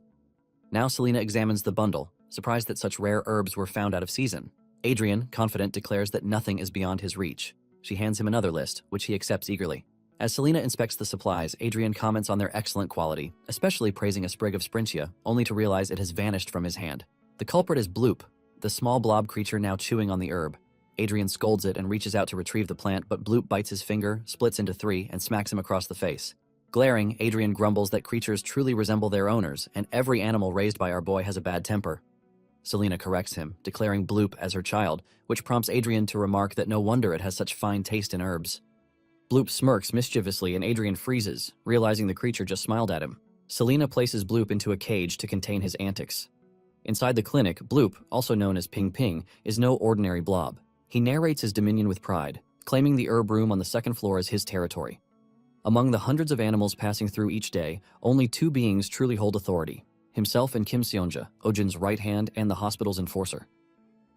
Now Selena examines the bundle, surprised that such rare herbs were found out of season. Adrian, confident, declares that nothing is beyond his reach. She hands him another list, which he accepts eagerly. As Selena inspects the supplies, Adrian comments on their excellent quality, especially praising a sprig of Sprintia, only to realize it has vanished from his hand. The culprit is Bloop, the small blob creature now chewing on the herb. Adrian scolds it and reaches out to retrieve the plant, but Bloop bites his finger, splits into three, and smacks him across the face. Glaring, Adrian grumbles that creatures truly resemble their owners, and every animal raised by our boy has a bad temper. Selena corrects him, declaring Bloop as her child, which prompts Adrian to remark that no wonder it has such fine taste in herbs. Bloop smirks mischievously and Adrian freezes, realizing the creature just smiled at him. Selena places Bloop into a cage to contain his antics. Inside the clinic, Bloop, also known as Ping Ping, is no ordinary blob. He narrates his dominion with pride, claiming the herb room on the second floor as his territory. Among the hundreds of animals passing through each day, only two beings truly hold authority: himself and Kim Seonja, Ojin's right hand and the hospital's enforcer.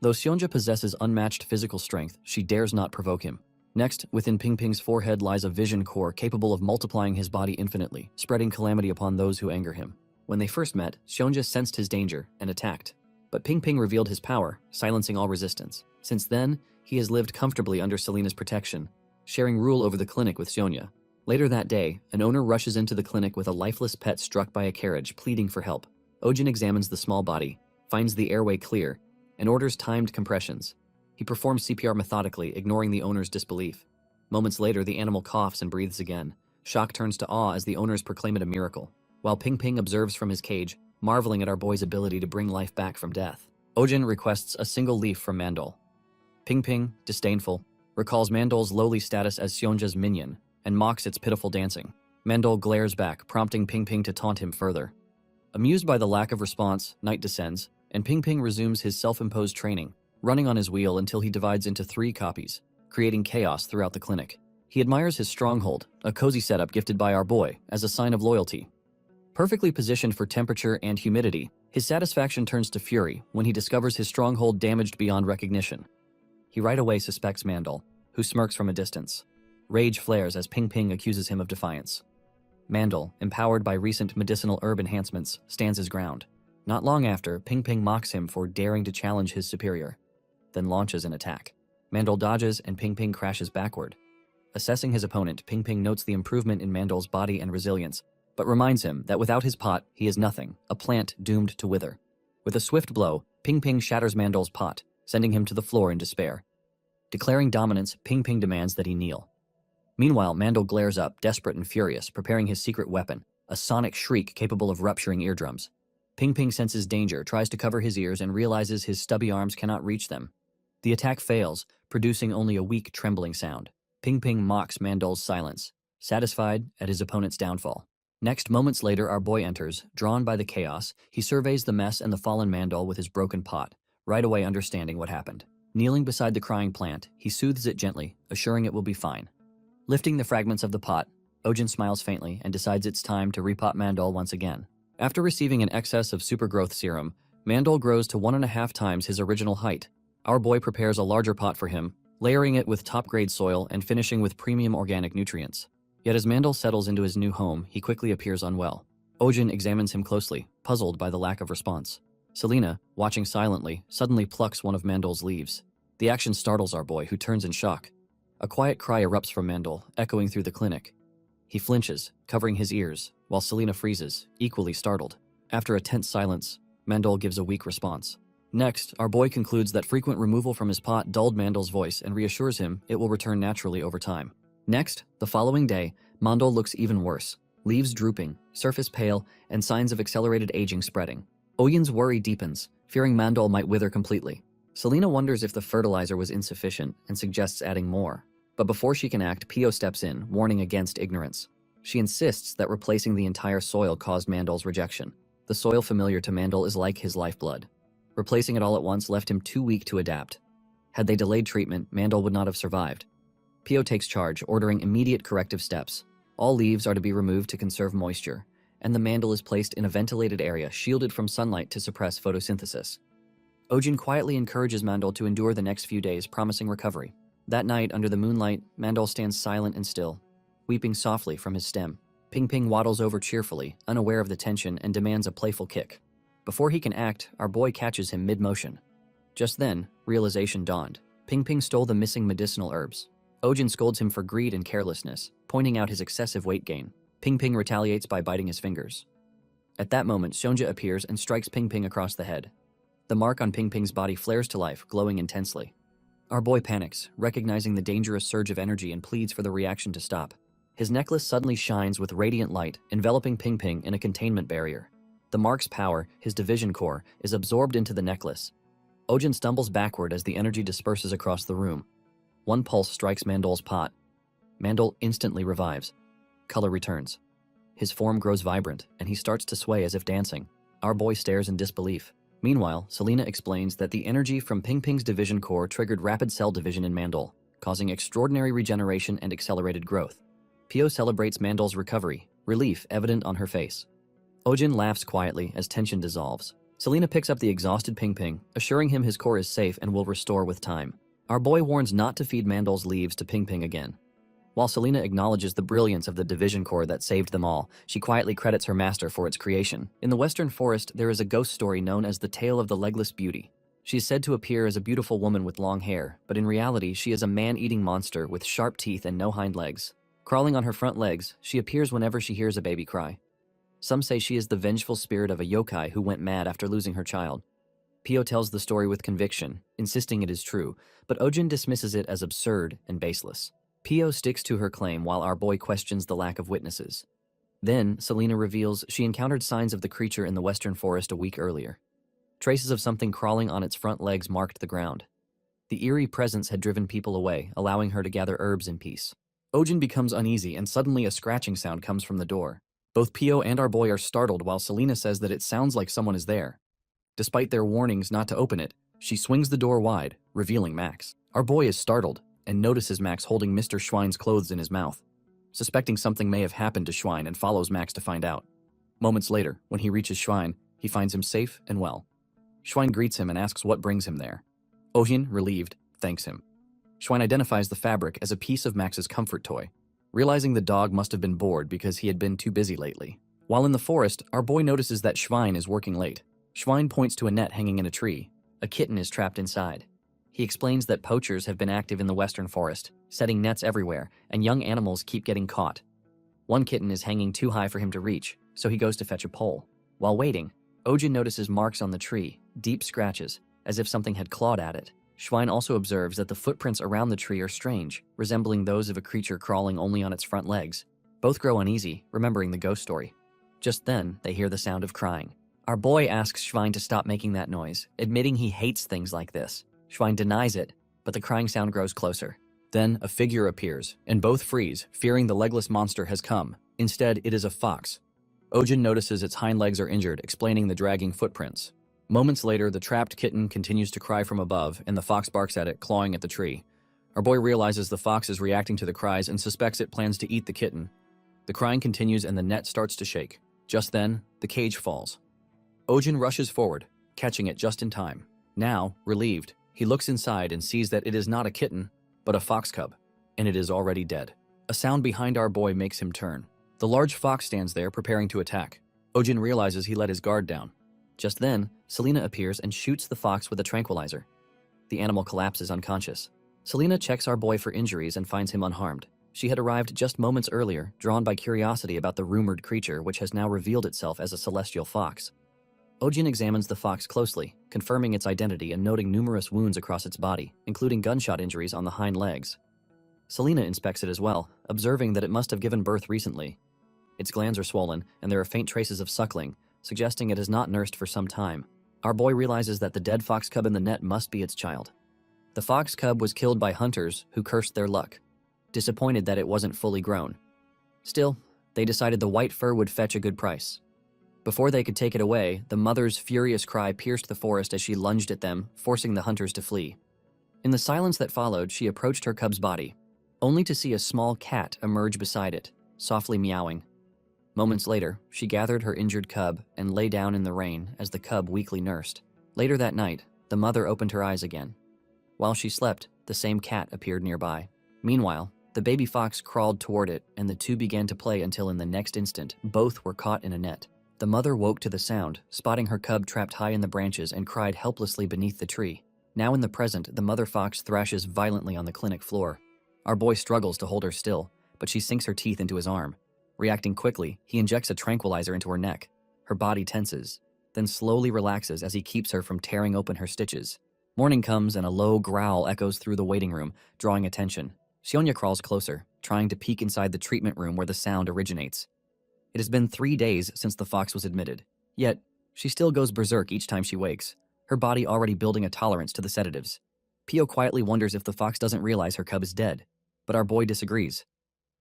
Though Seonja possesses unmatched physical strength, she dares not provoke him. Next, within Ping Ping's forehead lies a vision core capable of multiplying his body infinitely, spreading calamity upon those who anger him. When they first met, Seonja sensed his danger and attacked. But Ping Ping revealed his power, silencing all resistance. Since then, he has lived comfortably under Selena's protection, sharing rule over the clinic with Seonja. Later that day, an owner rushes into the clinic with a lifeless pet struck by a carriage, pleading for help. Ojin examines the small body, finds the airway clear, and orders timed compressions. He performs CPR methodically, ignoring the owner's disbelief. Moments later, the animal coughs and breathes again. Shock turns to awe as the owners proclaim it a miracle, while Ping Ping observes from his cage, marveling at our boy's ability to bring life back from death. Ojin requests a single leaf from Mandol. Ping Ping, disdainful, recalls Mandol's lowly status as Seonja's minion, and mocks its pitiful dancing. Mandol glares back, prompting Ping Ping to taunt him further. Amused by the lack of response, night descends, and Ping Ping resumes his self-imposed training, running on his wheel until he divides into 3 copies, creating chaos throughout the clinic. He admires his stronghold, a cozy setup gifted by our boy, as a sign of loyalty. Perfectly positioned for temperature and humidity, his satisfaction turns to fury when he discovers his stronghold damaged beyond recognition. He right away suspects Mandol, who smirks from a distance. Rage flares as Ping Ping accuses him of defiance. Mandol, empowered by recent medicinal herb enhancements, stands his ground. Not long after, Ping Ping mocks him for daring to challenge his superior, then launches an attack. Mandol dodges and Ping Ping crashes backward. Assessing his opponent, Ping Ping notes the improvement in Mandol's body and resilience, but reminds him that without his pot, he is nothing, a plant doomed to wither. With a swift blow, Ping Ping shatters Mandol's pot, sending him to the floor in despair. Declaring dominance, Ping Ping demands that he kneel. Meanwhile, Mandol glares up, desperate and furious, preparing his secret weapon, a sonic shriek capable of rupturing eardrums. Ping Ping senses danger, tries to cover his ears, and realizes his stubby arms cannot reach them. The attack fails, producing only a weak, trembling sound. Ping Ping mocks Mandol's silence, satisfied at his opponent's downfall. Next, moments later, our boy enters. Drawn by the chaos, he surveys the mess and the fallen Mandol with his broken pot, right away understanding what happened. Kneeling beside the crying plant, he soothes it gently, assuring it will be fine. Lifting the fragments of the pot, Ojin smiles faintly and decides it's time to repot Mandol once again. After receiving an excess of supergrowth serum, Mandol grows to 1.5 times his original height. Our boy prepares a larger pot for him, layering it with top-grade soil and finishing with premium organic nutrients. Yet as Mandol settles into his new home, he quickly appears unwell. Ojin examines him closely, puzzled by the lack of response. Selena, watching silently, suddenly plucks one of Mandol's leaves. The action startles our boy, who turns in shock. A quiet cry erupts from Mandol, echoing through the clinic. He flinches, covering his ears, while Selena freezes, equally startled. After a tense silence, Mandol gives a weak response. Next, our boy concludes that frequent removal from his pot dulled Mandol's voice and reassures him it will return naturally over time. Next, the following day, Mandol looks even worse. Leaves drooping, surface pale, and signs of accelerated aging spreading. Ojin's worry deepens, fearing Mandol might wither completely. Selena wonders if the fertilizer was insufficient and suggests adding more. But before she can act, Pio steps in, warning against ignorance. She insists that replacing the entire soil caused Mandal's rejection. The soil familiar to Mandal is like his lifeblood. Replacing it all at once left him too weak to adapt. Had they delayed treatment, Mandal would not have survived. Pio takes charge, ordering immediate corrective steps. All leaves are to be removed to conserve moisture, and the Mandal is placed in a ventilated area shielded from sunlight to suppress photosynthesis. Ojin quietly encourages Mandal to endure the next few days, promising recovery. That night, under the moonlight, Mandal stands silent and still, weeping softly from his stem. Ping Ping waddles over cheerfully, unaware of the tension, and demands a playful kick. Before he can act, our boy catches him mid-motion. Just then, realization dawned. Ping Ping stole the missing medicinal herbs. Ojin scolds him for greed and carelessness, pointing out his excessive weight gain. Ping Ping retaliates by biting his fingers. At that moment, Shonja appears and strikes Ping Ping across the head. The mark on Ping Ping's body flares to life, glowing intensely. Our boy panics, recognizing the dangerous surge of energy, and pleads for the reaction to stop. His necklace suddenly shines with radiant light, enveloping Ping Ping in a containment barrier. The mark's power, his division core, is absorbed into the necklace. Ojin stumbles backward as the energy disperses across the room. One pulse strikes Mandal's pot. Mandal instantly revives. Color returns. His form grows vibrant, and he starts to sway as if dancing. Our boy stares in disbelief. Meanwhile, Selena explains that the energy from Ping Ping's division core triggered rapid cell division in Mandal, causing extraordinary regeneration and accelerated growth. Pio celebrates Mandal's recovery, relief evident on her face. Ojin laughs quietly as tension dissolves. Selena picks up the exhausted Ping Ping, assuring him his core is safe and will restore with time. Our boy warns not to feed Mandal's leaves to Ping Ping again. While Selena acknowledges the brilliance of the division core that saved them all, she quietly credits her master for its creation. In the Western Forest, there is a ghost story known as the Tale of the Legless Beauty. She is said to appear as a beautiful woman with long hair, but in reality, she is a man-eating monster with sharp teeth and no hind legs. Crawling on her front legs, she appears whenever she hears a baby cry. Some say she is the vengeful spirit of a yokai who went mad after losing her child. Pio tells the story with conviction, insisting it is true, but Ojin dismisses it as absurd and baseless. Pio sticks to her claim while our boy questions the lack of witnesses. Then, Selena reveals she encountered signs of the creature in the Western Forest a week earlier. Traces of something crawling on its front legs marked the ground. The eerie presence had driven people away, allowing her to gather herbs in peace. Ojin becomes uneasy, and suddenly a scratching sound comes from the door. Both Pio and our boy are startled while Selena says that it sounds like someone is there. Despite their warnings not to open it, she swings the door wide, revealing Max. Our boy is startled and notices Max holding Mr. Schwein's clothes in his mouth. Suspecting something may have happened to Schwein and follows Max to find out. Moments later, when he reaches Schwein, he finds him safe and well. Schwein greets him and asks what brings him there. Ojin, relieved, thanks him. Schwein identifies the fabric as a piece of Max's comfort toy, realizing the dog must have been bored because he had been too busy lately. While in the forest, our boy notices that Schwein is working late. Schwein points to a net hanging in a tree. A kitten is trapped inside. He explains that poachers have been active in the Western Forest, setting nets everywhere, and young animals keep getting caught. One kitten is hanging too high for him to reach, so he goes to fetch a pole. While waiting, Ojin notices marks on the tree, deep scratches, as if something had clawed at it. Schwein also observes that the footprints around the tree are strange, resembling those of a creature crawling only on its front legs. Both grow uneasy, remembering the ghost story. Just then, they hear the sound of crying. Our boy asks Schwein to stop making that noise, admitting he hates things like this. Schwein denies it, but the crying sound grows closer. Then a figure appears, and both freeze, fearing the legless monster has come. Instead, it is a fox. Ojin notices its hind legs are injured, explaining the dragging footprints. Moments later, the trapped kitten continues to cry from above, and the fox barks at it, clawing at the tree. Our boy realizes the fox is reacting to the cries and suspects it plans to eat the kitten. The crying continues and the net starts to shake. Just then, the cage falls. Ojin rushes forward, catching it just in time. Now, relieved, he looks inside and sees that it is not a kitten, but a fox cub, and it is already dead. A sound behind our boy makes him turn. The large fox stands there, preparing to attack. Ojin realizes he let his guard down. Just then, Selena appears and shoots the fox with a tranquilizer. The animal collapses unconscious. Selena checks our boy for injuries and finds him unharmed. She had arrived just moments earlier, drawn by curiosity about the rumored creature which has now revealed itself as a celestial fox. Ojin examines the fox closely, confirming its identity and noting numerous wounds across its body, including gunshot injuries on the hind legs. Selena inspects it as well, observing that it must have given birth recently. Its glands are swollen, and there are faint traces of suckling, suggesting it has not nursed for some time. Our boy realizes that the dead fox cub in the net must be its child. The fox cub was killed by hunters who cursed their luck, disappointed that it wasn't fully grown. Still, they decided the white fur would fetch a good price. Before they could take it away, the mother's furious cry pierced the forest as she lunged at them, forcing the hunters to flee. In the silence that followed, she approached her cub's body, only to see a small cat emerge beside it, softly meowing. Moments later, she gathered her injured cub and lay down in the rain as the cub weakly nursed. Later that night, the mother opened her eyes again. While she slept, the same cat appeared nearby. Meanwhile, the baby fox crawled toward it and the two began to play until in the next instant, both were caught in a net. The mother woke to the sound, spotting her cub trapped high in the branches and cried helplessly beneath the tree. Now in the present, the mother fox thrashes violently on the clinic floor. Our boy struggles to hold her still, but she sinks her teeth into his arm. Reacting quickly, he injects a tranquilizer into her neck. Her body tenses, then slowly relaxes as he keeps her from tearing open her stitches. Morning comes and a low growl echoes through the waiting room, drawing attention. Sionya crawls closer, trying to peek inside the treatment room where the sound originates. It has been 3 days since the fox was admitted, yet she still goes berserk each time she wakes, her body already building a tolerance to the sedatives. Pio quietly wonders if the fox doesn't realize her cub is dead, but our boy disagrees.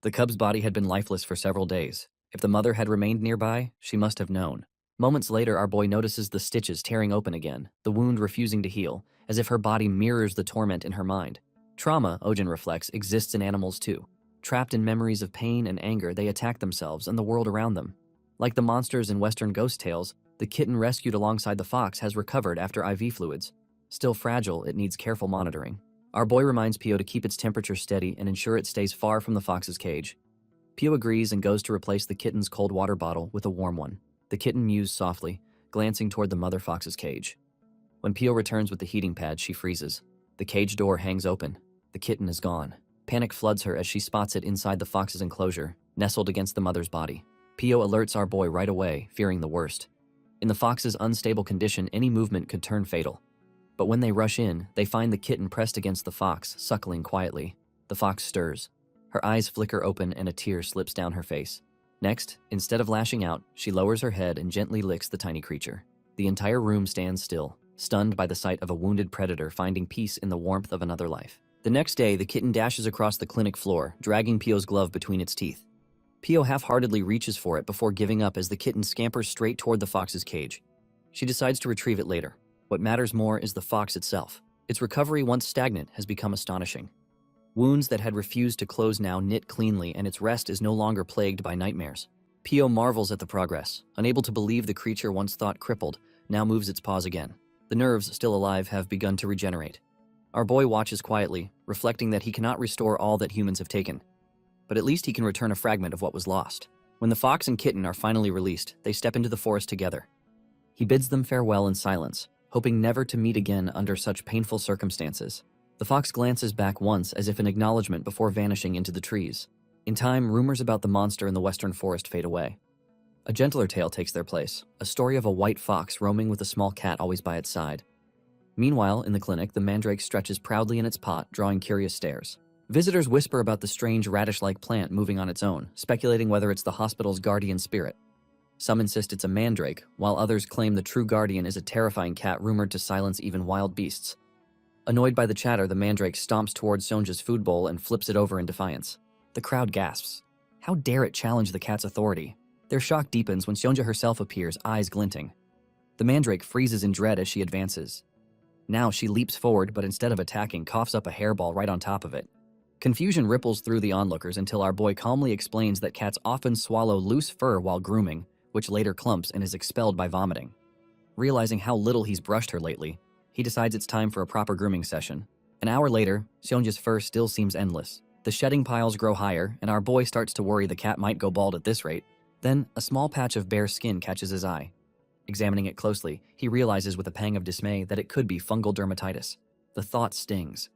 The cub's body had been lifeless for several days. If the mother had remained nearby, she must have known. Moments later, our boy notices the stitches tearing open again, the wound refusing to heal, as if her body mirrors the torment in her mind. Trauma, Ojin reflects, exists in animals too. Trapped in memories of pain and anger, they attack themselves and the world around them. Like the monsters in Western ghost tales, the kitten rescued alongside the fox has recovered after IV fluids. Still fragile, it needs careful monitoring. Our boy reminds Pio to keep its temperature steady and ensure it stays far from the fox's cage. Pio agrees and goes to replace the kitten's cold water bottle with a warm one. The kitten mews softly, glancing toward the mother fox's cage. When Pio returns with the heating pad, she freezes. The cage door hangs open. The kitten is gone. Panic floods her as she spots it inside the fox's enclosure, nestled against the mother's body. Pio alerts our boy right away, fearing the worst. In the fox's unstable condition, any movement could turn fatal. But when they rush in, they find the kitten pressed against the fox, suckling quietly. The fox stirs. Her eyes flicker open and a tear slips down her face. Next, instead of lashing out, she lowers her head and gently licks the tiny creature. The entire room stands still, stunned by the sight of a wounded predator finding peace in the warmth of another life. The next day, the kitten dashes across the clinic floor, dragging Pio's glove between its teeth. Pio half-heartedly reaches for it before giving up as the kitten scampers straight toward the fox's cage. She decides to retrieve it later. What matters more is the fox itself. Its recovery, once stagnant, has become astonishing. Wounds that had refused to close now knit cleanly, and its rest is no longer plagued by nightmares. Pio marvels at the progress. Unable to believe the creature once thought crippled, now moves its paws again. The nerves, still alive, have begun to regenerate. Our boy watches quietly, reflecting that he cannot restore all that humans have taken. But at least he can return a fragment of what was lost. When the fox and kitten are finally released, they step into the forest together. He bids them farewell in silence, hoping never to meet again under such painful circumstances. The fox glances back once as if in acknowledgement before vanishing into the trees. In time, rumors about the monster in the western forest fade away. A gentler tale takes their place, a story of a white fox roaming with a small cat always by its side. Meanwhile, in the clinic, the mandrake stretches proudly in its pot, drawing curious stares. Visitors whisper about the strange radish-like plant moving on its own, speculating whether it's the hospital's guardian spirit. Some insist it's a mandrake, while others claim the true guardian is a terrifying cat rumored to silence even wild beasts. Annoyed by the chatter, the mandrake stomps towards Sonja's food bowl and flips it over in defiance. The crowd gasps. How dare it challenge the cat's authority? Their shock deepens when Sonja herself appears, eyes glinting. The mandrake freezes in dread as she advances. Now she leaps forward, but instead of attacking, coughs up a hairball right on top of it. Confusion ripples through the onlookers until our boy calmly explains that cats often swallow loose fur while grooming, which later clumps and is expelled by vomiting. Realizing how little he's brushed her lately, he decides it's time for a proper grooming session. An hour later, Sonja's fur still seems endless. The shedding piles grow higher, and our boy starts to worry the cat might go bald at this rate. Then, a small patch of bare skin catches his eye. Examining it closely, he realizes with a pang of dismay that it could be fungal dermatitis. The thought stings.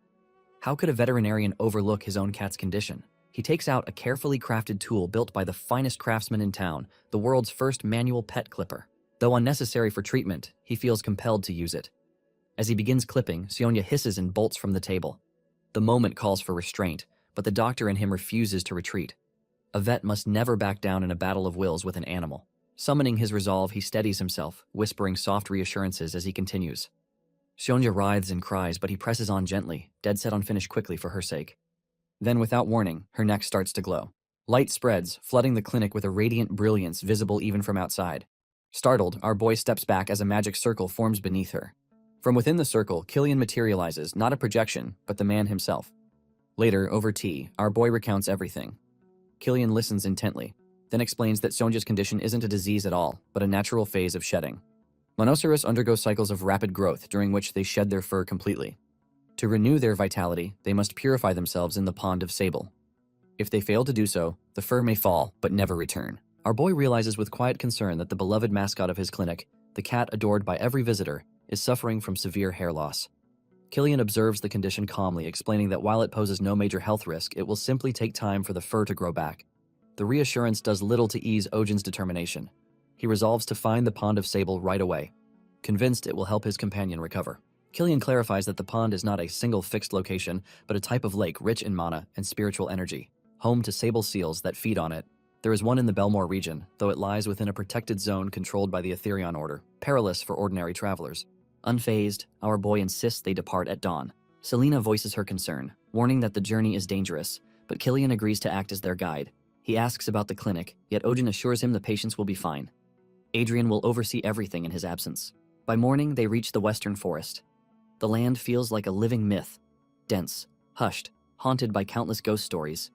How could a veterinarian overlook his own cat's condition? He takes out a carefully crafted tool built by the finest craftsman in town, the world's first manual pet clipper. Though unnecessary for treatment, he feels compelled to use it. As he begins clipping, Sionya hisses and bolts from the table. The moment calls for restraint, but the doctor in him refuses to retreat. A vet must never back down in a battle of wills with an animal. Summoning his resolve, he steadies himself, whispering soft reassurances as he continues. Seonja writhes and cries, but he presses on gently, dead set on finish quickly for her sake. Then, without warning, her neck starts to glow. Light spreads, flooding the clinic with a radiant brilliance visible even from outside. Startled, our boy steps back as a magic circle forms beneath her. From within the circle, Killian materializes, not a projection, but the man himself. Later, over tea, our boy recounts everything. Killian listens intently, then explains that Seonja's condition isn't a disease at all, but a natural phase of shedding. Monoceros undergo cycles of rapid growth during which they shed their fur completely. To renew their vitality, they must purify themselves in the pond of sable. If they fail to do so, the fur may fall, but never return. Our boy realizes with quiet concern that the beloved mascot of his clinic, the cat adored by every visitor, is suffering from severe hair loss. Killian observes the condition calmly, explaining that while it poses no major health risk, it will simply take time for the fur to grow back. The reassurance does little to ease Ojin's determination. He resolves to find the pond of sable right away, convinced it will help his companion recover. Killian clarifies that the pond is not a single fixed location, but a type of lake rich in mana and spiritual energy, home to sable seals that feed on it. There is one in the Belmore region, though it lies within a protected zone controlled by the Etherion Order, perilous for ordinary travelers. Unfazed, our boy insists they depart at dawn. Selena voices her concern, warning that the journey is dangerous, but Killian agrees to act as their guide. He asks about the clinic, yet Ojin assures him the patients will be fine. Adrian will oversee everything in his absence. By morning, they reach the western forest. The land feels like a living myth, dense, hushed, haunted by countless ghost stories.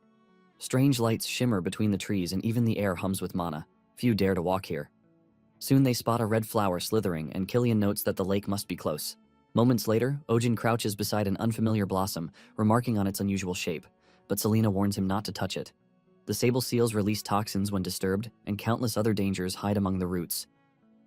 Strange lights shimmer between the trees and even the air hums with mana. Few dare to walk here. Soon they spot a red flower slithering, and Killian notes that the lake must be close. Moments later, Ojin crouches beside an unfamiliar blossom, remarking on its unusual shape, but Selena warns him not to touch it. The sable seals release toxins when disturbed, and countless other dangers hide among the roots.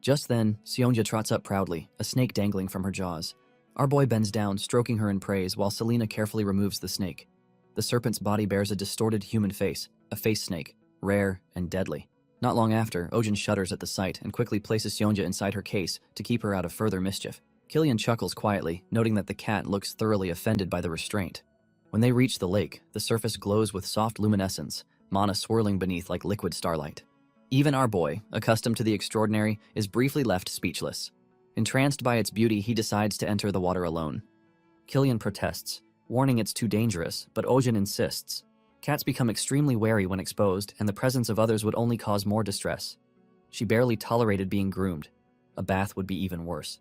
Just then, Seonja trots up proudly, a snake dangling from her jaws. Our boy bends down, stroking her in praise, while Selena carefully removes the snake. The serpent's body bears a distorted human face, a face snake, rare and deadly. Not long after, Ojin shudders at the sight and quickly places Seonja inside her case to keep her out of further mischief. Killian chuckles quietly, noting that the cat looks thoroughly offended by the restraint. When they reach the lake, the surface glows with soft luminescence, mana swirling beneath like liquid starlight. Even our boy, accustomed to the extraordinary, is briefly left speechless. Entranced by its beauty, he decides to enter the water alone. Killian protests, warning it's too dangerous, but Ojin insists. Cats become extremely wary when exposed, and the presence of others would only cause more distress. She barely tolerated being groomed. A bath would be even worse.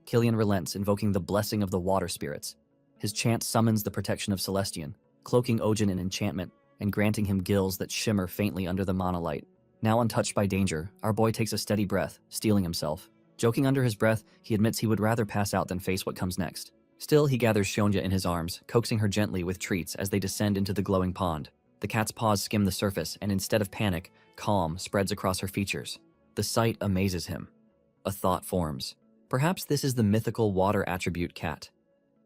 Killian relents, invoking the blessing of the water spirits. His chant summons the protection of Celestian, cloaking Ojin in enchantment and granting him gills that shimmer faintly under the mana light. Now untouched by danger, our boy takes a steady breath, steeling himself. Joking under his breath, he admits he would rather pass out than face what comes next. Still, he gathers Seonja in his arms, coaxing her gently with treats as they descend into the glowing pond. The cat's paws skim the surface, and instead of panic, calm spreads across her features. The sight amazes him. A thought forms. Perhaps this is the mythical water attribute cat,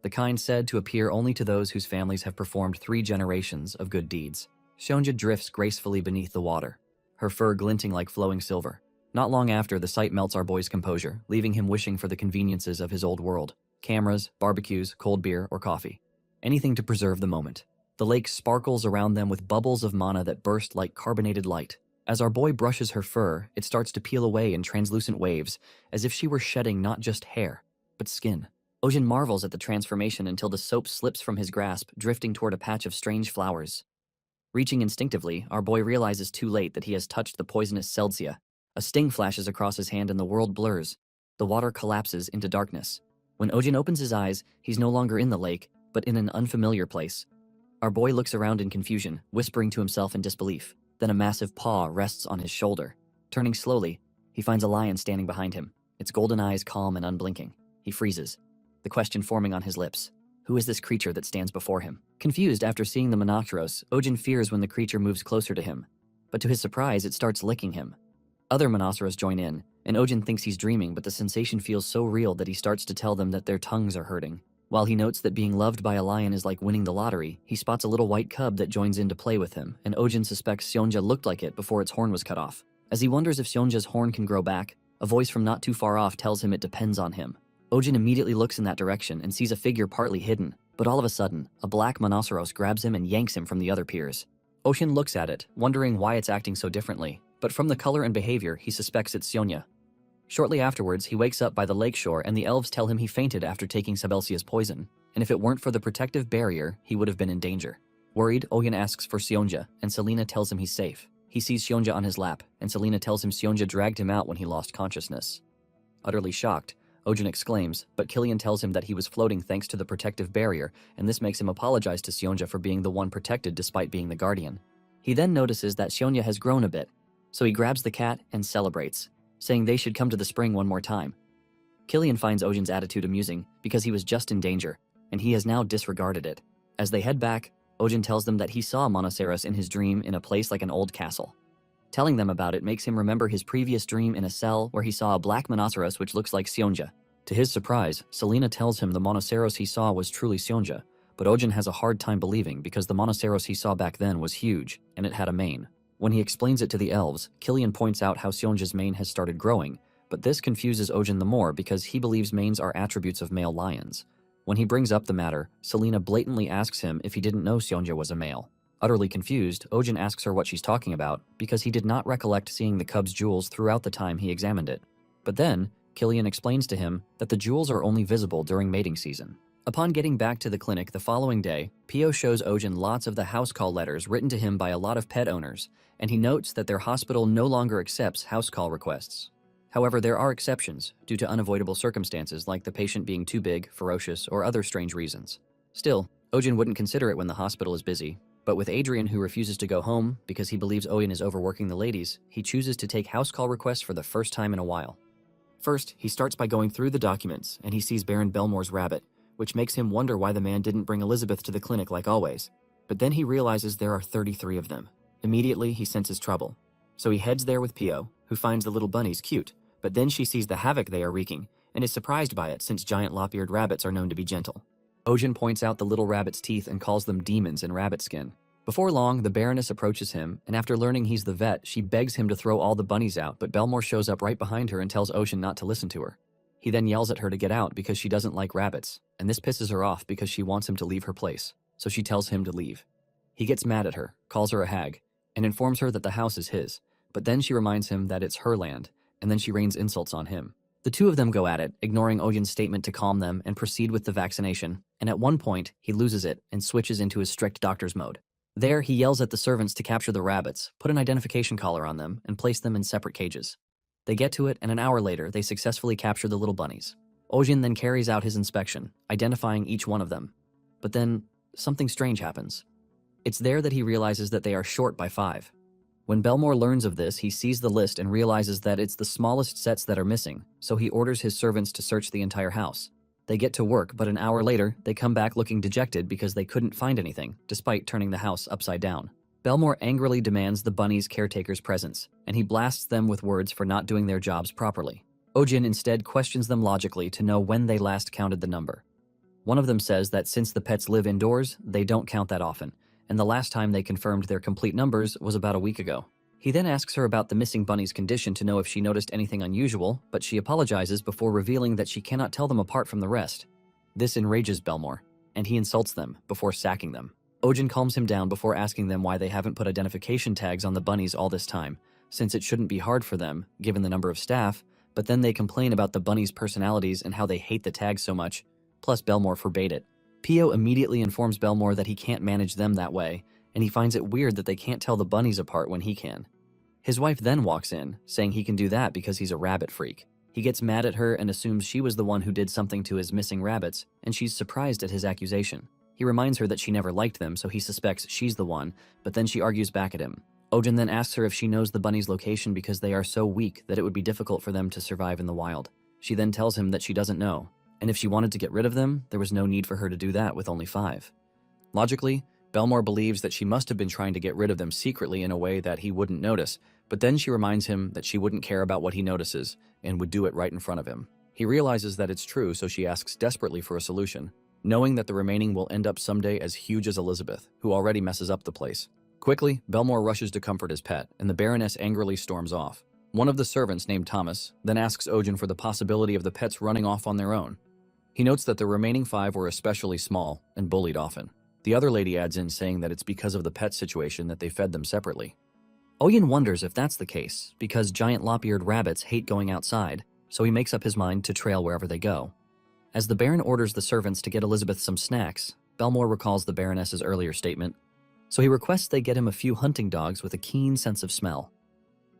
the kind said to appear only to those whose families have performed 3 generations of good deeds. Seonja drifts gracefully beneath the water, her fur glinting like flowing silver. Not long after, the sight melts our boy's composure, leaving him wishing for the conveniences of his old world. Cameras, barbecues, cold beer, or coffee. Anything to preserve the moment. The lake sparkles around them with bubbles of mana that burst like carbonated light. As our boy brushes her fur, it starts to peel away in translucent waves, as if she were shedding not just hair, but skin. Ojin marvels at the transformation until the soap slips from his grasp, drifting toward a patch of strange flowers. Reaching instinctively, our boy realizes too late that he has touched the poisonous Celdsia. A sting flashes across his hand and the world blurs. The water collapses into darkness. When Ojin opens his eyes, he's no longer in the lake, but in an unfamiliar place. Our boy looks around in confusion, whispering to himself in disbelief. Then a massive paw rests on his shoulder. Turning slowly, he finds a lion standing behind him, its golden eyes calm and unblinking. He freezes, the question forming on his lips. Who is this creature that stands before him? Confused after seeing the Monoceros, Ojin fears when the creature moves closer to him. But to his surprise, it starts licking him. Other Monoceros join in, and Ojin thinks he's dreaming, but the sensation feels so real that he starts to tell them that their tongues are hurting. While he notes that being loved by a lion is like winning the lottery, he spots a little white cub that joins in to play with him, and Ojin suspects Seonja looked like it before its horn was cut off. As he wonders if Seonja's horn can grow back, a voice from not too far off tells him it depends on him. Ojin immediately looks in that direction and sees a figure partly hidden, but all of a sudden, a black Monoceros grabs him and yanks him from the other peers. Ojin looks at it, wondering why it's acting so differently. but from the color and behavior, he suspects it's Sionya. Shortly afterwards, he wakes up by the lakeshore and the elves tell him he fainted after taking Sabelsia's poison, and if it weren't for the protective barrier, he would have been in danger. Worried, Oyen asks for Sionja, and Selena tells him he's safe. He sees Sionja on his lap, and Selena tells him Sionja dragged him out when he lost consciousness. Utterly shocked, Ojen exclaims, but Killian tells him that he was floating thanks to the protective barrier, and this makes him apologize to Sionja for being the one protected despite being the guardian. He then notices that Sionya has grown a bit, so he grabs the cat and celebrates, saying they should come to the spring one more time. Killian finds Ojen's attitude amusing because he was just in danger, and he has now disregarded it. As they head back, Ojen tells them that he saw Monoceros in his dream in a place like an old castle. Telling them about it makes him remember his previous dream in a cell where he saw a black Monoceros which looks like Sionja. To his surprise, Selena tells him the Monoceros he saw was truly Sionja, but Ojen has a hard time believing because the Monoceros he saw back then was huge, and it had a mane. When he explains it to the elves, Killian points out how Sionja's mane has started growing, but this confuses Ojen the more because he believes manes are attributes of male lions. When he brings up the matter, Selena blatantly asks him if he didn't know Sionja was a male. Utterly confused, Ojen asks her what she's talking about because he did not recollect seeing the cub's jewels throughout the time he examined it. But then, Killian explains to him that the jewels are only visible during mating season. Upon getting back to the clinic the following day, Pio shows Ojen lots of the house call letters written to him by a lot of pet owners, and he notes that their hospital no longer accepts house call requests. However, there are exceptions due to unavoidable circumstances like the patient being too big, ferocious, or other strange reasons. Still, Ojen wouldn't consider it when the hospital is busy, but with Adrian who refuses to go home because he believes Ojen is overworking the ladies, he chooses to take house call requests for the first time in a while. First, he starts by going through the documents and he sees Baron Belmore's rabbit, which makes him wonder why the man didn't bring Elizabeth to the clinic like always. But then he realizes there are 33 of them. Immediately, he senses trouble. So he heads there with Pio, who finds the little bunnies cute, but then she sees the havoc they are wreaking and is surprised by it since giant lop-eared rabbits are known to be gentle. Ojen points out the little rabbit's teeth and calls them demons in rabbit skin. Before long, the Baroness approaches him, and after learning he's the vet, she begs him to throw all the bunnies out, but Belmore shows up right behind her and tells Ojen not to listen to her. He then yells at her to get out because she doesn't like rabbits, and this pisses her off because she wants him to leave her place, so she tells him to leave. He gets mad at her, calls her a hag, and informs her that the house is his, but then she reminds him that it's her land, and then she rains insults on him. The two of them go at it, ignoring Ojen's statement to calm them and proceed with the vaccination, and at one point, he loses it and switches into his strict doctor's mode. There, he yells at the servants to capture the rabbits, put an identification collar on them, and place them in separate cages. They get to it, and an hour later, they successfully capture the little bunnies. Ojen then carries out his inspection, identifying each one of them. But then, something strange happens. It's there that he realizes that they are short by 5. When Belmore learns of this, he sees the list and realizes that it's the smallest sets that are missing, so he orders his servants to search the entire house. They get to work, but an hour later, they come back looking dejected because they couldn't find anything, despite turning the house upside down. Belmore angrily demands the bunnies' caretaker's presence, and he blasts them with words for not doing their jobs properly. Ojen instead questions them logically to know when they last counted the number. One of them says that since the pets live indoors, they don't count that often, and the last time they confirmed their complete numbers was about a week ago. He then asks her about the missing bunny's condition to know if she noticed anything unusual, but she apologizes before revealing that she cannot tell them apart from the rest. This enrages Belmore, and he insults them before sacking them. Ojen calms him down before asking them why they haven't put identification tags on the bunnies all this time, since it shouldn't be hard for them, given the number of staff, but then they complain about the bunnies' personalities and how they hate the tags so much, plus Belmore forbade it. Pio immediately informs Belmore that he can't manage them that way, and he finds it weird that they can't tell the bunnies apart when he can. His wife then walks in, saying he can do that because he's a rabbit freak. He gets mad at her and assumes she was the one who did something to his missing rabbits, and she's surprised at his accusation. He reminds her that she never liked them, so he suspects she's the one, but then she argues back at him. Ojen then asks her if she knows the bunnies' location because they are so weak that it would be difficult for them to survive in the wild. She then tells him that she doesn't know, and if she wanted to get rid of them, there was no need for her to do that with only 5. Logically, Belmore believes that she must have been trying to get rid of them secretly in a way that he wouldn't notice, but then she reminds him that she wouldn't care about what he notices and would do it right in front of him. He realizes that it's true, so she asks desperately for a solution, knowing that the remaining will end up someday as huge as Elizabeth, who already messes up the place. Quickly, Belmore rushes to comfort his pet, and the Baroness angrily storms off. One of the servants, named Thomas, then asks Ojen for the possibility of the pets running off on their own. He notes that the remaining 5 were especially small and bullied often. The other lady adds in saying that it's because of the pet situation that they fed them separately. Oyen wonders if that's the case, because giant lop-eared rabbits hate going outside, so he makes up his mind to trail wherever they go. As the Baron orders the servants to get Elizabeth some snacks, Belmore recalls the Baroness's earlier statement, so he requests they get him a few hunting dogs with a keen sense of smell.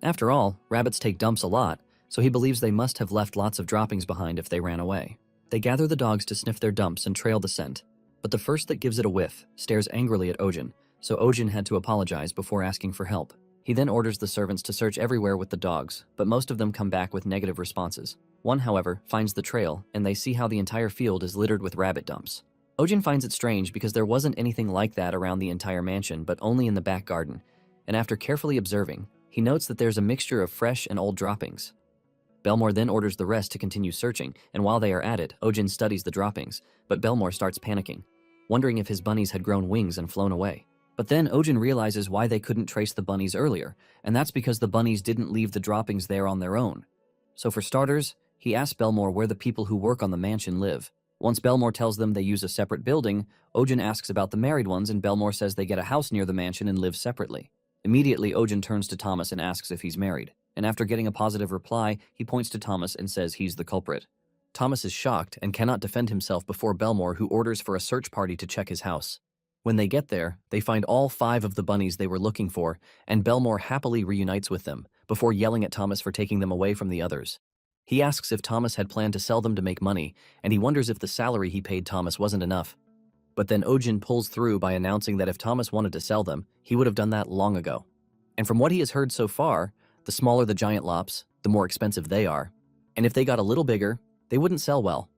After all, rabbits take dumps a lot, so he believes they must have left lots of droppings behind if they ran away. They gather the dogs to sniff their dumps and trail the scent, but the first that gives it a whiff stares angrily at Ojen, so Ojen had to apologize before asking for help. He then orders the servants to search everywhere with the dogs, but most of them come back with negative responses. One, however, finds the trail, and they see how the entire field is littered with rabbit dumps. Ojen finds it strange because there wasn't anything like that around the entire mansion, but only in the back garden, and after carefully observing, he notes that there's a mixture of fresh and old droppings. Belmore then orders the rest to continue searching, and while they are at it, Ojen studies the droppings, but Belmore starts panicking, wondering if his bunnies had grown wings and flown away. But then Ojen realizes why they couldn't trace the bunnies earlier, and that's because the bunnies didn't leave the droppings there on their own. So for starters, he asks Belmore where the people who work on the mansion live. Once Belmore tells them they use a separate building, Ojen asks about the married ones, and Belmore says they get a house near the mansion and live separately. Immediately, Ojen turns to Thomas and asks if he's married, and after getting a positive reply, he points to Thomas and says he's the culprit. Thomas is shocked and cannot defend himself before Belmore, who orders for a search party to check his house. When they get there, they find all 5 of the bunnies they were looking for, and Belmore happily reunites with them, before yelling at Thomas for taking them away from the others. He asks if Thomas had planned to sell them to make money, and he wonders if the salary he paid Thomas wasn't enough. But then Ojen pulls through by announcing that if Thomas wanted to sell them, he would have done that long ago. And from what he has heard so far, the smaller the giant lops, the more expensive they are, and if they got a little bigger, they wouldn't sell well.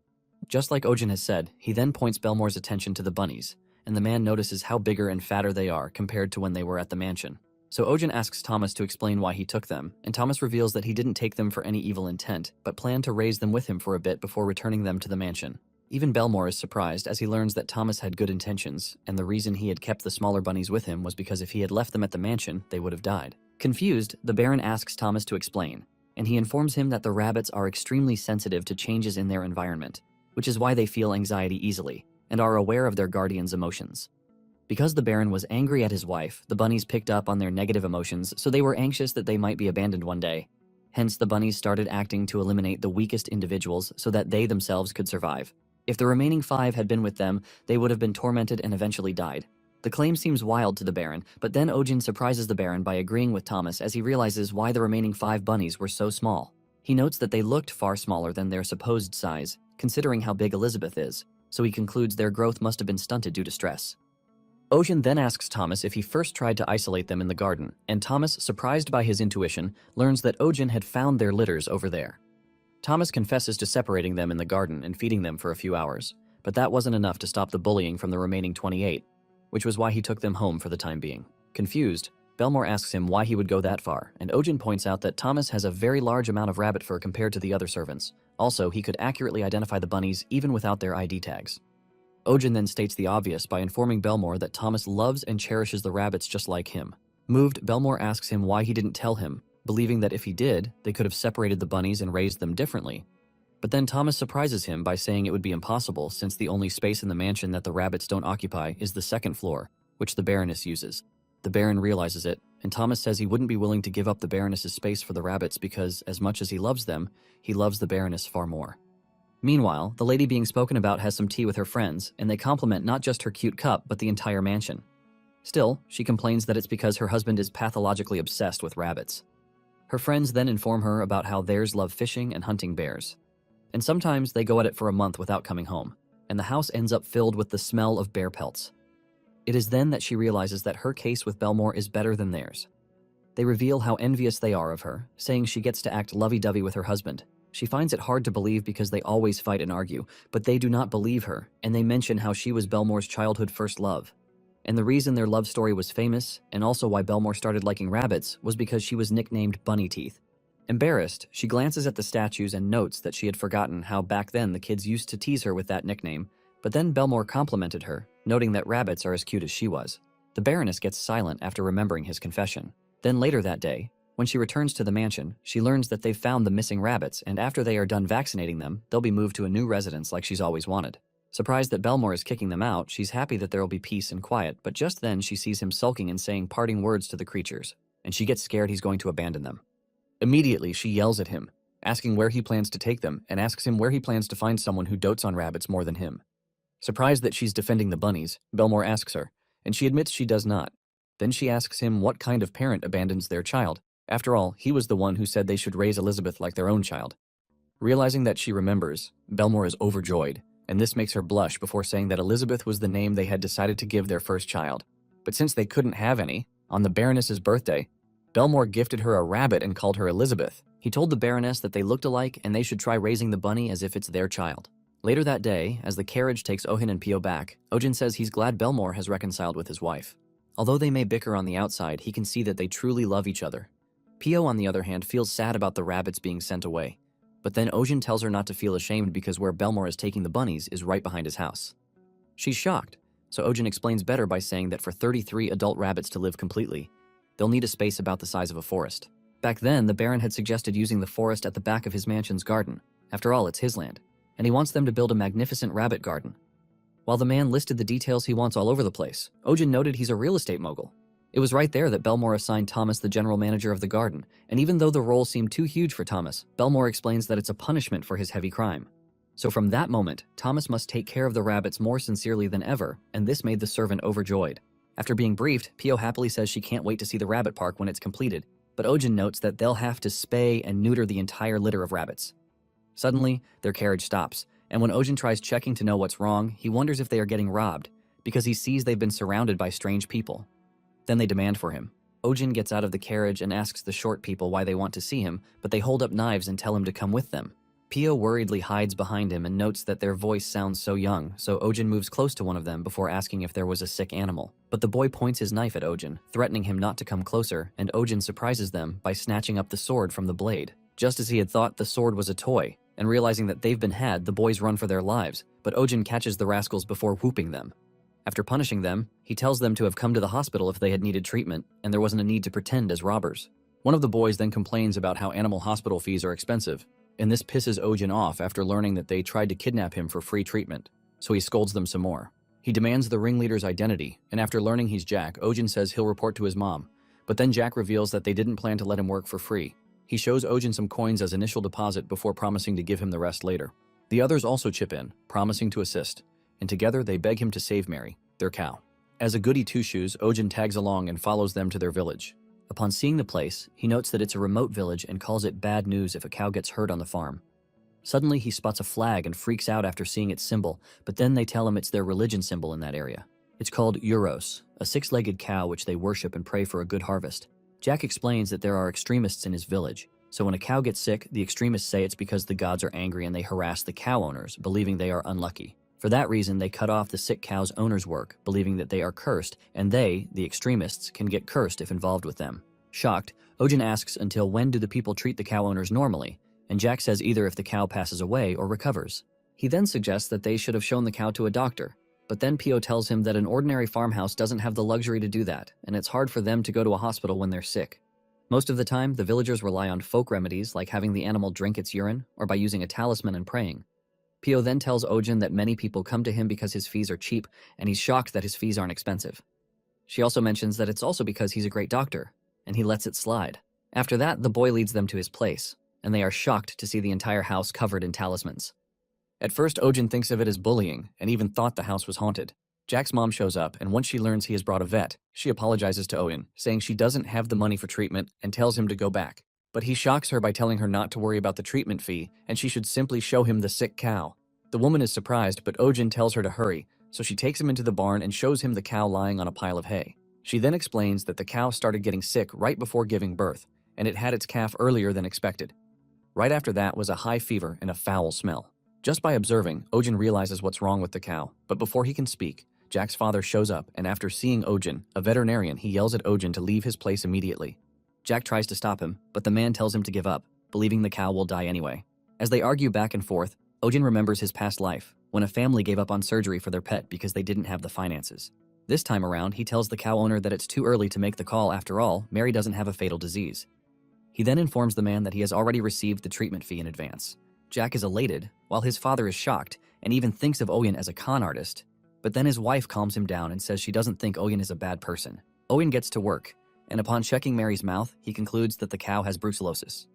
Just like Ojen has said, he then points Belmore's attention to the bunnies, and the man notices how bigger and fatter they are compared to when they were at the mansion. So Ojen asks Thomas to explain why he took them, and Thomas reveals that he didn't take them for any evil intent, but planned to raise them with him for a bit before returning them to the mansion. Even Belmore is surprised as he learns that Thomas had good intentions, and the reason he had kept the smaller bunnies with him was because if he had left them at the mansion, they would have died. Confused, the Baron asks Thomas to explain, and he informs him that the rabbits are extremely sensitive to changes in their environment, which is why they feel anxiety easily, and are aware of their guardian's emotions. Because the Baron was angry at his wife, the bunnies picked up on their negative emotions, so they were anxious that they might be abandoned one day. Hence, the bunnies started acting to eliminate the weakest individuals so that they themselves could survive. If the remaining 5 had been with them, they would have been tormented and eventually died. The claim seems wild to the Baron, but then Ojen surprises the Baron by agreeing with Thomas as he realizes why the remaining 5 bunnies were so small. He notes that they looked far smaller than their supposed size, considering how big Elizabeth is, so he concludes their growth must have been stunted due to stress. Ojen then asks Thomas if he first tried to isolate them in the garden, and Thomas, surprised by his intuition, learns that Ojen had found their litters over there. Thomas confesses to separating them in the garden and feeding them for a few hours, but that wasn't enough to stop the bullying from the remaining 28, which was why he took them home for the time being. Confused, Belmore asks him why he would go that far, and Ojen points out that Thomas has a very large amount of rabbit fur compared to the other servants. Also, he could accurately identify the bunnies even without their ID tags. Ojen then states the obvious by informing Belmore that Thomas loves and cherishes the rabbits just like him. Moved, Belmore asks him why he didn't tell him, believing that if he did, they could have separated the bunnies and raised them differently. But then Thomas surprises him by saying it would be impossible since the only space in the mansion that the rabbits don't occupy is the 2nd floor, which the Baroness uses. The Baron realizes it, and Thomas says he wouldn't be willing to give up the Baroness's space for the rabbits because, as much as he loves them, he loves the Baroness far more. Meanwhile, the lady being spoken about has some tea with her friends, and they compliment not just her cute cup, but the entire mansion. Still, she complains that it's because her husband is pathologically obsessed with rabbits. Her friends then inform her about how theirs love fishing and hunting bears. And sometimes they go at it for a month without coming home, and the house ends up filled with the smell of bear pelts. It is then that she realizes that her case with Belmore is better than theirs. They reveal how envious they are of her, saying she gets to act lovey-dovey with her husband. She finds it hard to believe because they always fight and argue, but they do not believe her, and they mention how she was Belmore's childhood first love. And the reason their love story was famous, and also why Belmore started liking rabbits, was because she was nicknamed Bunny Teeth. Embarrassed, she glances at the statues and notes that she had forgotten how back then the kids used to tease her with that nickname, but then Belmore complimented her, noting that rabbits are as cute as she was. The Baroness gets silent after remembering his confession. Then later that day, when she returns to the mansion, she learns that they've found the missing rabbits, and after they are done vaccinating them, they'll be moved to a new residence like she's always wanted. Surprised that Belmore is kicking them out, she's happy that there will be peace and quiet, but just then she sees him sulking and saying parting words to the creatures. and she gets scared he's going to abandon them. Immediately, she yells at him, asking where he plans to take them, and asks him where he plans to find someone who dotes on rabbits more than him. Surprised that she's defending the bunnies, Belmore asks her, and she admits she does not. Then she asks him what kind of parent abandons their child. After all, he was the one who said they should raise Elizabeth like their own child. Realizing that she remembers, Belmore is overjoyed, and this makes her blush before saying that Elizabeth was the name they had decided to give their first child. But since they couldn't have any, on the Baroness's birthday, Belmore gifted her a rabbit and called her Elizabeth. He told the Baroness that they looked alike and they should try raising the bunny as if it's their child. Later that day, as the carriage takes Ohin and Pio back, Ojin says he's glad Belmore has reconciled with his wife. Although they may bicker on the outside, he can see that they truly love each other. Pio, on the other hand, feels sad about the rabbits being sent away. But then Ojin tells her not to feel ashamed because where Belmore is taking the bunnies is right behind his house. She's shocked, so Ojin explains better by saying that for 33 adult rabbits to live completely, they'll need a space about the size of a forest. Back then, the Baron had suggested using the forest at the back of his mansion's garden. After all, it's his land, and he wants them to build a magnificent rabbit garden. While the man listed the details he wants all over the place, Ojin noted he's a real estate mogul. It was right there that Belmore assigned Thomas the general manager of the garden, and even though the role seemed too huge for Thomas, Belmore explains that it's a punishment for his heavy crime. So from that moment, Thomas must take care of the rabbits more sincerely than ever, and this made the servant overjoyed. After being briefed, Pio happily says she can't wait to see the rabbit park when it's completed, but Ojin notes that they'll have to spay and neuter the entire litter of rabbits. Suddenly, their carriage stops, and when Ojin tries checking to know what's wrong, he wonders if they are getting robbed, because he sees they've been surrounded by strange people. Then they demand for him. Ojin gets out of the carriage and asks the short people why they want to see him, but they hold up knives and tell him to come with them. Pio worriedly hides behind him and notes that their voice sounds so young, so Ojin moves close to one of them before asking if there was a sick animal. But the boy points his knife at Ojin, threatening him not to come closer, and Ojin surprises them by snatching up the sword from the blade. Just as he had thought the sword was a toy, and realizing that they've been had, the boys run for their lives, but Ojin catches the rascals before whooping them. After punishing them, he tells them to have come to the hospital if they had needed treatment, and there wasn't a need to pretend as robbers. One of the boys then complains about how animal hospital fees are expensive, and this pisses Ojin off after learning that they tried to kidnap him for free treatment, so he scolds them some more. He demands the ringleader's identity, and after learning he's Jack, Ojin says he'll report to his mom, but then Jack reveals that they didn't plan to let him work for free. He shows Ojin some coins as initial deposit before promising to give him the rest later. The others also chip in, promising to assist, and together they beg him to save Mary, their cow. As a goody two-shoes, Ojin tags along and follows them to their village. Upon seeing the place, he notes that it's a remote village and calls it bad news if a cow gets hurt on the farm. Suddenly, he spots a flag and freaks out after seeing its symbol, but then they tell him it's their religion symbol in that area. It's called Euros, a six-legged cow which they worship and pray for a good harvest. Jack explains that there are extremists in his village, so when a cow gets sick, the extremists say it's because the gods are angry and they harass the cow owners, believing they are unlucky. For that reason, they cut off the sick cow's owner's work, believing that they are cursed, and they, the extremists, can get cursed if involved with them. Shocked, Ojin asks until when do the people treat the cow owners normally, and Jack says either if the cow passes away or recovers. He then suggests that they should have shown the cow to a doctor, but then Pio tells him that an ordinary farmhouse doesn't have the luxury to do that, and it's hard for them to go to a hospital when they're sick. Most of the time, the villagers rely on folk remedies like having the animal drink its urine or by using a talisman and praying. Pio then tells Ojin that many people come to him because his fees are cheap, and he's shocked that his fees aren't expensive. She also mentions that it's also because he's a great doctor, and he lets it slide. After that, the boy leads them to his place, and they are shocked to see the entire house covered in talismans. At first, Ojin thinks of it as bullying, and even thought the house was haunted. Jack's mom shows up, and once she learns he has brought a vet, she apologizes to Ojin, saying she doesn't have the money for treatment and tells him to go back. But he shocks her by telling her not to worry about the treatment fee, and she should simply show him the sick cow. The woman is surprised, but Ojin tells her to hurry, so she takes him into the barn and shows him the cow lying on a pile of hay. She then explains that the cow started getting sick right before giving birth, and it had its calf earlier than expected. Right after that was a high fever and a foul smell. Just by observing, Ojin realizes what's wrong with the cow, but before he can speak, Jack's father shows up, and after seeing Ojin, a veterinarian, he yells at Ojin to leave his place immediately. Jack tries to stop him, but the man tells him to give up, believing the cow will die anyway. As they argue back and forth, Ojin remembers his past life, when a family gave up on surgery for their pet because they didn't have the finances. This time around, he tells the cow owner that it's too early to make the call. After all, Mary doesn't have a fatal disease. He then informs the man that he has already received the treatment fee in advance. Jack is elated, while his father is shocked, and even thinks of Ojin as a con artist. But then his wife calms him down and says she doesn't think Ojin is a bad person. Ojin gets to work, and upon checking Mary's mouth, he concludes that the cow has brucellosis.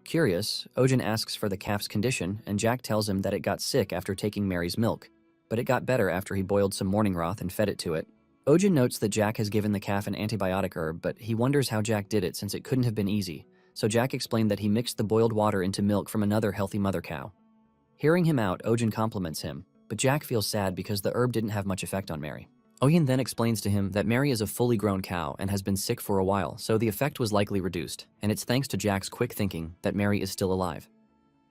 Curious, Ojin asks for the calf's condition, and Jack tells him that it got sick after taking Mary's milk, but it got better after he boiled some morning broth and fed it to it. Ojin notes that Jack has given the calf an antibiotic herb, but he wonders how Jack did it since it couldn't have been easy, so Jack explained that he mixed the boiled water into milk from another healthy mother cow. Hearing him out, Ojin compliments him, but Jack feels sad because the herb didn't have much effect on Mary. Ojin then explains to him that Mary is a fully grown cow and has been sick for a while, so the effect was likely reduced, and it's thanks to Jack's quick thinking that Mary is still alive.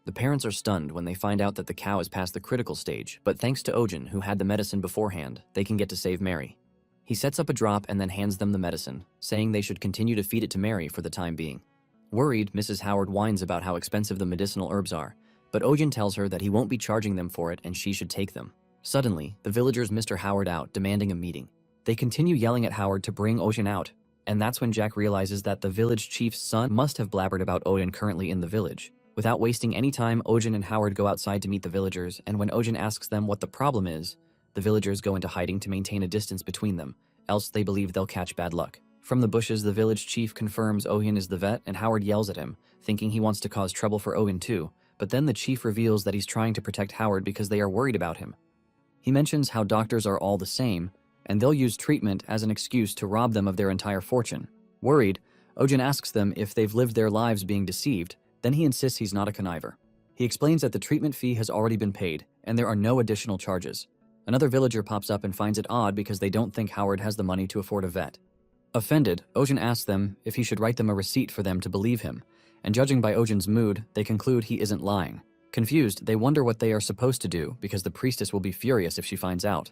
The parents are stunned when they find out that the cow is past the critical stage, but thanks to Ojin, who had the medicine beforehand, they can get to save Mary. He sets up a drop and then hands them the medicine, saying they should continue to feed it to Mary for the time being. Worried, Mrs. Howard whines about how expensive the medicinal herbs are, but Ojin tells her that he won't be charging them for it and she should take them. Suddenly, the villagers Mr. Howard out, demanding a meeting. They continue yelling at Howard to bring Ojin out, and that's when Jack realizes that the village chief's son must have blabbered about Ojin currently in the village. Without wasting any time, Ojin and Howard go outside to meet the villagers, and when Ojin asks them what the problem is, the villagers go into hiding to maintain a distance between them, else they believe they'll catch bad luck. From the bushes, the village chief confirms Ojin is the vet, and Howard yells at him, thinking he wants to cause trouble for Ojin too, but then the chief reveals that he's trying to protect Howard because they are worried about him. He mentions how doctors are all the same, and they'll use treatment as an excuse to rob them of their entire fortune. Worried, Ojin asks them if they've lived their lives being deceived, then he insists he's not a conniver. He explains that the treatment fee has already been paid, and there are no additional charges. Another villager pops up and finds it odd because they don't think Howard has the money to afford a vet. Offended, Ojin asks them if he should write them a receipt for them to believe him, and judging by Ojin's mood, they conclude he isn't lying. Confused, they wonder what they are supposed to do because the priestess will be furious if she finds out.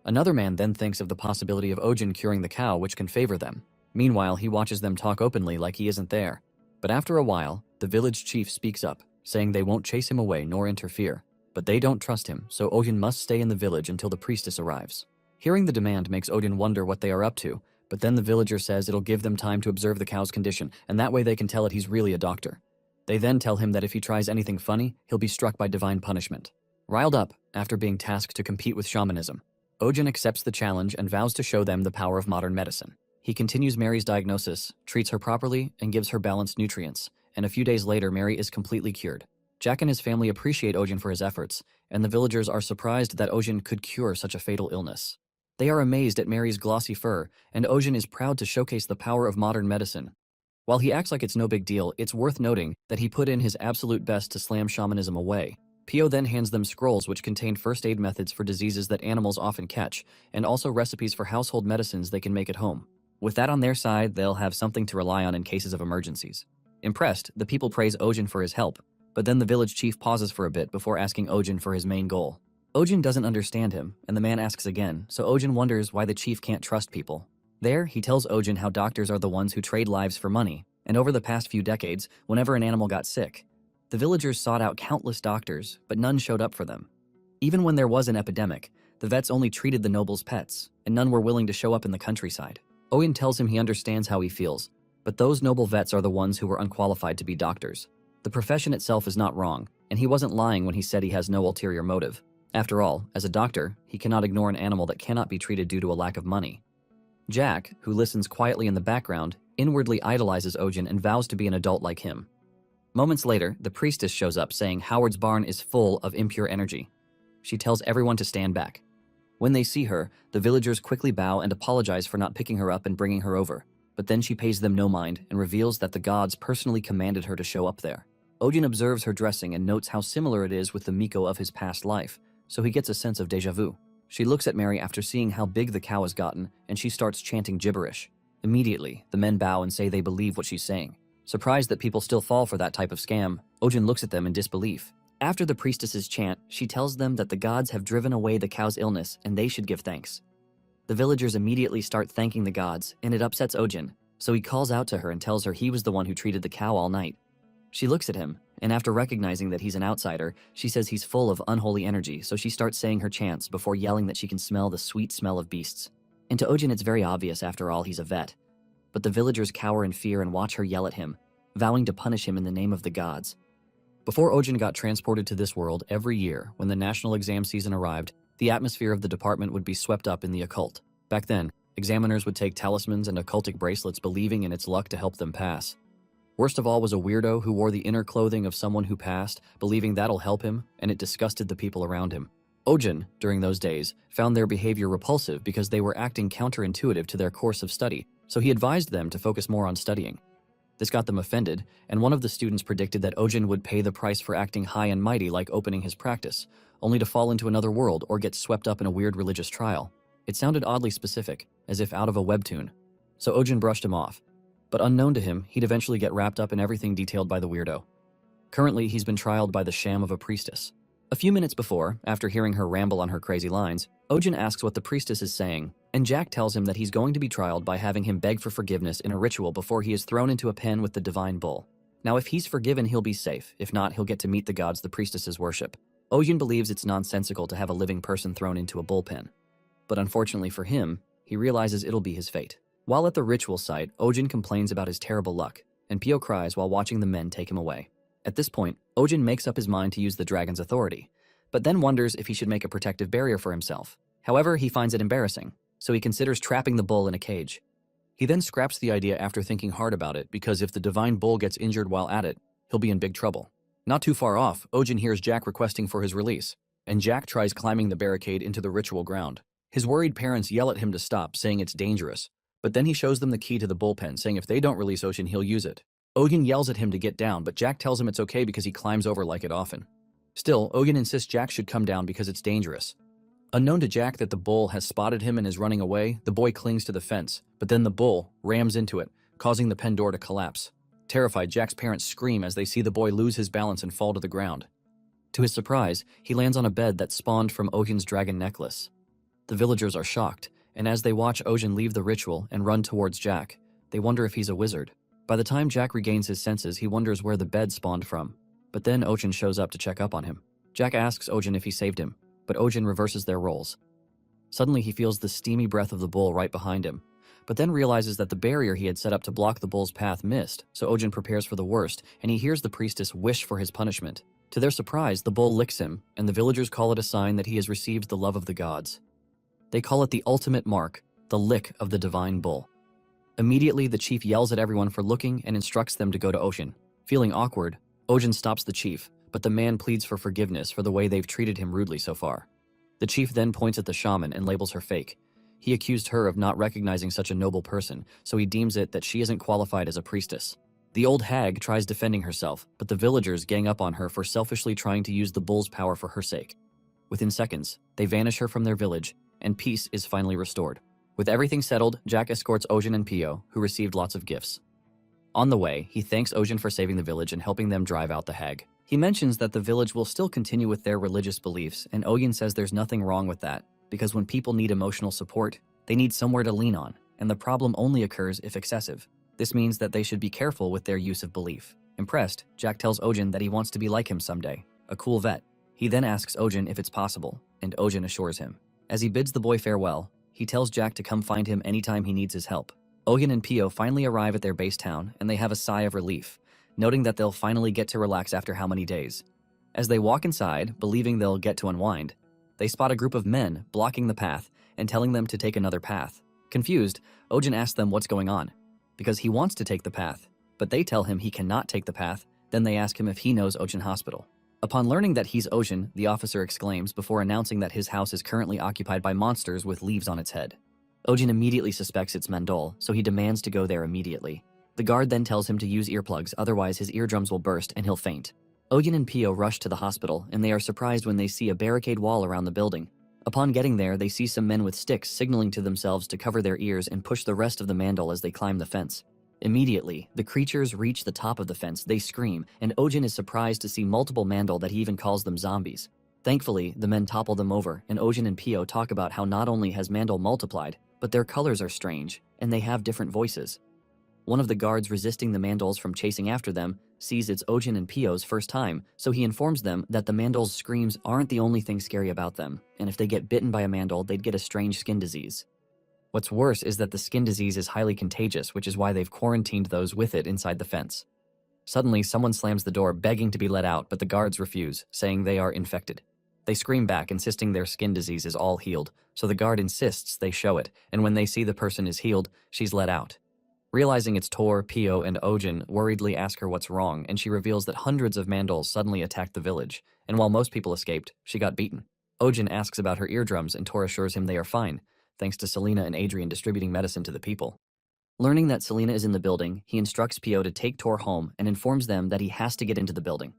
Another man then thinks of the possibility of Ojin curing the cow, which can favor them. Meanwhile, he watches them talk openly like he isn't there. But after a while, the village chief speaks up, saying they won't chase him away nor interfere. But they don't trust him, so Ojin must stay in the village until the priestess arrives. Hearing the demand makes Ojin wonder what they are up to, but then the villager says it'll give them time to observe the cow's condition, and that way they can tell it he's really a doctor. They then tell him that if he tries anything funny, he'll be struck by divine punishment. Riled up, after being tasked to compete with shamanism, Ojin accepts the challenge and vows to show them the power of modern medicine. He continues Mary's diagnosis, treats her properly, and gives her balanced nutrients, and a few days later Mary is completely cured. Jack and his family appreciate Ojin for his efforts, and the villagers are surprised that Ojin could cure such a fatal illness. They are amazed at Mary's glossy fur, and Ojin is proud to showcase the power of modern medicine. While he acts like it's no big deal, it's worth noting that he put in his absolute best to slam shamanism away. Pio then hands them scrolls which contain first aid methods for diseases that animals often catch, and also recipes for household medicines they can make at home. With that on their side, they'll have something to rely on in cases of emergencies. Impressed, the people praise Ojin for his help, but then the village chief pauses for a bit before asking Ojin for his main goal. Ojin doesn't understand him, and the man asks again, so Ojin wonders why the chief can't trust people. There, he tells Ojin how doctors are the ones who trade lives for money, and over the past few decades, whenever an animal got sick, the villagers sought out countless doctors, but none showed up for them. Even when there was an epidemic, the vets only treated the nobles' pets, and none were willing to show up in the countryside. Ojin tells him he understands how he feels, but those noble vets are the ones who were unqualified to be doctors. The profession itself is not wrong, and he wasn't lying when he said he has no ulterior motive. After all, as a doctor, he cannot ignore an animal that cannot be treated due to a lack of money. Jack, who listens quietly in the background, inwardly idolizes Ojin and vows to be an adult like him. Moments later, the priestess shows up saying Howard's barn is full of impure energy. She tells everyone to stand back. When they see her, the villagers quickly bow and apologize for not picking her up and bringing her over, but then she pays them no mind and reveals that the gods personally commanded her to show up there. Ojin observes her dressing and notes how similar it is with the Miko of his past life, so he gets a sense of déjà vu. She looks at Mary after seeing how big the cow has gotten, and she starts chanting gibberish. Immediately, the men bow and say they believe what she's saying. Surprised that people still fall for that type of scam, Ojin looks at them in disbelief. After the priestess's chant, she tells them that the gods have driven away the cow's illness and they should give thanks. The villagers immediately start thanking the gods, and it upsets Ojin, so he calls out to her and tells her he was the one who treated the cow all night. She looks at him, and after recognizing that he's an outsider, she says he's full of unholy energy, so she starts saying her chants before yelling that she can smell the sweet smell of beasts. And to Ojin it's very obvious, after all, he's a vet. But the villagers cower in fear and watch her yell at him, vowing to punish him in the name of the gods. Before Ojin got transported to this world, every year, when the national exam season arrived, the atmosphere of the department would be swept up in the occult. Back then, Examiners would take talismans and occultic bracelets believing in its luck to help them pass. Worst of all was a weirdo who wore the inner clothing of someone who passed, believing that'll help him, and it disgusted the people around him. Ojin, during those days, found their behavior repulsive because they were acting counterintuitive to their course of study, so he advised them to focus more on studying. This got them offended, and one of the students predicted that Ojin would pay the price for acting high and mighty like opening his practice, only to fall into another world or get swept up in a weird religious trial. It sounded oddly specific, as if out of a webtoon. So Ojin brushed him off. But unknown to him, he'd eventually get wrapped up in everything detailed by the weirdo. Currently, he's been trialed by the sham of a priestess. A few minutes before, after hearing her ramble on her crazy lines, Ojin asks what the priestess is saying, and Jack tells him that he's going to be trialed by having him beg for forgiveness in a ritual before he is thrown into a pen with the divine bull. Now, if he's forgiven, he'll be safe. If not, he'll get to meet the gods the priestesses worship. Ojin believes it's nonsensical to have a living person thrown into a bullpen. But unfortunately for him, he realizes it'll be his fate. While at the ritual site, Ojin complains about his terrible luck, and Pio cries while watching the men take him away. At this point, Ojin makes up his mind to use the dragon's authority, but then wonders if he should make a protective barrier for himself. However, he finds it embarrassing, so he considers trapping the bull in a cage. He then scraps the idea after thinking hard about it, because if the divine bull gets injured while at it, he'll be in big trouble. Not too far off, Ojin hears Jack requesting for his release, and Jack tries climbing the barricade into the ritual ground. His worried parents yell at him to stop, saying it's dangerous. But then he shows them the key to the bullpen, saying if they don't release Ojin, he'll use it. Ojin yells at him to get down, but Jack tells him it's okay because he climbs over like it often. Still, Ojin insists Jack should come down because it's dangerous. Unknown to Jack that the bull has spotted him and is running away, the boy clings to the fence, but then the bull rams into it, causing the pen door to collapse. Terrified, Jack's parents scream as they see the boy lose his balance and fall to the ground. To his surprise, he lands on a bed that spawned from Ojin's dragon necklace. The villagers are shocked, and as they watch Ojin leave the ritual and run towards Jack, they wonder if he's a wizard. By the time Jack regains his senses, he wonders where the bed spawned from. But then Ojin shows up to check up on him. Jack asks Ojin if he saved him, but Ojin reverses their roles. Suddenly he feels the steamy breath of the bull right behind him, but then realizes that the barrier he had set up to block the bull's path missed, so Ojin prepares for the worst, and he hears the priestess wish for his punishment. To their surprise, the bull licks him, and the villagers call it a sign that he has received the love of the gods. They call it the ultimate mark, the lick of the divine bull. Immediately, the chief yells at everyone for looking and instructs them to go to Ojin. Feeling awkward, Ojin stops the chief, but the man pleads for forgiveness for the way they've treated him rudely so far. The chief then points at the shaman and labels her fake. He accused her of not recognizing such a noble person, so he deems it that she isn't qualified as a priestess. The old hag tries defending herself, but the villagers gang up on her for selfishly trying to use the bull's power for her sake. Within seconds, they vanish her from their village, and peace is finally restored. With everything settled, Jack escorts Ojin and Pio, who received lots of gifts. On the way, he thanks Ojin for saving the village and helping them drive out the hag. He mentions that the village will still continue with their religious beliefs, and Ojin says there's nothing wrong with that, because when people need emotional support, they need somewhere to lean on, and the problem only occurs if excessive. This means that they should be careful with their use of belief. Impressed, Jack tells Ojin that he wants to be like him someday, a cool vet. He then asks Ojin if it's possible, and Ojin assures him. As he bids the boy farewell, he tells Jack to come find him anytime he needs his help. Ojin and Pio finally arrive at their base town, and they have a sigh of relief, noting that they'll finally get to relax after how many days. As they walk inside, believing they'll get to unwind, they spot a group of men blocking the path and telling them to take another path. Confused, Ojin asks them what's going on, because he wants to take the path, but they tell him he cannot take the path. Then they ask him if he knows Ojin Hospital. Upon learning that he's Ojin, the officer exclaims before announcing that his house is currently occupied by monsters with leaves on its head. Ojin immediately suspects it's Mandol, so he demands to go there immediately. The guard then tells him to use earplugs, otherwise his eardrums will burst and he'll faint. Ojin and Pio rush to the hospital, and they are surprised when they see a barricade wall around the building. Upon getting there, they see some men with sticks signaling to themselves to cover their ears and push the rest of the Mandol as they climb the fence. Immediately, the creatures reach the top of the fence, they scream, and Ojin is surprised to see multiple Mandol that he even calls them zombies. Thankfully, the men topple them over, and Ojin and Pio talk about how not only has Mandol multiplied, but their colors are strange, and they have different voices. One of the guards resisting the Mandols from chasing after them sees it's Ojin and Pio's first time, so he informs them that the Mandol's screams aren't the only thing scary about them, and if they get bitten by a Mandol, they'd get a strange skin disease. What's worse is that the skin disease is highly contagious, which is why they've quarantined those with it inside the fence. Suddenly, someone slams the door begging to be let out, but the guards refuse, saying they are infected. They scream back, insisting their skin disease is all healed, so the guard insists they show it, and when they see the person is healed, she's let out. Realizing it's Tor, Pio, and Ojin worriedly ask her what's wrong, and she reveals that hundreds of Mandals suddenly attacked the village, and while most people escaped, she got beaten. Ojin asks about her eardrums, and Tor assures him they are fine, thanks to Selena and Adrian distributing medicine to the people. Learning that Selena is in the building, he instructs Pio to take Tor home and informs them that he has to get into the building.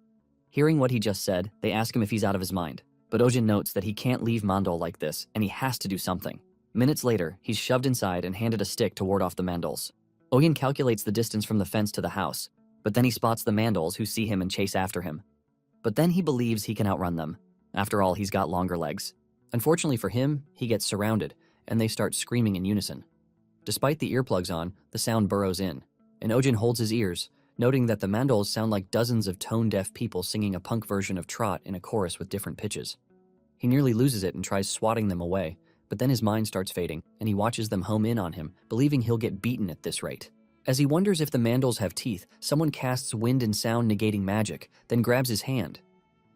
Hearing what he just said, they ask him if he's out of his mind, but Ojin notes that he can't leave Mandal like this, and he has to do something. Minutes later, he's shoved inside and handed a stick to ward off the Mandals. Ojin calculates the distance from the fence to the house, but then he spots the Mandals who see him and chase after him. But then he believes he can outrun them. After all, he's got longer legs. Unfortunately for him, he gets surrounded, and they start screaming in unison. Despite the earplugs on, the sound burrows in, and Ojin holds his ears, noting that the Mandals sound like dozens of tone-deaf people singing a punk version of Trot in a chorus with different pitches. He nearly loses it and tries swatting them away, but then his mind starts fading, and he watches them home in on him, believing he'll get beaten at this rate. As he wonders if the Mandals have teeth, someone casts wind and sound negating magic, then grabs his hand.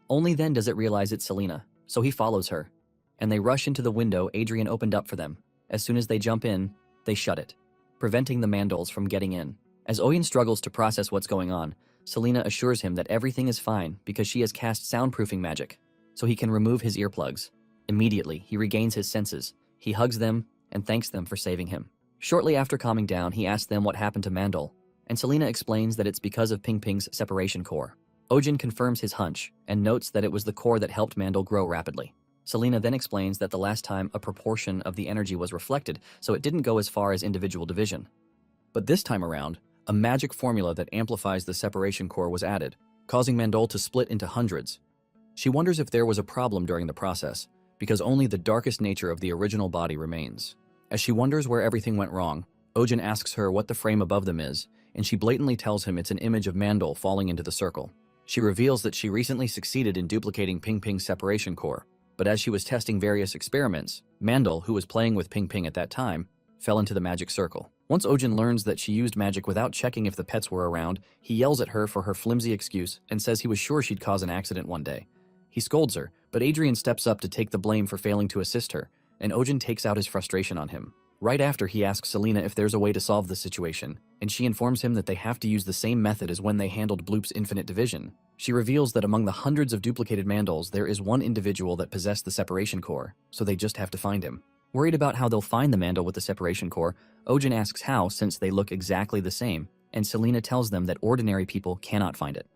Only then does it realize it's Selena, so he follows her, and they rush into the window Adrian opened up for them. As soon as they jump in, they shut it, preventing the Mandals from getting in. As Ojin struggles to process what's going on, Selena assures him that everything is fine because she has cast soundproofing magic, so he can remove his earplugs. Immediately, he regains his senses. He hugs them and thanks them for saving him. Shortly after calming down, he asks them what happened to Mandal, and Selena explains that it's because of Ping Ping's separation core. Ojin confirms his hunch and notes that it was the core that helped Mandal grow rapidly. Selena then explains that the last time a proportion of the energy was reflected, so it didn't go as far as individual division. But this time around, a magic formula that amplifies the separation core was added, causing Mandal to split into hundreds. She wonders if there was a problem during the process, because only the darkest nature of the original body remains. As she wonders where everything went wrong, Ojin asks her what the frame above them is, and she blatantly tells him it's an image of Mandal falling into the circle. She reveals that she recently succeeded in duplicating Ping Ping's separation core, but as she was testing various experiments, Mandal, who was playing with Ping Ping at that time, fell into the magic circle. Once Ojin learns that she used magic without checking if the pets were around, he yells at her for her flimsy excuse and says he was sure she'd cause an accident one day. He scolds her, but Adrian steps up to take the blame for failing to assist her, and Ojin takes out his frustration on him. Right after, he asks Selena if there's a way to solve the situation, and she informs him that they have to use the same method as when they handled Bloop's infinite division. She reveals that among the hundreds of duplicated Mandals, there is one individual that possessed the separation core, so they just have to find him. Worried about how they'll find the Mandal with the separation core, Ojin asks how, since they look exactly the same, and Selena tells them that ordinary people cannot find it.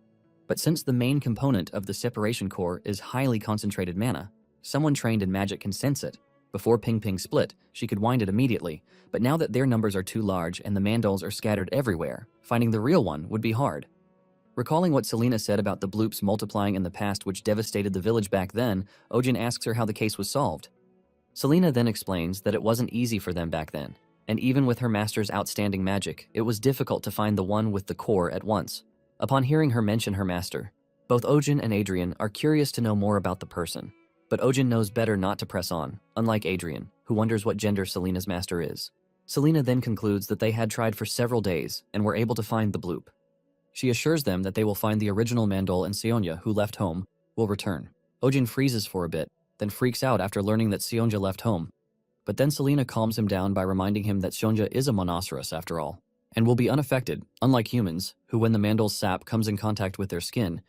But since the main component of the separation core is highly concentrated mana, someone trained in magic can sense it. Before Ping Ping split, she could wind it immediately, but now that their numbers are too large and the Mandals are scattered everywhere, finding the real one would be hard. Recalling what Selena said about the bloops multiplying in the past which devastated the village back then, Ojin asks her how the case was solved. Selena then explains that it wasn't easy for them back then, and even with her master's outstanding magic, it was difficult to find the one with the core at once. Upon hearing her mention her master, both Ojin and Adrian are curious to know more about the person, but Ojin knows better not to press on, unlike Adrian, who wonders what gender Selena's master is. Selena then concludes that they had tried for several days and were able to find the bloop. She assures them that they will find the original Mandal, and Sionja, who left home, will return. Ojin freezes for a bit, then freaks out after learning that Sionja left home. But then Selena calms him down by reminding him that Sionja is a monoceros after all, and will be unaffected, unlike humans, who when the Mandal's sap comes in contact with their skin,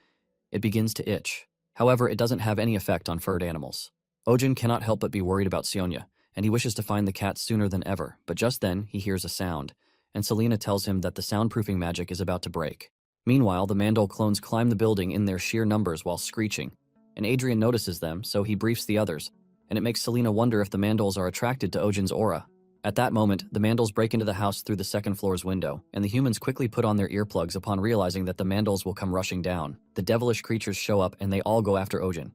it begins to itch. However, it doesn't have any effect on furred animals. Ojin cannot help but be worried about Sionja, and he wishes to find the cat sooner than ever, but just then he hears a sound, and Selena tells him that the soundproofing magic is about to break. Meanwhile, the Mandal clones climb the building in their sheer numbers while screeching, and Adrian notices them, so he briefs the others, and it makes Selena wonder if the Mandals are attracted to Ojin's aura. At that moment, the Mandals break into the house through the second floor's window, and the humans quickly put on their earplugs upon realizing that the Mandals will come rushing down. The devilish creatures show up and they all go after Ojin.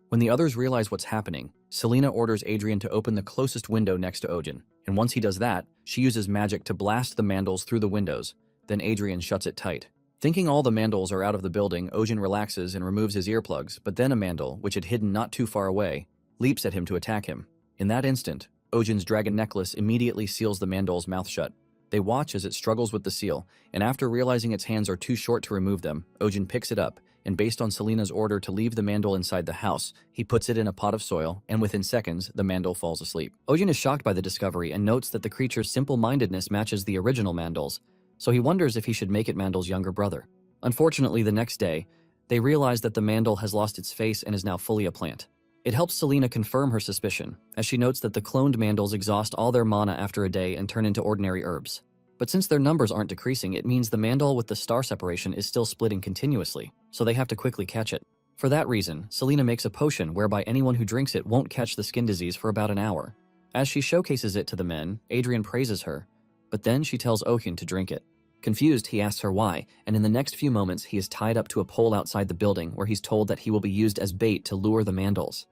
When the others realize what's happening, Selena orders Adrian to open the closest window next to Ojin, and once he does that, she uses magic to blast the Mandals through the windows, then Adrian shuts it tight. Thinking all the Mandals are out of the building, Ojin relaxes and removes his earplugs, but then a Mandal, which had hidden not too far away, leaps at him to attack him. In that instant, Ojin's dragon necklace immediately seals the Mandal's mouth shut. They watch as it struggles with the seal, and after realizing its hands are too short to remove them, Ojin picks it up and based on Selena's order to leave the mandal inside the house, he puts it in a pot of soil, and within seconds, the mandal falls asleep. Ojin is shocked by the discovery and notes that the creature's simple-mindedness matches the original mandals, so he wonders if he should make it Mandal's younger brother. Unfortunately, the next day, they realize that the mandal has lost its face and is now fully a plant. It helps Selena confirm her suspicion, as she notes that the cloned mandals exhaust all their mana after a day and turn into ordinary herbs. But since their numbers aren't decreasing, it means the mandal with the star separation is still splitting continuously, so they have to quickly catch it. For that reason, Selena makes a potion whereby anyone who drinks it won't catch the skin disease for about an hour. As she showcases it to the men, Adrian praises her, but then she tells Ohyun to drink it. Confused, he asks her why, and in the next few moments he is tied up to a pole outside the building where he's told that he will be used as bait to lure the mandals.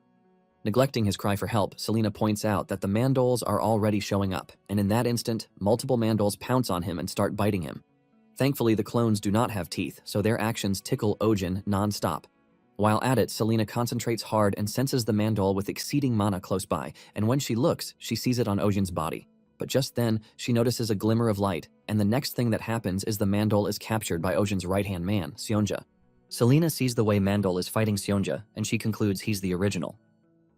Neglecting his cry for help, Selena points out that the mandals are already showing up, and in that instant, multiple mandals pounce on him and start biting him. Thankfully, the clones do not have teeth, so their actions tickle Ojin non-stop. While at it, Selena concentrates hard and senses the mandal with exceeding mana close by, and when she looks, she sees it on Ojin's body. But just then, she notices a glimmer of light, and the next thing that happens is the mandal is captured by Ojin's right-hand man, Seonja. Selena sees the way Mandal is fighting Seonja, and she concludes he's the original.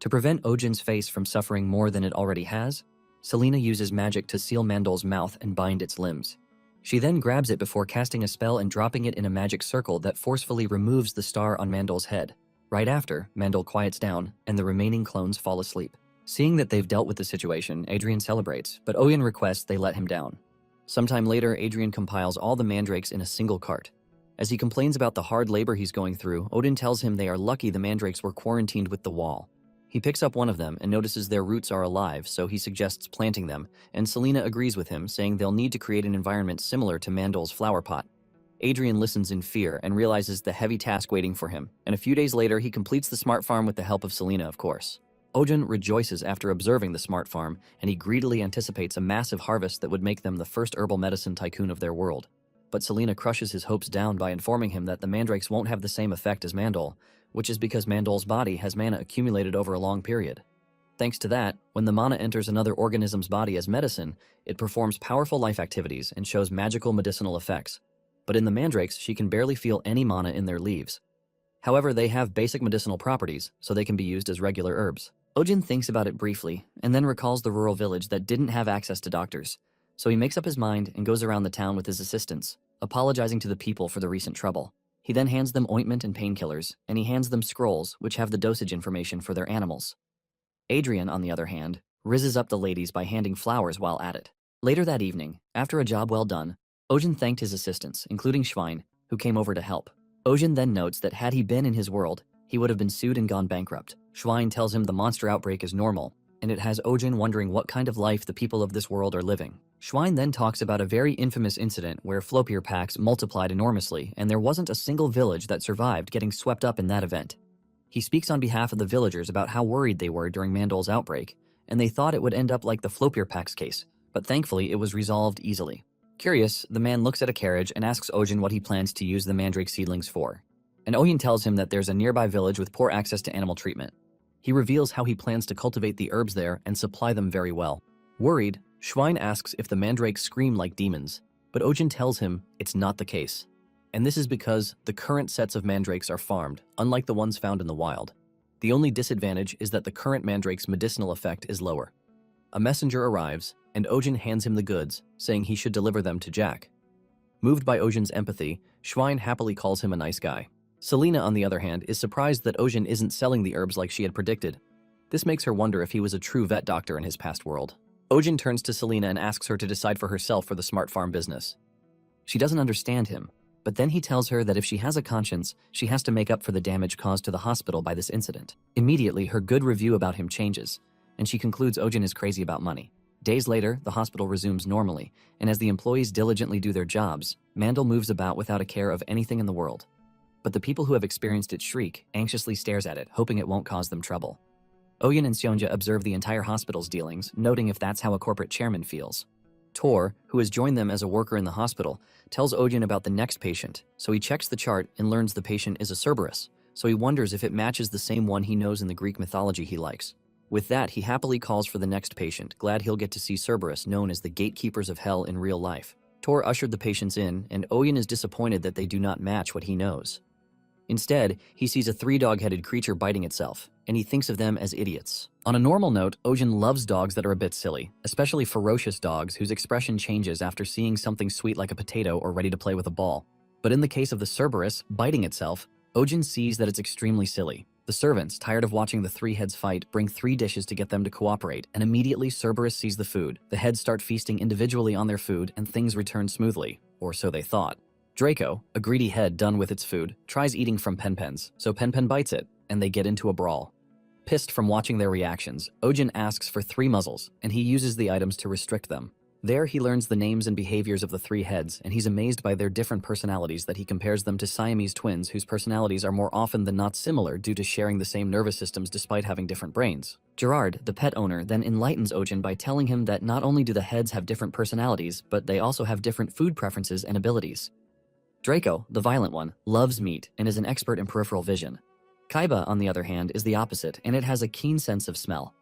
To prevent Ojin's face from suffering more than it already has, Selena uses magic to seal Mandal's mouth and bind its limbs. She then grabs it before casting a spell and dropping it in a magic circle that forcefully removes the star on Mandal's head. Right after, Mandal quiets down, and the remaining clones fall asleep. Seeing that they've dealt with the situation, Adrian celebrates, but Ohyun requests they let him down. Sometime later, Adrian compiles all the mandrakes in a single cart. As he complains about the hard labor he's going through, Odin tells him they are lucky the mandrakes were quarantined with the wall. He picks up one of them and notices their roots are alive, so he suggests planting them, and Selena agrees with him, saying they'll need to create an environment similar to Mandal's flower pot. Adrian listens in fear and realizes the heavy task waiting for him, and a few days later he completes the smart farm with the help of Selena, of course. Ojin rejoices after observing the smart farm, and he greedily anticipates a massive harvest that would make them the first herbal medicine tycoon of their world. But Selena crushes his hopes down by informing him that the mandrakes won't have the same effect as Mandal, which is because Mandal's body has mana accumulated over a long period. Thanks to that, when the mana enters another organism's body as medicine, it performs powerful life activities and shows magical medicinal effects. But in the mandrakes, she can barely feel any mana in their leaves. However, they have basic medicinal properties, so they can be used as regular herbs. Ojin thinks about it briefly, and then recalls the rural village that didn't have access to doctors. So he makes up his mind and goes around the town with his assistants, apologizing to the people for the recent trouble. He then hands them ointment and painkillers, and he hands them scrolls which have the dosage information for their animals. Adrian, on the other hand, rizzes up the ladies by handing flowers while at it. Later that evening, after a job well done, Ojin thanked his assistants, including Schwein, who came over to help. Ojin then notes that had he been in his world, he would have been sued and gone bankrupt. Schwein tells him the monster outbreak is normal, and it has Ojin wondering what kind of life the people of this world are living. Schwein then talks about a very infamous incident where Flopier packs multiplied enormously, and there wasn't a single village that survived getting swept up in that event. He speaks on behalf of the villagers about how worried they were during Mandal's outbreak, and they thought it would end up like the Flopier packs case, but thankfully it was resolved easily. Curious, the man looks at a carriage and asks Ojin what he plans to use the mandrake seedlings for. And Ojin tells him that there's a nearby village with poor access to animal treatment. He reveals how he plans to cultivate the herbs there and supply them very well. Worried, Schwein asks if the mandrakes scream like demons, but Ojin tells him it's not the case. And this is because the current sets of mandrakes are farmed, unlike the ones found in the wild. The only disadvantage is that the current mandrake's medicinal effect is lower. A messenger arrives, and Ojin hands him the goods, saying he should deliver them to Jack. Moved by Ojin's empathy, Schwein happily calls him a nice guy. Selena, on the other hand, is surprised that Ojin isn't selling the herbs like she had predicted. This makes her wonder if he was a true vet doctor in his past world. Ojin turns to Selena and asks her to decide for herself for the smart farm business. She doesn't understand him, but then he tells her that if she has a conscience, she has to make up for the damage caused to the hospital by this incident. Immediately, her good review about him changes, and she concludes Ojin is crazy about money. Days later, the hospital resumes normally, and as the employees diligently do their jobs, Mandal moves about without a care of anything in the world. But the people who have experienced its shriek anxiously stares at it, hoping it won't cause them trouble. Ohyun and Seonja observe the entire hospital's dealings, noting if that's how a corporate chairman feels. Tor, who has joined them as a worker in the hospital, tells Ojin about the next patient, so he checks the chart and learns the patient is a Cerberus, so he wonders if it matches the same one he knows in the Greek mythology he likes. With that, he happily calls for the next patient, glad he'll get to see Cerberus, known as the gatekeepers of hell in real life. Tor ushered the patients in, and Ohyun is disappointed that they do not match what he knows. Instead, he sees a three-dog-headed creature biting itself, and he thinks of them as idiots. On a normal note, Ojin loves dogs that are a bit silly, especially ferocious dogs whose expression changes after seeing something sweet like a potato or ready to play with a ball. But in the case of the Cerberus biting itself, Ojin sees that it's extremely silly. The servants, tired of watching the three heads fight, bring 3 dishes to get them to cooperate, and immediately Cerberus sees the food. The heads start feasting individually on their food, and things return smoothly, or so they thought. Draco, a greedy head done with its food, tries eating from Penpen's, so Penpen bites it, and they get into a brawl. Pissed from watching their reactions, Ojin asks for 3 muzzles, and he uses the items to restrict them. There he learns the names and behaviors of the 3 heads, and he's amazed by their different personalities that he compares them to Siamese twins whose personalities are more often than not similar due to sharing the same nervous systems despite having different brains. Gerard, the pet owner, then enlightens Ojin by telling him that not only do the heads have different personalities, but they also have different food preferences and abilities. Draco, the violent one, loves meat and is an expert in peripheral vision. Kaiba, on the other hand, is the opposite, and it has a keen sense of smell.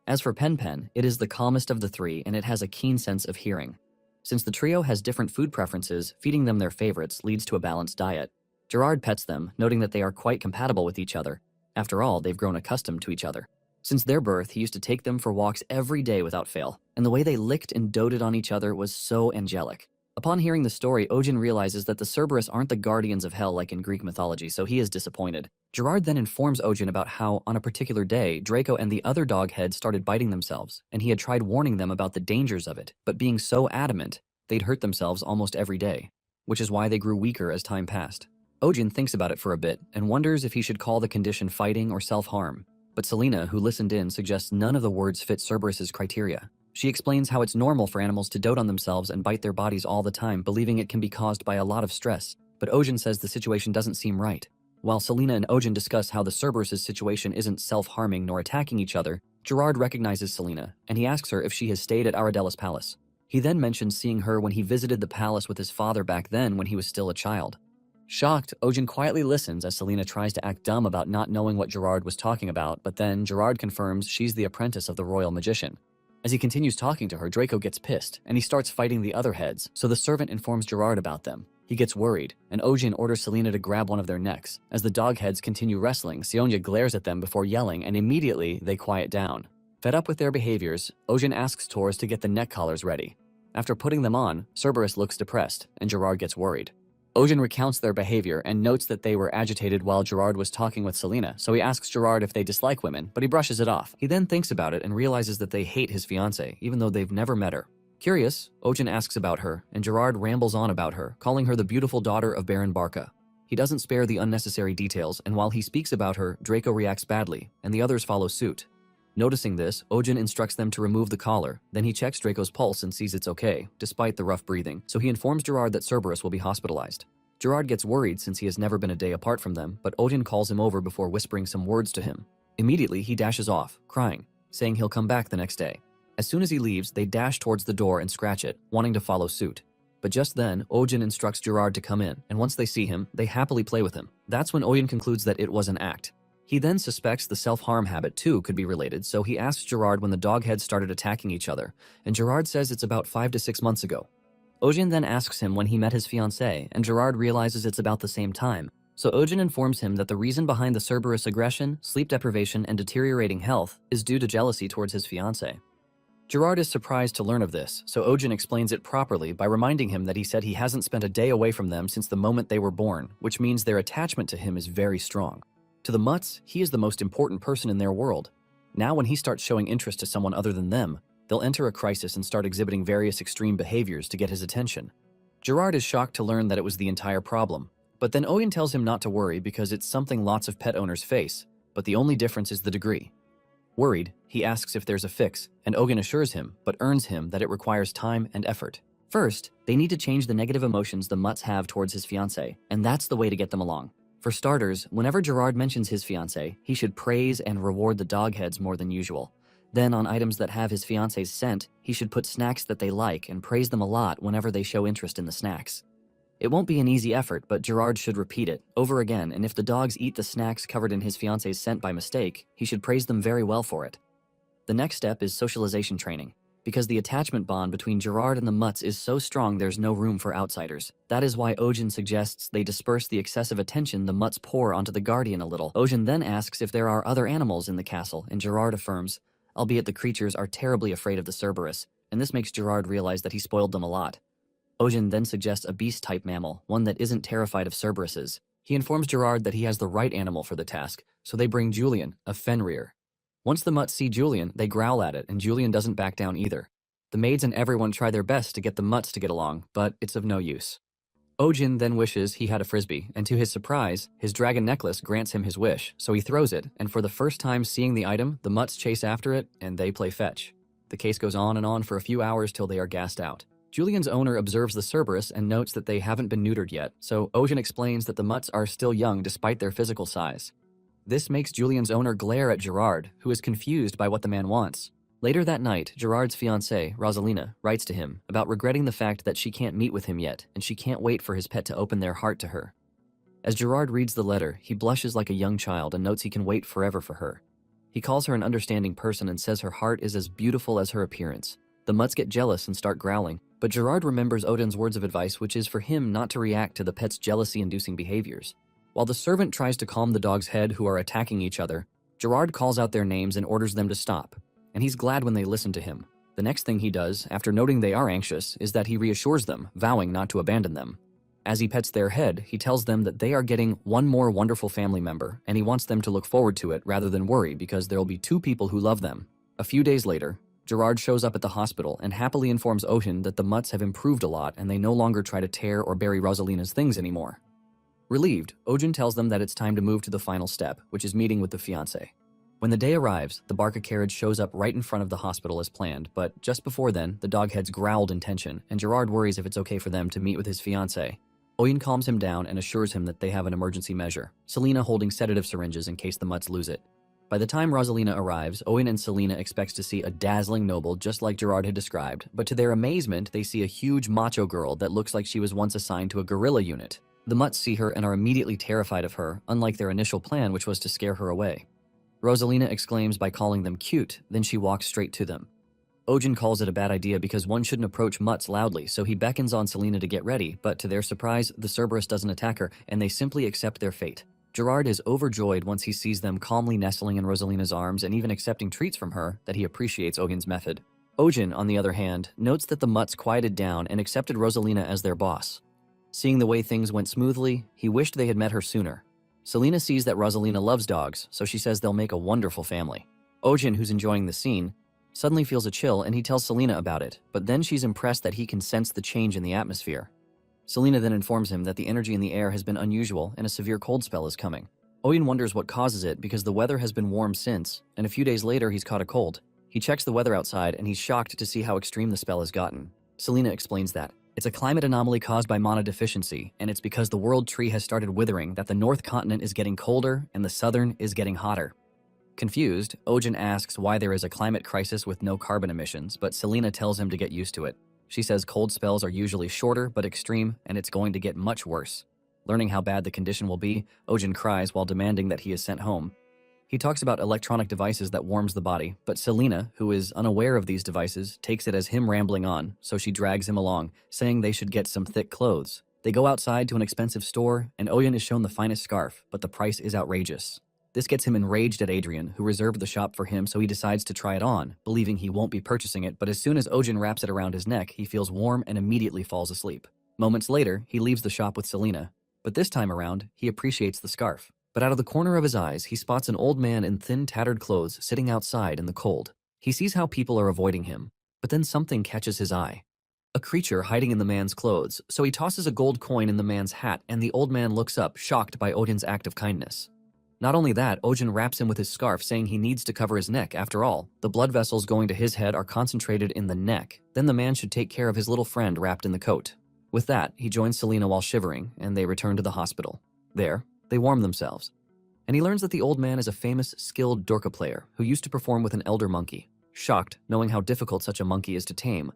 As for Penpen, it is the calmest of the 3 and it has a keen sense of hearing. Since the trio has different food preferences, feeding them their favorites leads to a balanced diet. Gerard pets them, noting that they are quite compatible with each other. After all, they've grown accustomed to each other. Since their birth, he used to take them for walks every day without fail, and the way they licked and doted on each other was so angelic. Upon hearing the story, Ojin realizes that the Cerberus aren't the guardians of hell like in Greek mythology, so he is disappointed. Gerard then informs Ojin about how, on a particular day, Draco and the other dog heads started biting themselves, and he had tried warning them about the dangers of it, but being so adamant, they'd hurt themselves almost every day, which is why they grew weaker as time passed. Ojin thinks about it for a bit, and wonders if he should call the condition fighting or self-harm, but Selena, who listened in, suggests none of the words fit Cerberus's criteria. She explains how it's normal for animals to dote on themselves and bite their bodies all the time, believing it can be caused by a lot of stress, but Ojin says the situation doesn't seem right. While Selena and Ojin discuss how the Cerberus's situation isn't self-harming nor attacking each other, Gerard recognizes Selena, and he asks her if she has stayed at Aradella's palace. He then mentions seeing her when he visited the palace with his father back then when he was still a child. Shocked, Ojin quietly listens as Selena tries to act dumb about not knowing what Gerard was talking about, but then Gerard confirms she's the apprentice of the royal magician. As he continues talking to her, Draco gets pissed, and he starts fighting the other heads, so the servant informs Gerard about them. He gets worried, and Ojin orders Selena to grab one of their necks. As the dog heads continue wrestling, Sionia glares at them before yelling, and immediately they quiet down. Fed up with their behaviors, Ojin asks Taurus to get the neck collars ready. After putting them on, Cerberus looks depressed, and Gerard gets worried. Ojin recounts their behavior and notes that they were agitated while Gerard was talking with Selena, so he asks Gerard if they dislike women, but he brushes it off. He then thinks about it and realizes that they hate his fiancée, even though they've never met her. Curious, Ojin asks about her, and Gerard rambles on about her, calling her the beautiful daughter of Baron Barca. He doesn't spare the unnecessary details, and while he speaks about her, Draco reacts badly, and the others follow suit. Noticing this, Ojin instructs them to remove the collar, then he checks Draco's pulse and sees it's okay, despite the rough breathing, so he informs Gerard that Cerberus will be hospitalized. Gerard gets worried since he has never been a day apart from them, but Ojin calls him over before whispering some words to him. Immediately, he dashes off, crying, saying he'll come back the next day. As soon as he leaves, they dash towards the door and scratch it, wanting to follow suit. But just then, Ojin instructs Gerard to come in, and once they see him, they happily play with him. That's when Ojin concludes that it was an act. He then suspects the self-harm habit too could be related, so he asks Gerard when the dogheads started attacking each other, and Gerard says it's about 5 to 6 months ago. Ojin then asks him when he met his fiancée, and Gerard realizes it's about the same time. So Ojin informs him that the reason behind the Cerberus aggression, sleep deprivation, and deteriorating health is due to jealousy towards his fiancée. Gerard is surprised to learn of this, so Ojin explains it properly by reminding him that he said he hasn't spent a day away from them since the moment they were born, which means their attachment to him is very strong. To the Mutts, he is the most important person in their world. Now when he starts showing interest to someone other than them, they'll enter a crisis and start exhibiting various extreme behaviors to get his attention. Gerard is shocked to learn that it was the entire problem, but then Ojin tells him not to worry because it's something lots of pet owners face, but the only difference is the degree. Worried, he asks if there's a fix, and Ojin assures him, but earns him that it requires time and effort. First, they need to change the negative emotions the Mutts have towards his fiancée, and that's the way to get them along. For starters, whenever Gerard mentions his fiancée, he should praise and reward the dogheads more than usual. Then on items that have his fiancé's scent, he should put snacks that they like and praise them a lot whenever they show interest in the snacks. It won't be an easy effort, but Gerard should repeat it over again, and if the dogs eat the snacks covered in his fiancé's scent by mistake, he should praise them very well for it. The next step is socialization training. because the attachment bond between Gerard and the mutts is so strong there's no room for outsiders. That is why Ojin suggests they disperse the excessive attention the mutts pour onto the guardian a little. Ojin then asks if there are other animals in the castle, and Gerard affirms, albeit the creatures are terribly afraid of the Cerberus, and this makes Gerard realize that he spoiled them a lot. Ojin then suggests a beast-type mammal, one that isn't terrified of Cerberuses. He informs Gerard that he has the right animal for the task, so they bring Julian, a Fenrir. Once the mutts see Julian, they growl at it, and Julian doesn't back down either. The maids and everyone try their best to get the mutts to get along, but it's of no use. Ojin then wishes he had a frisbee, and to his surprise, his dragon necklace grants him his wish, so he throws it, and for the first time seeing the item, the mutts chase after it, and they play fetch. The case goes on and on for a few hours till they are gassed out. Julian's owner observes the Cerberus and notes that they haven't been neutered yet, so Ojin explains that the mutts are still young despite their physical size. This makes Julian's owner glare at Gerard, who is confused by what the man wants. Later that night, Gerard's fiancée, Rosalina, writes to him about regretting the fact that she can't meet with him yet, and she can't wait for his pet to open their heart to her. As Gerard reads the letter, he blushes like a young child and notes he can wait forever for her. He calls her an understanding person and says her heart is as beautiful as her appearance. The mutts get jealous and start growling, but Gerard remembers Odin's words of advice, which is for him not to react to the pet's jealousy-inducing behaviors. While the servant tries to calm the dog's head who are attacking each other, Gerard calls out their names and orders them to stop, and he's glad when they listen to him. The next thing he does, after noting they are anxious, is that he reassures them, vowing not to abandon them. As he pets their head, he tells them that they are getting one more wonderful family member, and he wants them to look forward to it rather than worry because there'll be 2 people who love them. A few days later, Gerard shows up at the hospital and happily informs Ojin that the mutts have improved a lot and they no longer try to tear or bury Rosalina's things anymore. Relieved, Ojin tells them that it's time to move to the final step, which is meeting with the fiancé. When the day arrives, the Barca carriage shows up right in front of the hospital as planned, but just before then, the dog heads growled in tension, and Gerard worries if it's okay for them to meet with his fiancé. Ojin calms him down and assures him that they have an emergency measure, Selena holding sedative syringes in case the mutts lose it. By the time Rosalina arrives, Ojin and Selena expects to see a dazzling noble just like Gerard had described, but to their amazement, they see a huge macho girl that looks like she was once assigned to a guerrilla unit. The mutts see her and are immediately terrified of her, unlike their initial plan, which was to scare her away. Rosalina exclaims by calling them cute, then she walks straight to them. Ojin calls it a bad idea because one shouldn't approach mutts loudly, so he beckons on Selena to get ready, but to their surprise, the Cerberus doesn't attack her, and they simply accept their fate. Gerard is overjoyed once he sees them calmly nestling in Rosalina's arms and even accepting treats from her that he appreciates Ojin's method. Ojin, on the other hand, notes that the mutts quieted down and accepted Rosalina as their boss. Seeing the way things went smoothly, he wished they had met her sooner. Selena sees that Rosalina loves dogs, so she says they'll make a wonderful family. Ojin, who's enjoying the scene, suddenly feels a chill and he tells Selena about it, but then she's impressed that he can sense the change in the atmosphere. Selena then informs him that the energy in the air has been unusual and a severe cold spell is coming. Ojin wonders what causes it because the weather has been warm since, and a few days later he's caught a cold. He checks the weather outside and he's shocked to see how extreme the spell has gotten. Selena explains that it's a climate anomaly caused by mana deficiency, and it's because the world tree has started withering that the north continent is getting colder and the southern is getting hotter. Confused, Ojin asks why there is a climate crisis with no carbon emissions, but Selena tells him to get used to it. She says cold spells are usually shorter but extreme, and it's going to get much worse. Learning how bad the condition will be, Ojin cries while demanding that he is sent home. He talks about electronic devices that warms the body, but Selena, who is unaware of these devices, takes it as him rambling on, so she drags him along, saying they should get some thick clothes. They go outside to an expensive store, and Ojin is shown the finest scarf, but the price is outrageous. This gets him enraged at Adrian, who reserved the shop for him, so he decides to try it on, believing he won't be purchasing it, but as soon as Ojin wraps it around his neck, he feels warm and immediately falls asleep. Moments later, he leaves the shop with Selena, but this time around, he appreciates the scarf. But out of the corner of his eyes, he spots an old man in thin, tattered clothes sitting outside in the cold. He sees how people are avoiding him, but then something catches his eye. A creature hiding in the man's clothes, so he tosses a gold coin in the man's hat, and the old man looks up, shocked by Odin's act of kindness. Not only that, Ojin wraps him with his scarf, saying he needs to cover his neck. After all, the blood vessels going to his head are concentrated in the neck. Then the man should take care of his little friend wrapped in the coat. With that, he joins Selena while shivering, and they return to the hospital. There, they warm themselves. And he learns that the old man is a famous, skilled Dorka player who used to perform with an elder monkey. Shocked, knowing how difficult such a monkey is to tame,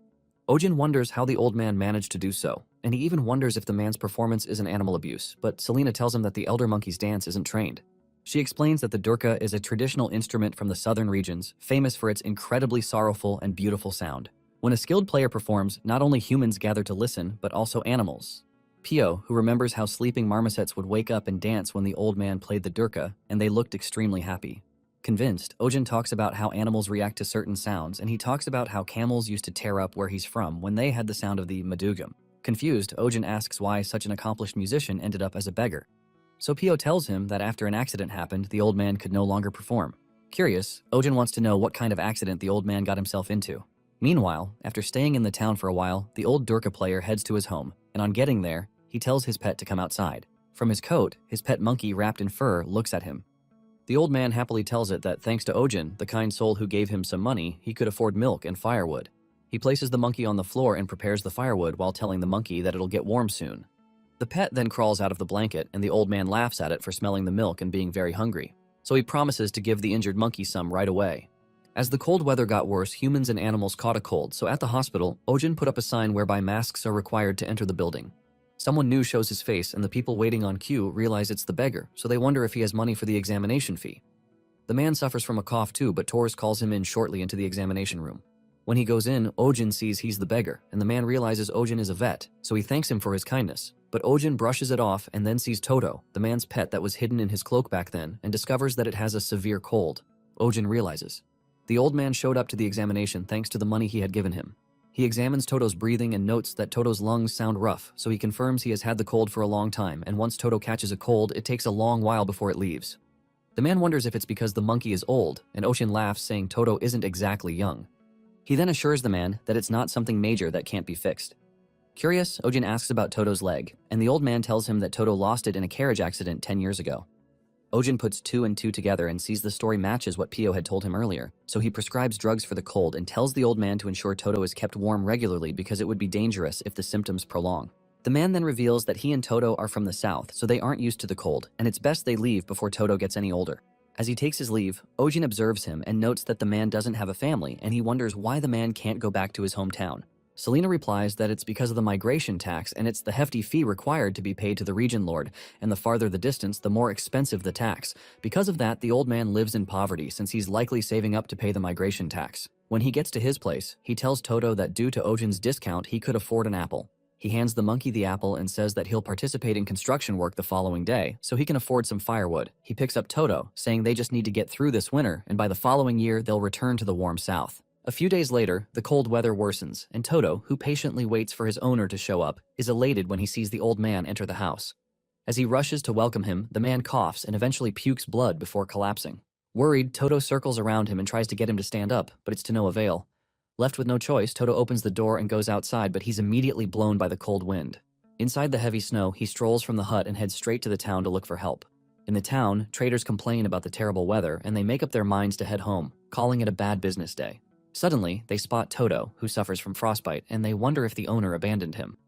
Ojin wonders how the old man managed to do so, and he even wonders if the man's performance is an animal abuse, but Selena tells him that the elder monkey's dance isn't trained. She explains that the durka is a traditional instrument from the southern regions, famous for its incredibly sorrowful and beautiful sound. When a skilled player performs, not only humans gather to listen, but also animals. Pio, who remembers how sleeping marmosets would wake up and dance when the old man played the durka, and they looked extremely happy. Convinced, Ojin talks about how animals react to certain sounds, and he talks about how camels used to tear up where he's from when they had the sound of the madugam. Confused, Ojin asks why such an accomplished musician ended up as a beggar. So Pio tells him that after an accident happened, the old man could no longer perform. Curious, Ojin wants to know what kind of accident the old man got himself into. Meanwhile, after staying in the town for a while, the old durka player heads to his home, and on getting there, he tells his pet to come outside. From his coat, his pet monkey wrapped in fur looks at him. The old man happily tells it that thanks to Ojin, the kind soul who gave him some money, he could afford milk and firewood. He places the monkey on the floor and prepares the firewood while telling the monkey that it'll get warm soon. The pet then crawls out of the blanket, and the old man laughs at it for smelling the milk and being very hungry. So he promises to give the injured monkey some right away. As the cold weather got worse, humans and animals caught a cold, so at the hospital, Ojin put up a sign whereby masks are required to enter the building. Someone new shows his face, and the people waiting on queue realize it's the beggar, so they wonder if he has money for the examination fee. The man suffers from a cough too, but Tors calls him in shortly into the examination room. When he goes in, Ojin sees he's the beggar, and the man realizes Ojin is a vet, so he thanks him for his kindness. But Ojin brushes it off and then sees Toto, the man's pet that was hidden in his cloak back then, and discovers that it has a severe cold. Ojin realizes. The old man showed up to the examination thanks to the money he had given him. He examines Toto's breathing and notes that Toto's lungs sound rough, so he confirms he has had the cold for a long time, and once Toto catches a cold, it takes a long while before it leaves. The man wonders if it's because the monkey is old, and Ojin laughs, saying Toto isn't exactly young. He then assures the man that it's not something major that can't be fixed. Curious, Ojin asks about Toto's leg, and the old man tells him that Toto lost it in a carriage accident 10 years ago. Ojin puts 2 and 2 together and sees the story matches what Pio had told him earlier, so he prescribes drugs for the cold and tells the old man to ensure Toto is kept warm regularly because it would be dangerous if the symptoms prolong. The man then reveals that he and Toto are from the south, so they aren't used to the cold, and it's best they leave before Toto gets any older. As he takes his leave, Ojin observes him and notes that the man doesn't have a family, and he wonders why the man can't go back to his hometown. Selena replies that it's because of the migration tax, and it's the hefty fee required to be paid to the region lord, and the farther the distance, the more expensive the tax. Because of that, the old man lives in poverty since he's likely saving up to pay the migration tax. When he gets to his place, he tells Toto that due to Ojin's discount, he could afford an apple. He hands the monkey the apple and says that he'll participate in construction work the following day, so he can afford some firewood. He picks up Toto, saying they just need to get through this winter, and by the following year, they'll return to the warm south. A few days later, the cold weather worsens, and Toto, who patiently waits for his owner to show up, is elated when he sees the old man enter the house. As he rushes to welcome him, the man coughs and eventually pukes blood before collapsing. Worried, Toto circles around him and tries to get him to stand up, but it's to no avail. Left with no choice, Toto opens the door and goes outside, but he's immediately blown by the cold wind. Inside the heavy snow, he strolls from the hut and heads straight to the town to look for help. In the town, traders complain about the terrible weather, and they make up their minds to head home, calling it a bad business day. Suddenly, they spot Toto, who suffers from frostbite, and they wonder if the owner abandoned him.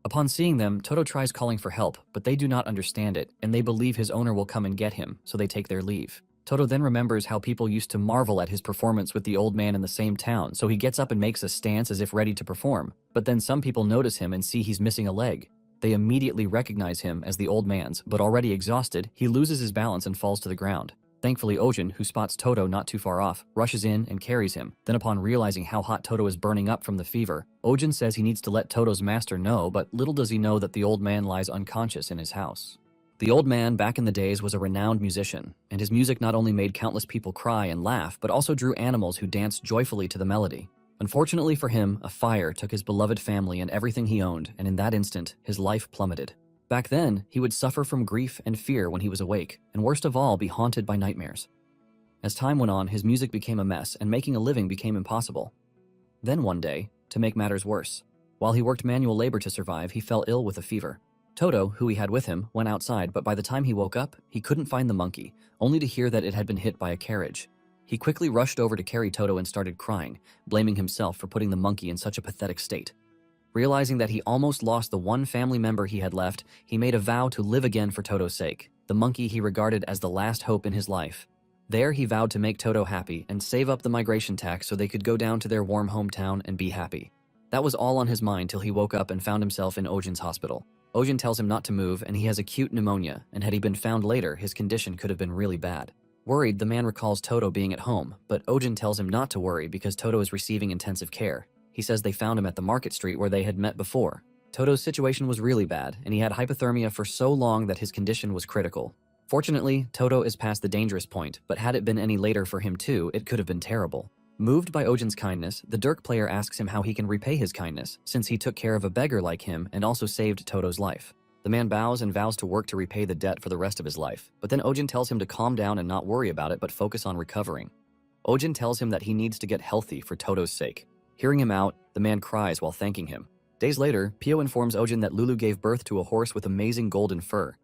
Upon seeing them, Toto tries calling for help, but they do not understand it, and they believe his owner will come and get him, so they take their leave. Toto then remembers how people used to marvel at his performance with the old man in the same town, so he gets up and makes a stance as if ready to perform. But then some people notice him and see he's missing a leg. They immediately recognize him as the old man's, but already exhausted, he loses his balance and falls to the ground. Thankfully, Ojin, who spots Toto not too far off, rushes in and carries him. Then upon realizing how hot Toto is burning up from the fever, Ojin says he needs to let Toto's master know, but little does he know that the old man lies unconscious in his house. The old man back in the days was a renowned musician, and his music not only made countless people cry and laugh, but also drew animals who danced joyfully to the melody. Unfortunately for him, a fire took his beloved family and everything he owned, and in that instant, his life plummeted. Back then, he would suffer from grief and fear when he was awake, and worst of all, be haunted by nightmares. As time went on, his music became a mess, and making a living became impossible. Then one day, to make matters worse, while he worked manual labor to survive, he fell ill with a fever. Toto, who he had with him, went outside, but by the time he woke up, he couldn't find the monkey, only to hear that it had been hit by a carriage. He quickly rushed over to carry Toto and started crying, blaming himself for putting the monkey in such a pathetic state. Realizing that he almost lost the one family member he had left, he made a vow to live again for Toto's sake, the monkey he regarded as the last hope in his life. There, he vowed to make Toto happy and save up the migration tax so they could go down to their warm hometown and be happy. That was all on his mind till he woke up and found himself in Ojin's hospital. Ojin tells him not to move, and he has acute pneumonia, and had he been found later, his condition could have been really bad. Worried, the man recalls Toto being at home, but Ojin tells him not to worry because Toto is receiving intensive care. He says they found him at the market street where they had met before. Todo's situation was really bad, and he had hypothermia for so long that his condition was critical. Fortunately, Todo is past the dangerous point, but had it been any later for him too, it could have been terrible. Moved by Ojin's kindness, the Dirk player asks him how he can repay his kindness, since he took care of a beggar like him and also saved Todo's life. The man bows and vows to work to repay the debt for the rest of his life, but then Ojin tells him to calm down and not worry about it but focus on recovering. Ojin tells him that he needs to get healthy for Todo's sake. Hearing him out, the man cries while thanking him. Days later, Pio informs Ojin that Lulu gave birth to a horse with amazing golden fur.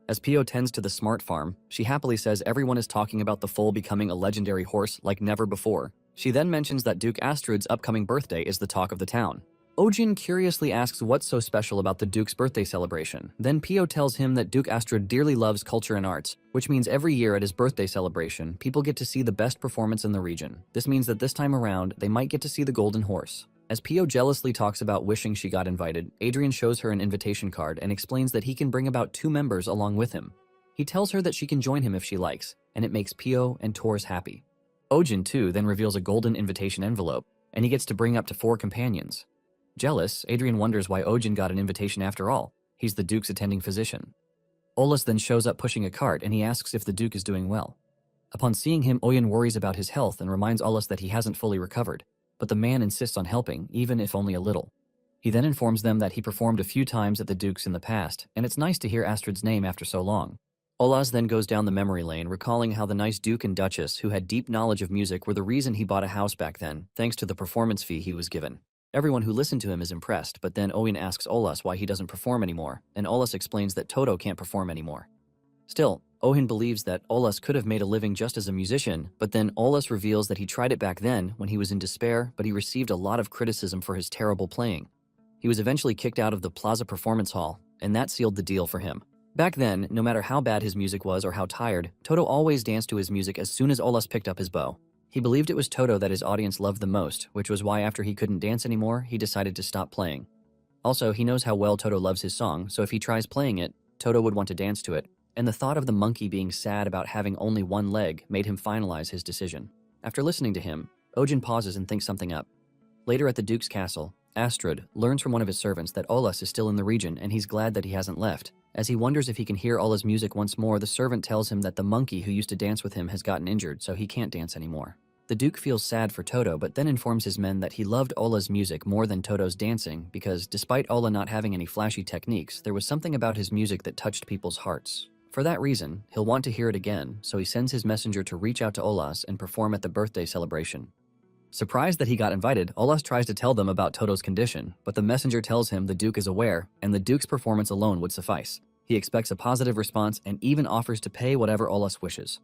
As Pio tends to the smart farm, she happily says everyone is talking about the foal becoming a legendary horse like never before. She then mentions that Duke Astrid's upcoming birthday is the talk of the town. Ojin curiously asks what's so special about the Duke's birthday celebration. Then Pio tells him that Duke Astrid dearly loves culture and arts, which means every year at his birthday celebration, people get to see the best performance in the region. This means that this time around, they might get to see the golden horse. As Pio jealously talks about wishing she got invited, Adrian shows her an invitation card and explains that he can bring about 2 members along with him. He tells her that she can join him if she likes, and it makes Pio and Tors happy. Ojin, too, then reveals a golden invitation envelope, and he gets to bring up to 4 companions. Jealous, Adrian wonders why Ojin got an invitation after all. He's the Duke's attending physician. Olas then shows up pushing a cart, and he asks if the Duke is doing well. Upon seeing him, Oyen worries about his health and reminds Olas that he hasn't fully recovered, but the man insists on helping, even if only a little. He then informs them that he performed a few times at the Duke's in the past, and it's nice to hear Astrid's name after so long. Olas then goes down the memory lane, recalling how the nice Duke and Duchess, who had deep knowledge of music, were the reason he bought a house back then, thanks to the performance fee he was given. Everyone who listened to him is impressed, but then Owen asks Olas why he doesn't perform anymore, and Olas explains that Todo can't perform anymore. Still, Ohin believes that Olas could have made a living just as a musician, but then Olas reveals that he tried it back then when he was in despair, but he received a lot of criticism for his terrible playing. He was eventually kicked out of the Plaza Performance Hall, and that sealed the deal for him. Back then, no matter how bad his music was or how tired, Todo always danced to his music as soon as Olas picked up his bow. He believed it was Todo that his audience loved the most, which was why after he couldn't dance anymore, he decided to stop playing. Also, he knows how well Todo loves his song, so if he tries playing it, Todo would want to dance to it, and the thought of the monkey being sad about having only one leg made him finalize his decision. After listening to him, Ojin pauses and thinks something up. Later at the Duke's castle, Astrid learns from one of his servants that Olas is still in the region and he's glad that he hasn't left. As he wonders if he can hear Ola's music once more, the servant tells him that the monkey who used to dance with him has gotten injured, so he can't dance anymore. The Duke feels sad for Todo, but then informs his men that he loved Ola's music more than Todo's dancing because, despite Ola not having any flashy techniques, there was something about his music that touched people's hearts. For that reason, he'll want to hear it again, so he sends his messenger to reach out to Olas and perform at the birthday celebration. Surprised that he got invited, Olas tries to tell them about Todo's condition, but the messenger tells him the Duke is aware, and the Duke's performance alone would suffice. He expects a positive response and even offers to pay whatever Olas wishes.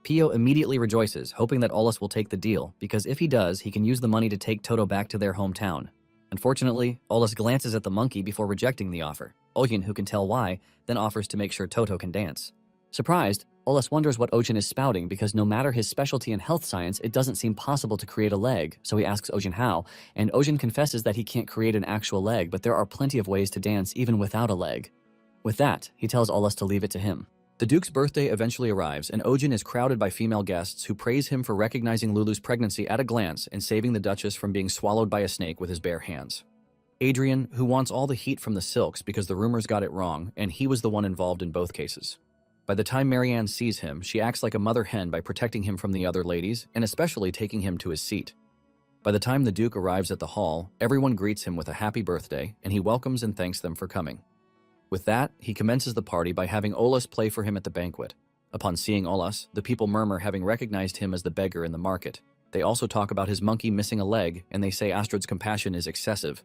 Pio immediately rejoices, hoping that Olas will take the deal, because if he does, he can use the money to take Todo back to their hometown. Unfortunately, Olas glances at the monkey before rejecting the offer. Ojin, who can tell why, then offers to make sure Toto can dance. Surprised, Olas wonders what Ojin is spouting because no matter his specialty in health science, it doesn't seem possible to create a leg, so he asks Ojin how, and Ojin confesses that he can't create an actual leg, but there are plenty of ways to dance even without a leg. With that, he tells Olas to leave it to him. The Duke's birthday eventually arrives, and Ojin is crowded by female guests who praise him for recognizing Lulu's pregnancy at a glance and saving the Duchess from being swallowed by a snake with his bare hands. Adrian, who wants all the heat from the Silks because the rumors got it wrong, and he was the one involved in both cases. By the time Marianne sees him, she acts like a mother hen by protecting him from the other ladies, and especially taking him to his seat. By the time the Duke arrives at the hall, everyone greets him with a happy birthday, and he welcomes and thanks them for coming. With that, he commences the party by having Olas play for him at the banquet. Upon seeing Olas, the people murmur having recognized him as the beggar in the market. They also talk about his monkey missing a leg, and they say Astrid's compassion is excessive.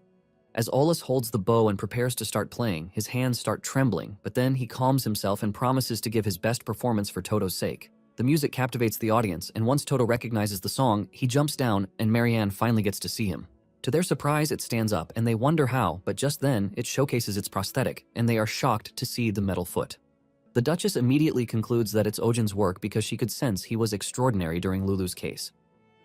As Olas holds the bow and prepares to start playing, his hands start trembling, but then he calms himself and promises to give his best performance for Todo's sake. The music captivates the audience, and once Todo recognizes the song, he jumps down and Marianne finally gets to see him. To their surprise, it stands up, and they wonder how, but just then, it showcases its prosthetic, and they are shocked to see the metal foot. The Duchess immediately concludes that it's Ojin's work because she could sense he was extraordinary during Lulu's case.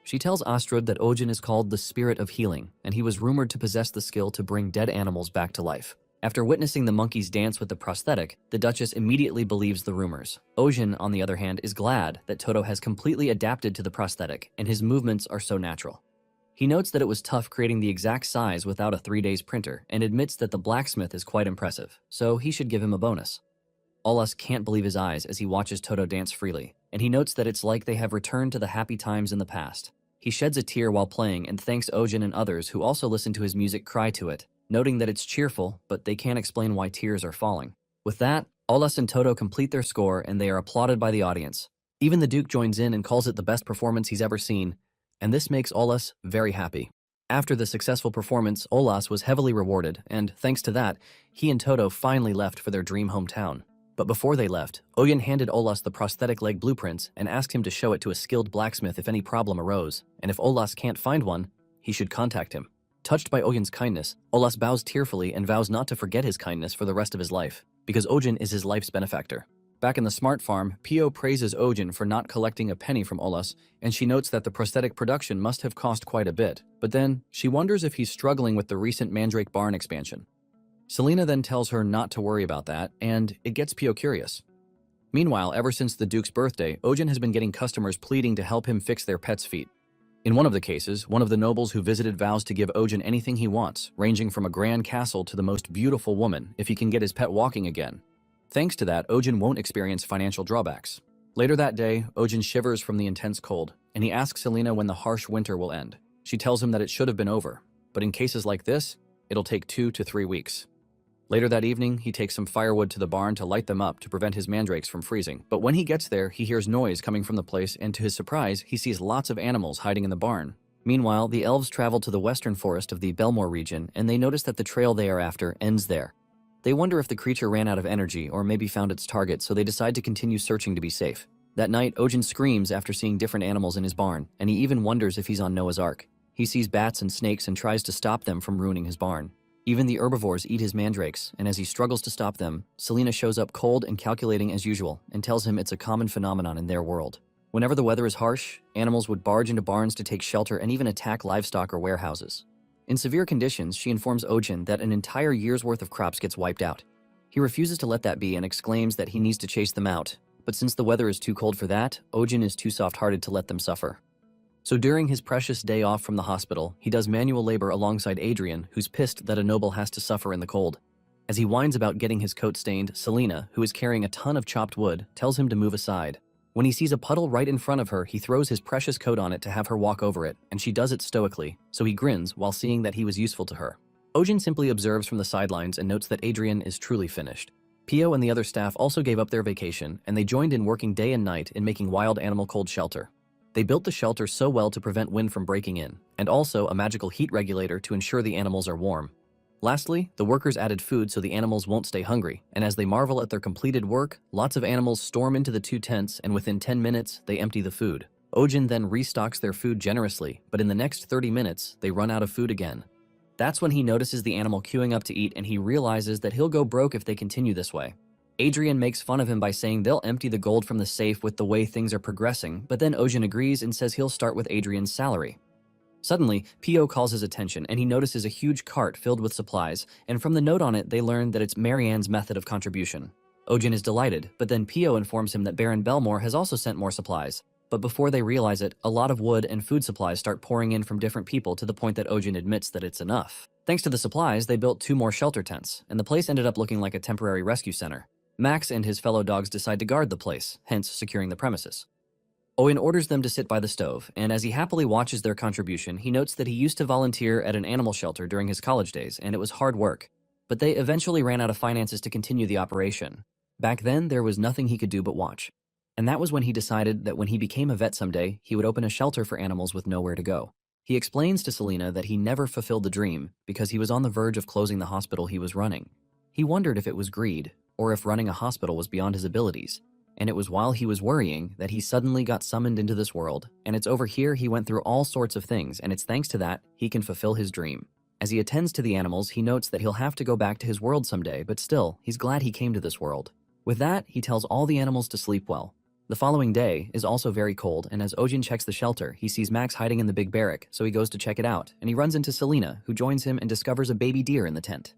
She tells Astrid that Ojin is called the Spirit of Healing, and he was rumored to possess the skill to bring dead animals back to life. After witnessing the monkey's dance with the prosthetic, the Duchess immediately believes the rumors. Ojin, on the other hand, is glad that Todo has completely adapted to the prosthetic, and his movements are so natural. He notes that it was tough creating the exact size without a 3 days printer and admits that the blacksmith is quite impressive, so he should give him a bonus. Olas can't believe his eyes as he watches Toto dance freely, and he notes that it's like they have returned to the happy times in the past. He sheds a tear while playing and thanks Ojin and others who also listen to his music cry to it, noting that it's cheerful, but they can't explain why tears are falling. With that, Olas and Toto complete their score and they are applauded by the audience. Even the Duke joins in and calls it the best performance he's ever seen, and this makes Olas very happy. After the successful performance, Olas was heavily rewarded, and thanks to that, he and Toto finally left for their dream hometown. But before they left, Oyen handed Olas the prosthetic leg blueprints and asked him to show it to a skilled blacksmith if any problem arose, and if Olas can't find one, he should contact him. Touched by Oyen's kindness, Olas bows tearfully and vows not to forget his kindness for the rest of his life, because Ojin is his life's benefactor. Back in the smart farm, Pio praises Ojin for not collecting a penny from Olas, and she notes that the prosthetic production must have cost quite a bit, but then she wonders if he's struggling with the recent Mandrake barn expansion. Selena then tells her not to worry about that, and it gets Pio curious. Meanwhile, ever since the Duke's birthday, Ojin has been getting customers pleading to help him fix their pet's feet. In one of the cases, one of the nobles who visited vows to give Ojin anything he wants, ranging from a grand castle to the most beautiful woman, if he can get his pet walking again. Thanks to that, Ojin won't experience financial drawbacks. Later that day, Ojin shivers from the intense cold, and he asks Selena when the harsh winter will end. She tells him that it should have been over, but in cases like this, it'll take 2 to 3 weeks. Later that evening, he takes some firewood to the barn to light them up to prevent his mandrakes from freezing. But when he gets there, he hears noise coming from the place, and to his surprise, he sees lots of animals hiding in the barn. Meanwhile, the elves travel to the western forest of the Belmore region, and they notice that the trail they are after ends there. They wonder if the creature ran out of energy or maybe found its target, so they decide to continue searching to be safe. That night, Ojin screams after seeing different animals in his barn, and he even wonders if he's on Noah's Ark. He sees bats and snakes and tries to stop them from ruining his barn. Even the herbivores eat his mandrakes, and as he struggles to stop them, Selena shows up cold and calculating as usual and tells him it's a common phenomenon in their world. Whenever the weather is harsh, animals would barge into barns to take shelter and even attack livestock or warehouses. In severe conditions, she informs Ojin that an entire year's worth of crops gets wiped out. He refuses to let that be and exclaims that he needs to chase them out, but since the weather is too cold for that, Ojin is too soft-hearted to let them suffer. So during his precious day off from the hospital, he does manual labor alongside Adrian, who's pissed that a noble has to suffer in the cold. As he whines about getting his coat stained, Selena, who is carrying a ton of chopped wood, tells him to move aside. When he sees a puddle right in front of her, he throws his precious coat on it to have her walk over it, and she does it stoically, so he grins while seeing that he was useful to her. Ojin simply observes from the sidelines and notes that Adrian is truly finished. Pio and the other staff also gave up their vacation, and they joined in working day and night in making wild animal cold shelter. They built the shelter so well to prevent wind from breaking in, and also a magical heat regulator to ensure the animals are warm. Lastly, the workers added food so the animals won't stay hungry, and as they marvel at their completed work, lots of animals storm into the 2 tents, and within 10 minutes, they empty the food. Ojin then restocks their food generously, but in the next 30 minutes, they run out of food again. That's when he notices the animal queuing up to eat, and he realizes that he'll go broke if they continue this way. Adrian makes fun of him by saying they'll empty the gold from the safe with the way things are progressing, but then Ojin agrees and says he'll start with Adrian's salary. Suddenly, Pio calls his attention and he notices a huge cart filled with supplies, and from the note on it they learn that it's Marianne's method of contribution. Ojin is delighted, but then Pio informs him that Baron Belmore has also sent more supplies. But before they realize it, a lot of wood and food supplies start pouring in from different people to the point that Ojin admits that it's enough. Thanks to the supplies, they built 2 more shelter tents, and the place ended up looking like a temporary rescue center. Max and his fellow dogs decide to guard the place, hence securing the premises. Owen orders them to sit by the stove, and as he happily watches their contribution, he notes that he used to volunteer at an animal shelter during his college days, and it was hard work. But they eventually ran out of finances to continue the operation. Back then, there was nothing he could do but watch. And that was when he decided that when he became a vet someday, he would open a shelter for animals with nowhere to go. He explains to Selena that he never fulfilled the dream because he was on the verge of closing the hospital he was running. He wondered if it was greed, or if running a hospital was beyond his abilities. And it was while he was worrying that he suddenly got summoned into this world, and it's over here he went through all sorts of things, and it's thanks to that he can fulfill his dream. As he attends to the animals, he notes that he'll have to go back to his world someday, but still, he's glad he came to this world. With that, he tells all the animals to sleep well. The following day is also very cold, and as Ojin checks the shelter, he sees Max hiding in the big barrack, so he goes to check it out, and he runs into Selena, who joins him and discovers a baby deer in the tent.